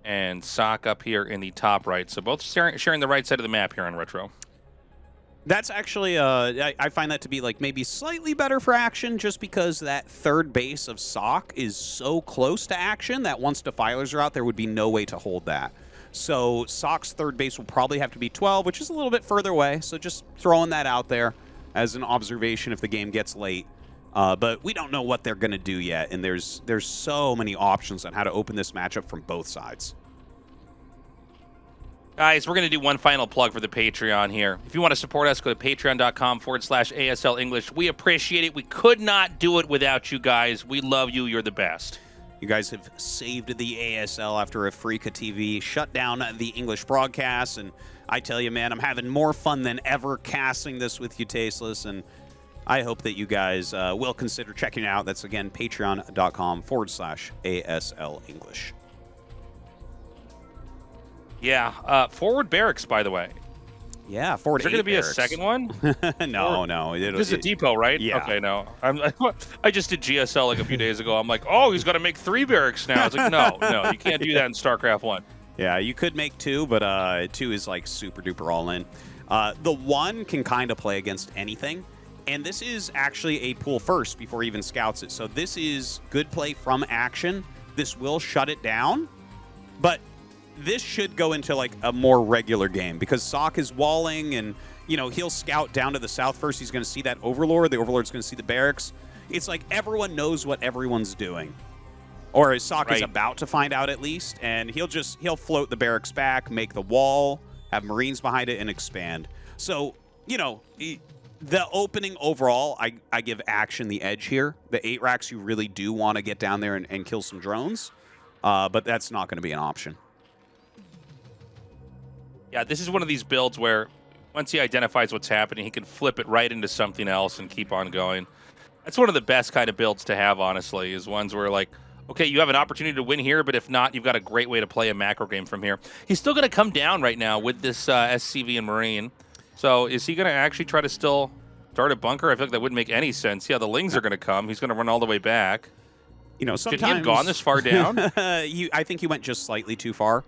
and sSaK up here in the top right. So both sharing the right side of the map here on retro. That's actually, I find that to be like maybe slightly better for Action, just because that third base of sSaK is so close to Action that once Defilers are out, there would be no way to hold that. So sSaK's third base will probably have to be 12, which is a little bit further away. So just throwing that out there as an observation if the game gets late. But we don't know what they're going to do yet, and there's so many options on how to open this matchup from both sides. Guys, we're going to do one final plug for the Patreon here. If you want to support us, go to patreon.com/ASL English. We appreciate it. We could not do it without you guys. We love you. You're the best. You guys have saved the ASL after AfreecaTV shut down the English broadcast, and I tell you, man, I'm having more fun than ever casting this with you, Tasteless, and I hope that you guys will consider checking it out. That's, again, patreon.com/ASL English. Yeah, forward barracks, by the way. Yeah, forward. Is there going to be barracks. A second one? No. This is a depot, right? Yeah. Okay, no. I just did GSL like a few days ago. I'm like, oh, he's got to make 3 barracks now. It's like, no, you can't do that in StarCraft 1. Yeah, you could make 2, but 2 is like super duper all in. The 1 can kind of play against anything, and this is actually a pool first before he even scouts it. So this is good play from Action. This will shut it down, but this should go into like a more regular game because sSaK is walling and, he'll scout down to the south first. He's going to see that Overlord. The Overlord's going to see the barracks. It's like everyone knows what everyone's doing. Or sSaK is about to find out at least, and he'll float the barracks back, make the wall, have Marines behind it, and expand. So, the opening overall, I give Action the edge here. The 8 racks, you really do want to get down there and kill some drones, but that's not going to be an option. Yeah, this is one of these builds where once he identifies what's happening, he can flip it right into something else and keep on going. That's one of the best kind of builds to have, honestly, is ones where, like, okay, you have an opportunity to win here, but if not, you've got a great way to play a macro game from here. He's still going to come down right now with this SCV and Marine. So is he going to actually try to still start a bunker? I feel like that wouldn't make any sense. Yeah, the Lings are going to come. He's going to run all the way back. Sometimes... Should he have gone this far down? I think he went just slightly too far.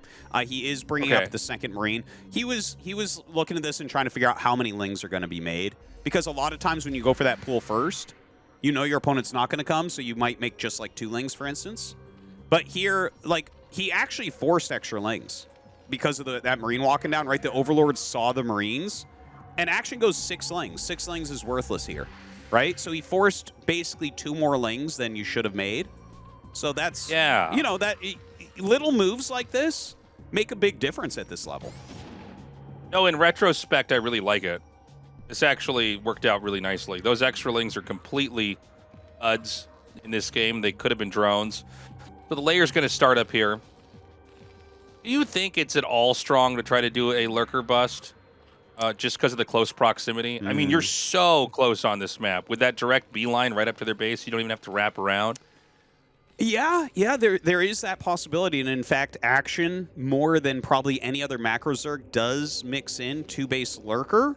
He is bringing up the second Marine. He was looking at this and trying to figure out how many Lings are going to be made. Because a lot of times when you go for that pool first, your opponent's not going to come, so you might make just like 2 Lings, for instance. But here, like, he actually forced extra Lings because of that Marine walking down, right? The Overlord saw the Marines, and Action goes 6 Lings. 6 Lings is worthless here, right? So he forced basically 2 more Lings than you should have made. So that's, that little moves like this make a big difference at this level. No, in retrospect, I really like it. This actually worked out really nicely. Those extra Lings are completely UDs in this game. They could have been drones. So the layer's going to start up here. Do you think it's at all strong to try to do a lurker bust just because of the close proximity? I mean, you're so close on this map. With that direct beeline right up to their base, you don't even have to wrap around. Yeah, there is that possibility. And in fact, Action, more than probably any other macro Zerg, does mix in 2-base lurker.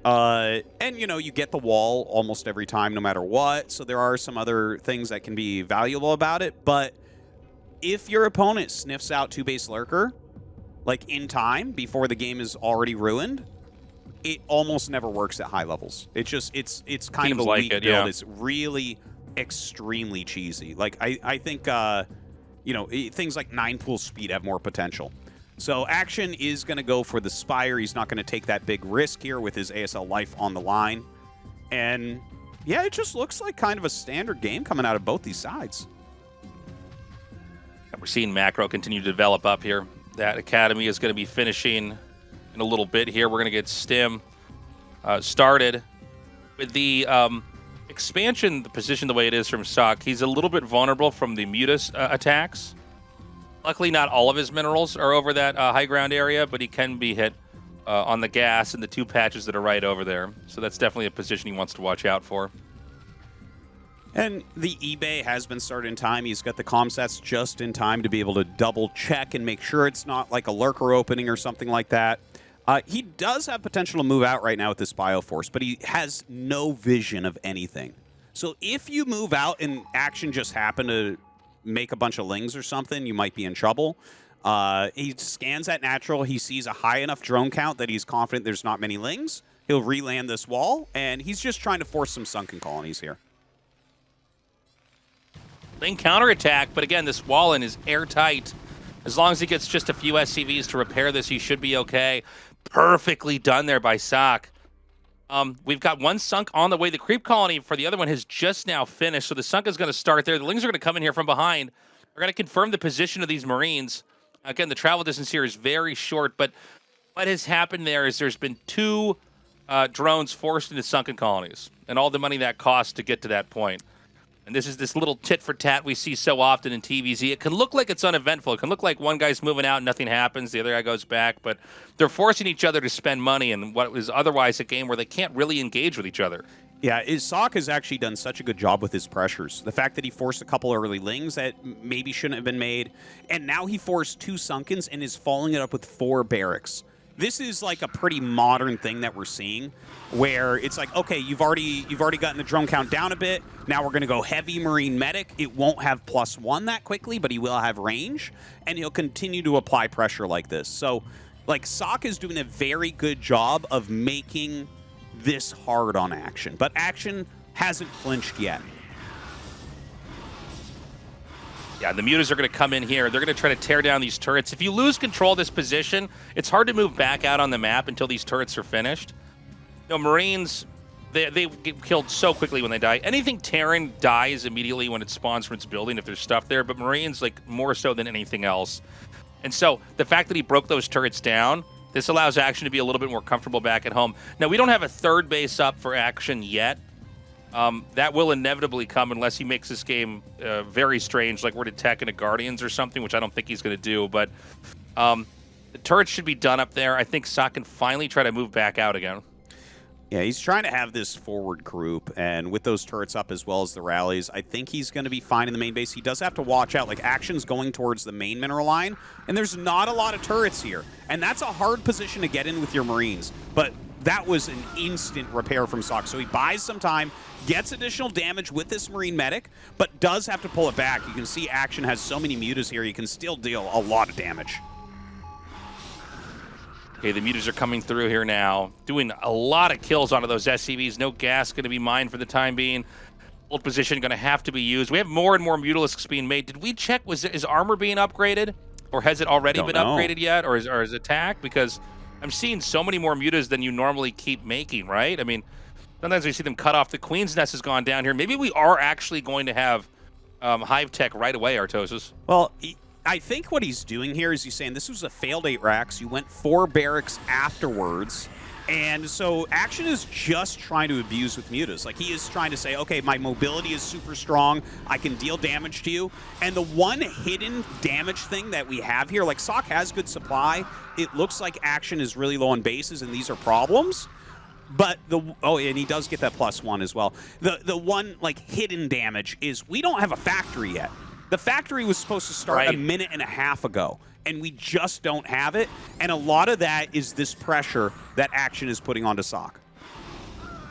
And, you get the wall almost every time, no matter what. So there are some other things that can be valuable about it. But if your opponent sniffs out 2-base lurker, like in time, before the game is already ruined, it almost never works at high levels. It's just, it's kind of a weak build. Yeah. It's really extremely cheesy. Like, I think, things like 9 pool speed have more potential. So Action is going to go for the Spire. He's not going to take that big risk here with his ASL life on the line. And, yeah, it just looks like kind of a standard game coming out of both these sides. We're seeing macro continue to develop up here. That Academy is going to be finishing in a little bit here. We're going to get Stim started. With the expansion, the position the way it is from sSaK, he's a little bit vulnerable from the Mutus attacks. Luckily, not all of his minerals are over that high ground area, but he can be hit on the gas and the 2 patches that are right over there. So that's definitely a position he wants to watch out for. And the eBay has been started in time. He's got the comsats just in time to be able to double check and make sure it's not like a lurker opening or something like that. He does have potential to move out right now with this Bioforce, but he has no vision of anything. So if you move out and Action just happen to make a bunch of Lings or something, you might be in trouble. He scans that natural. He sees a high enough drone count that he's confident there's not many Lings. He'll re-land this wall, and he's just trying to force some sunken colonies here. Ling counterattack, but again, this Wallen is airtight. As long as he gets just a few SCVs to repair this, he should be okay. Perfectly done there by sSaK. We've got 1 sunk on the way. The creep colony for the other one has just now finished, so the sunk is going to start there. The Lings are going to come in here from behind. They're going to confirm the position of these Marines. Again, the travel distance here is very short, but what has happened there is there's been 2 drones forced into sunken colonies, and all the money that costs to get to that point. And this is this little tit-for-tat we see so often in TVZ. It can look like it's uneventful. It can look like one guy's moving out and nothing happens. The other guy goes back. But they're forcing each other to spend money in what was otherwise a game where they can't really engage with each other. Yeah, sSaK has actually done such a good job with his pressures. The fact that he forced a couple early lings that maybe shouldn't have been made, and now he forced 2 Sunkens and is following it up with 4 barracks. This is like a pretty modern thing that we're seeing, where it's like, okay, you've already gotten the drone count down a bit. Now we're going to go heavy Marine Medic. It won't have +1 that quickly, but he will have range, and he'll continue to apply pressure like this. So, like, sSaK is doing a very good job of making this hard on Action, but Action hasn't flinched yet. Yeah, the mutas are going to come in here. They're going to try to tear down these turrets. If you lose control of this position, it's hard to move back out on the map until these turrets are finished. You know, Marines, they get killed so quickly when they die. Anything Terran dies immediately when it spawns from its building if there's stuff there, but Marines, like, more so than anything else. And so the fact that he broke those turrets down, this allows Action to be a little bit more comfortable back at home. Now, we don't have a third base up for Action yet. That will inevitably come unless he makes this game very strange, like we're to tech into Guardians or something, which I don't think he's going to do. But the turrets should be done up there. I think sSaK can finally try to move back out again. Yeah, he's trying to have this forward group, and with those turrets up as well as the rallies, I think he's going to be fine in the main base. He does have to watch out. Like, Action's going towards the main mineral line, and there's not a lot of turrets here. And that's a hard position to get in with your Marines. But that was an instant repair from sSaK. So he buys some time, gets additional damage with this Marine Medic, but does have to pull it back. You can see Action has so many mutas here, he can still deal a lot of damage. Okay, the mutas are coming through here now, doing a lot of kills onto those SCVs. No gas going to be mined for the time being. Old position going to have to be used. We have more and more mutalisks being made. Did we check, is armor being upgraded? Or has it already been upgraded yet? Or is attack? Because I'm seeing so many more mutas than you normally keep making, right? I mean, sometimes we see them cut off. The Queen's Nest has gone down here. Maybe we are actually going to have Hive Tech right away, Tastosis. Well, I think what he's doing here is he's saying this was a failed 8 racks. You went 4 barracks afterwards. And so Action is just trying to abuse with mutas. Like, he is trying to say, okay, my mobility is super strong. I can deal damage to you. And the one hidden damage thing that we have here, like, sSaK has good supply. It looks like Action is really low on bases, and these are problems. But and he does get that +1 as well. The one, like, hidden damage is we don't have a factory yet. The factory was supposed to start a minute and a half ago, and we just don't have it. And a lot of that is this pressure that Action is putting onto sSaK.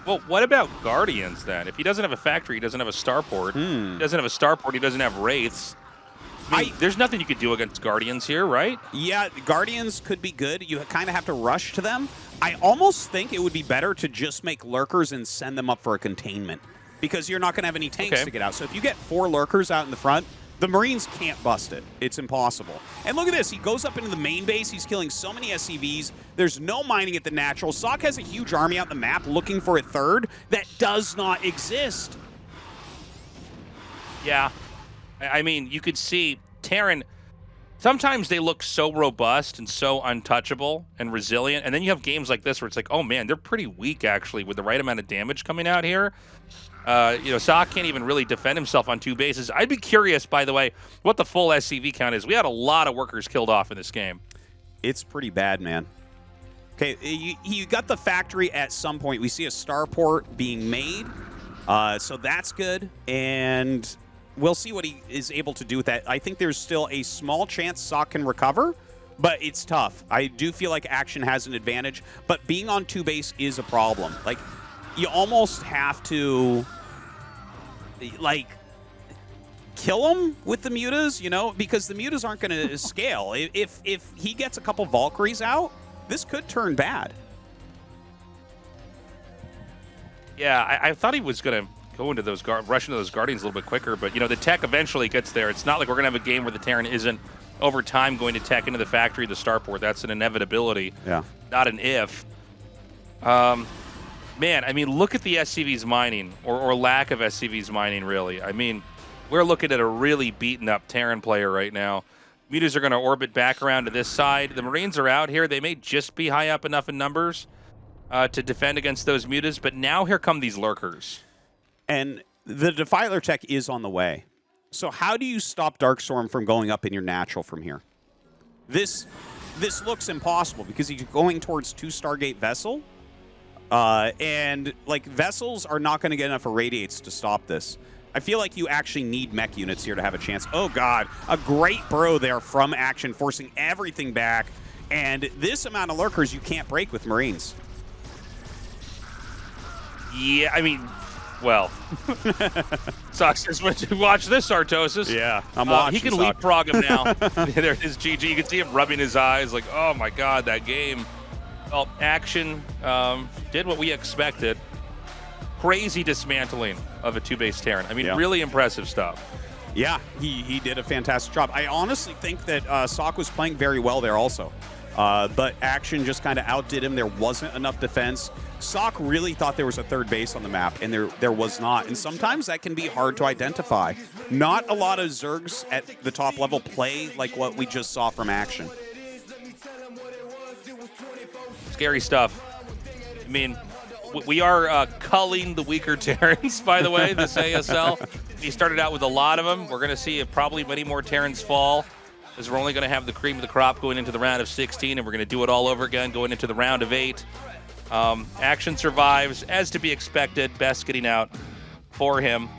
Well, what about Guardians, then? If he doesn't have a factory, he doesn't have a starport. He doesn't have a starport, he doesn't have Wraiths. I mean, there's nothing you could do against Guardians here, right? Yeah, Guardians could be good. You kind of have to rush to them. I almost think it would be better to just make Lurkers and send them up for a containment, because you're not going to have any tanks to get out. So if you get 4 Lurkers out in the front, the Marines can't bust it. It's impossible. And look at this. He goes up into the main base. He's killing so many SCVs. There's no mining at the natural. sSaK has a huge army out the map looking for a third that does not exist. Yeah. I mean, you could see Terran, sometimes they look so robust and so untouchable and resilient, and then you have games like this where it's like, oh man, they're pretty weak actually with the right amount of damage coming out here. You know, sSaK can't even really defend himself on 2 bases. I'd be curious, by the way, what the full SCV count is. We had a lot of workers killed off in this game. It's pretty bad, man. Okay, you got the factory at some point. We see a starport being made, so that's good. And we'll see what he is able to do with that. I think there's still a small chance sSaK can recover, but it's tough. I do feel like Action has an advantage, but being on 2 base is a problem. Like, you almost have to, like, kill him with the mutas, you know, because the mutas aren't going to scale. If he gets a couple Valkyries out, this could turn bad. Yeah, I thought he was going to go into those, rush into those Guardians a little bit quicker, but, you know, the tech eventually gets there. It's not like we're going to have a game where the Terran isn't, over time, going to tech into the factory, the starport. That's an inevitability, not an if. Man, I mean, look at the SCVs mining, or lack of SCVs mining, really. I mean, we're looking at a really beaten-up Terran player right now. Mutas are going to orbit back around to this side. The Marines are out here. They may just be high up enough in numbers to defend against those mutas, but now here come these Lurkers. And the Defiler tech is on the way. So how do you stop Darkstorm from going up in your natural from here? This looks impossible because he's going towards 2 Stargate Vessel. And, like, Vessels are not going to get enough Irradiates to stop this. I feel like you actually need mech units here to have a chance. Oh, God. A great bro there from Action, forcing everything back. And this amount of Lurkers you can't break with Marines. Yeah, I mean, well. Sucks. Watch this, Tastosis. Yeah, I'm watching. He can leapfrog him now. There's his GG. You can see him rubbing his eyes like, oh, my God, that game. Well, Action did what we expected. Crazy dismantling of a 2-base Terran. I mean, really impressive stuff. Yeah, he did a fantastic job. I honestly think that sSaK was playing very well there also. But Action just kind of outdid him. There wasn't enough defense. sSaK really thought there was a 3rd base on the map, and there was not. And sometimes that can be hard to identify. Not a lot of Zergs at the top level play like what we just saw from Action. Scary stuff. I mean, we are culling the weaker Terrans, by the way, this ASL. He started out with a lot of them. We're going to see probably many more Terrans fall, because we're only going to have the cream of the crop going into the round of 16, and we're going to do it all over again going into the round of 8. Action survives, as to be expected. Best getting out for him.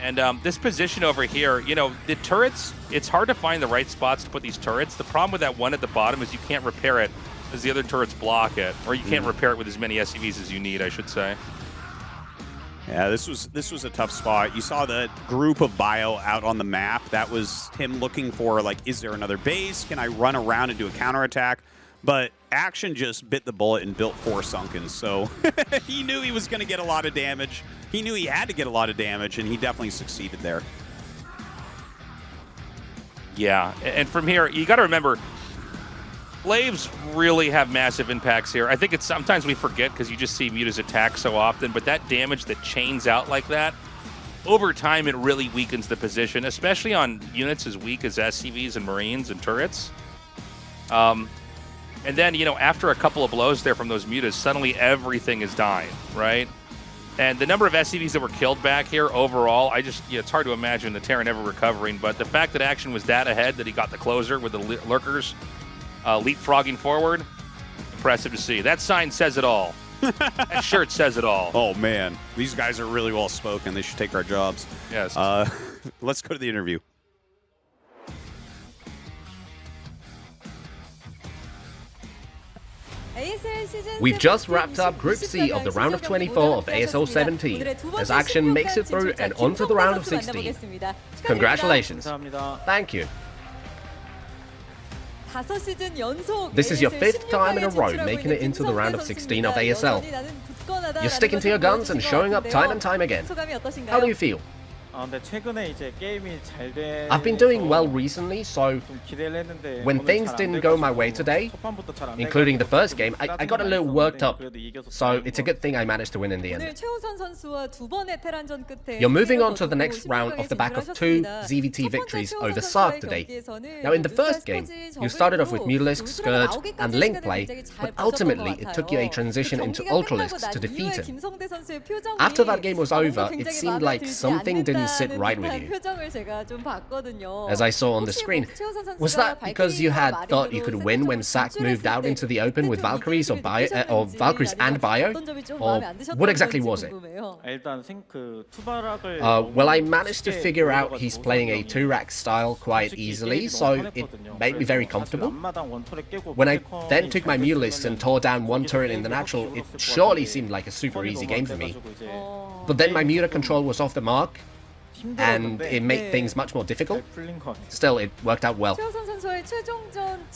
And this position over here, you know, the turrets, it's hard to find the right spots to put these turrets. The problem with that one at the bottom is you can't repair it as the other turrets block it, or you can't repair it with as many SCVs as you need, I should say. Yeah, this was a tough spot. You saw the group of bio out on the map. That was him looking for, like, is there another base? Can I run around and do a counterattack? But Action just bit the bullet and built 4 Sunkens, so he knew he was going to get a lot of damage. He knew he had to get a lot of damage, and he definitely succeeded there. Yeah, and from here, you got to remember, Slaves really have massive impacts here. I think it's sometimes we forget because you just see Muta's attack so often, but that damage that chains out like that, over time it really weakens the position, especially on units as weak as SCVs and Marines and turrets. And then, you know, after a couple of blows there from those Mutas, suddenly everything is dying, right? And the number of SCVs that were killed back here overall, it's hard to imagine the Terran ever recovering, but the fact that Action was that ahead, that he got the closer with the Lurkers, leapfrogging forward, impressive to see. That sign says it all. That shirt says it all. Oh, man. These guys are really well spoken. They should take our jobs. Yes. Let's go to the interview. We've just wrapped up Group C of the round of 24 of ASL 17, as Action makes it through and onto the round of 16. Congratulations. Thank you. This is your 5th time in a row making it into the round of 16 of ASL. You're sticking to your guns and showing up time and time again. How do you feel? I've been doing well recently, so when things didn't go my way today, including the first game, I got a little worked up, so it's a good thing I managed to win in the end. You're moving on to the next round off the back of 2 ZVT victories over sSaK today. Now in the first game, you started off with Mutalisk, Scourge and Link play, but ultimately it took you a transition into Ultralisks to defeat him. After that game was over, it seemed like something didn't sit right with you. As I saw on the screen, was that because you had thought you could win when sSaK moved out into the open with Valkyries or Valkyries and Bio? Or what exactly was it? Well, I managed to figure out he's playing a 2-rack style quite easily, so it made me very comfortable. When I then took my Mutalists and tore down 1 turret in the natural, it surely seemed like a super easy game for me. But then my Muta control was off the mark, and it made things much more difficult. Still, it worked out well.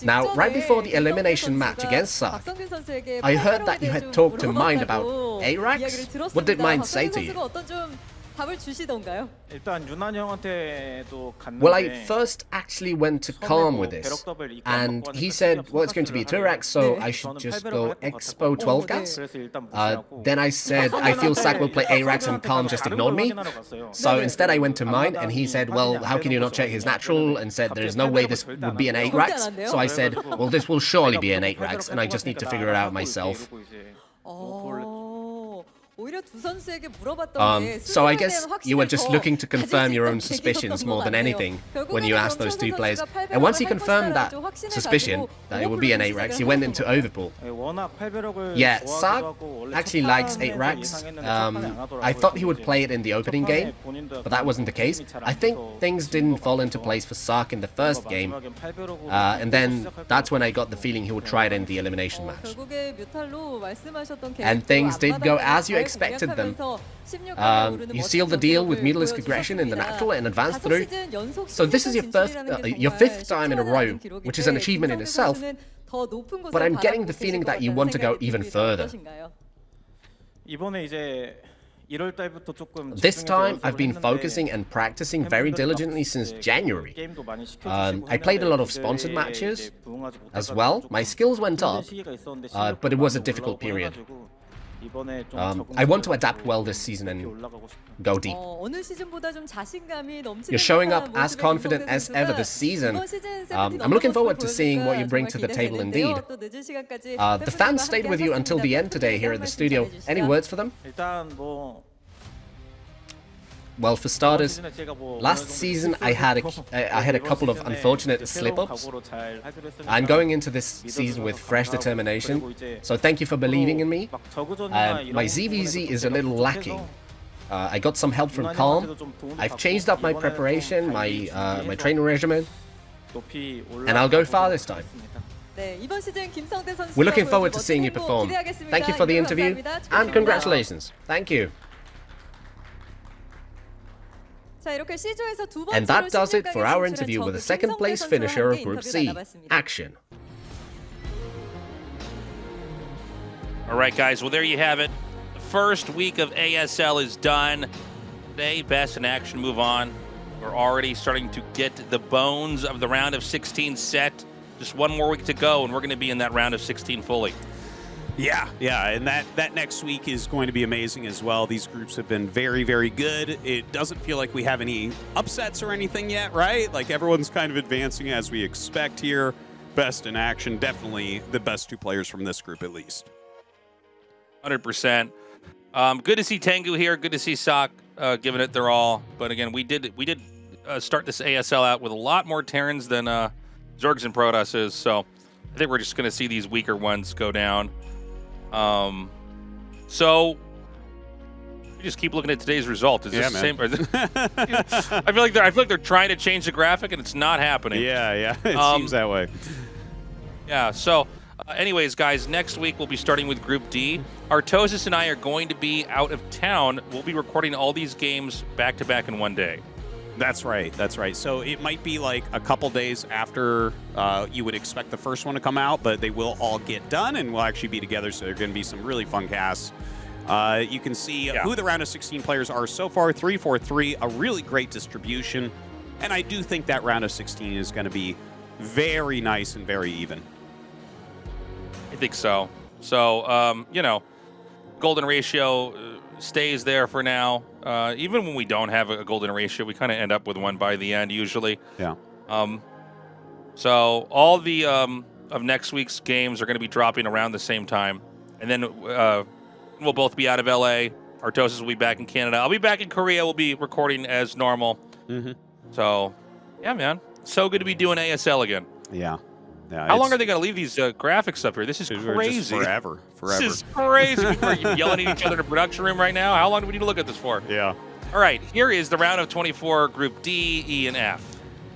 Now, right before the elimination match against sSaK, I heard that you had talked to Mind about A-Racks. What did Mind say to you? Well, I first actually went to Calm with this, and he said, well, it's going to be a 2-rack, so I should just go Expo 12 gas. Then I said, I feel sSaK will play A-Racks, and Calm just ignored me. So instead I went to Mine, and he said, well, how can you not check his natural? And said, there's no way this would be an 8-racks. So I said, well, this will surely be an 8-racks, and I just need to figure it out myself. So I guess you were just looking to confirm your own suspicions more than anything when you asked those two players. And once he confirmed that suspicion, that it would be an 8-Rex, he went into Overpool. Yeah, sSaK actually likes 8-Rex. I thought he would play it in the opening game, but that wasn't the case. I think things didn't fall into place for sSaK in the first game, and then that's when I got the feeling he would try it in the elimination match. And things did go as you expected them. You sealed the deal with Mutalisk Aggression in the natural and advanced through. So this is your fifth time in a row, which is an achievement in itself. But I'm getting the feeling that you want to go even further. This time, I've been focusing and practicing very diligently since January. I played a lot of sponsored matches as well. My skills went up, but it was a difficult period. I want to adapt well this season and go deep. You're showing up as confident as ever this season. I'm looking forward to seeing what you bring to the table indeed. The fans stayed with you until the end today here at the studio. Any words for them? Well, for starters, last season I had a couple of unfortunate slip-ups. I'm going into this season with fresh determination, so thank you for believing in me. My ZVZ is a little lacking. I got some help from Calm. I've changed up my preparation, my training regimen, and I'll go far this time. We're looking forward to seeing you perform. Thank you for the interview, and congratulations. Thank you. And that does it for our interview with the second place finisher of Group C. Action. All right, guys. Well, there you have it. The first week of ASL is done. Today, Best in Action move on. We're already starting to get the bones of the round of 16 set. Just one more week to go, and we're going to be in that round of 16 fully. Yeah, and that next week is going to be amazing as well. These groups have been very, very good. It doesn't feel like we have any upsets or anything yet, right? Like everyone's kind of advancing as we expect here. Best in Action, definitely the best two players from this group at least. 100%. Good to see TaEnGgu here. Good to see sSaK giving it their all. But again, we did start this ASL out with a lot more Terrans than Zergs and Protosses. So I think we're just going to see these weaker ones go down. So we just keep looking at today's result. Is this the same? I feel like they're trying to change the graphic and it's not happening. Yeah. It seems that way. Yeah. So, anyways, guys, next week we'll be starting with Group D. Tastosis and I are going to be out of town. We'll be recording all these games back to back in one day. That's right. So it might be like a couple days after you would expect the first one to come out, but they will all get done and we'll actually be together. So there are going to be some really fun casts. You can see who the round of 16 players are so far. 3-4-3, a really great distribution. And I do think that round of 16 is going to be very nice and very even. I think so. So, golden ratio stays there for now. Even when we don't have a golden ratio, we kind of end up with one by the end usually. Yeah. So all the of next week's games are going to be dropping around the same time, and then we'll both be out of LA. Tastosis will be back in Canada. I'll be back in Korea. We'll be recording as normal. So, yeah, man, so good to be doing ASL again. Yeah. How long are they going to leave these graphics up here? This is crazy. Forever. This is crazy. We're yelling at each other in the production room right now. How long do we need to look at this for? Yeah. All right, here is the round of 24, Group D, E, and F.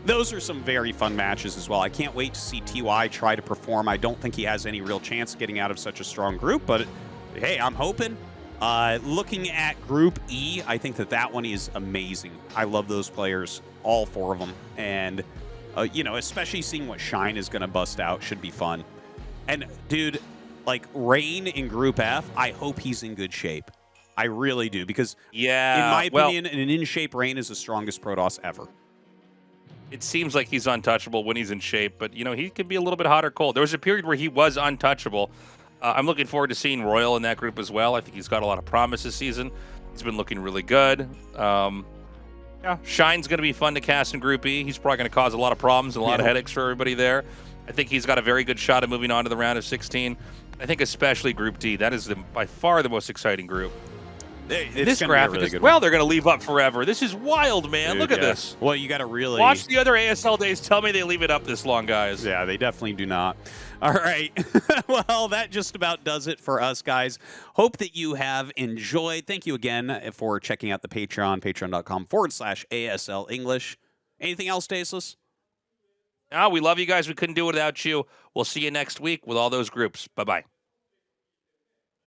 Those are some very fun matches as well. I can't wait to see TY try to perform. I don't think he has any real chance getting out of such a strong group, but hey, I'm hoping. Looking at Group E, I think that one is amazing. I love those players, all four of them, and especially seeing what Shine is going to bust out should be fun. And, dude, like, Rain in Group F, I hope he's in good shape. I really do, because, in my opinion, an in-shape Rain is the strongest Protoss ever. It seems like he's untouchable when he's in shape, but, he could be a little bit hot or cold. There was a period where he was untouchable. I'm looking forward to seeing Royal in that group as well. I think he's got a lot of promise this season. He's been looking really good. Shine's going to be fun to cast in Group E. He's probably going to cause a lot of problems and a lot of headaches for everybody there. I think he's got a very good shot at moving on to the round of 16. I think especially Group D. That is by far the most exciting group. This graphic is, well, they're going to leave up forever. This is wild, man. Dude, Look at this. Well, you got to really watch the other ASL days. Tell me they leave it up this long, guys. Yeah, they definitely do not. All right. Well, that just about does it for us, guys. Hope that you have enjoyed. Thank you again for checking out the Patreon, patreon.com/ASL English. Anything else, Tastosis? We love you guys. We couldn't do it without you. We'll see you next week with all those groups. Bye-bye.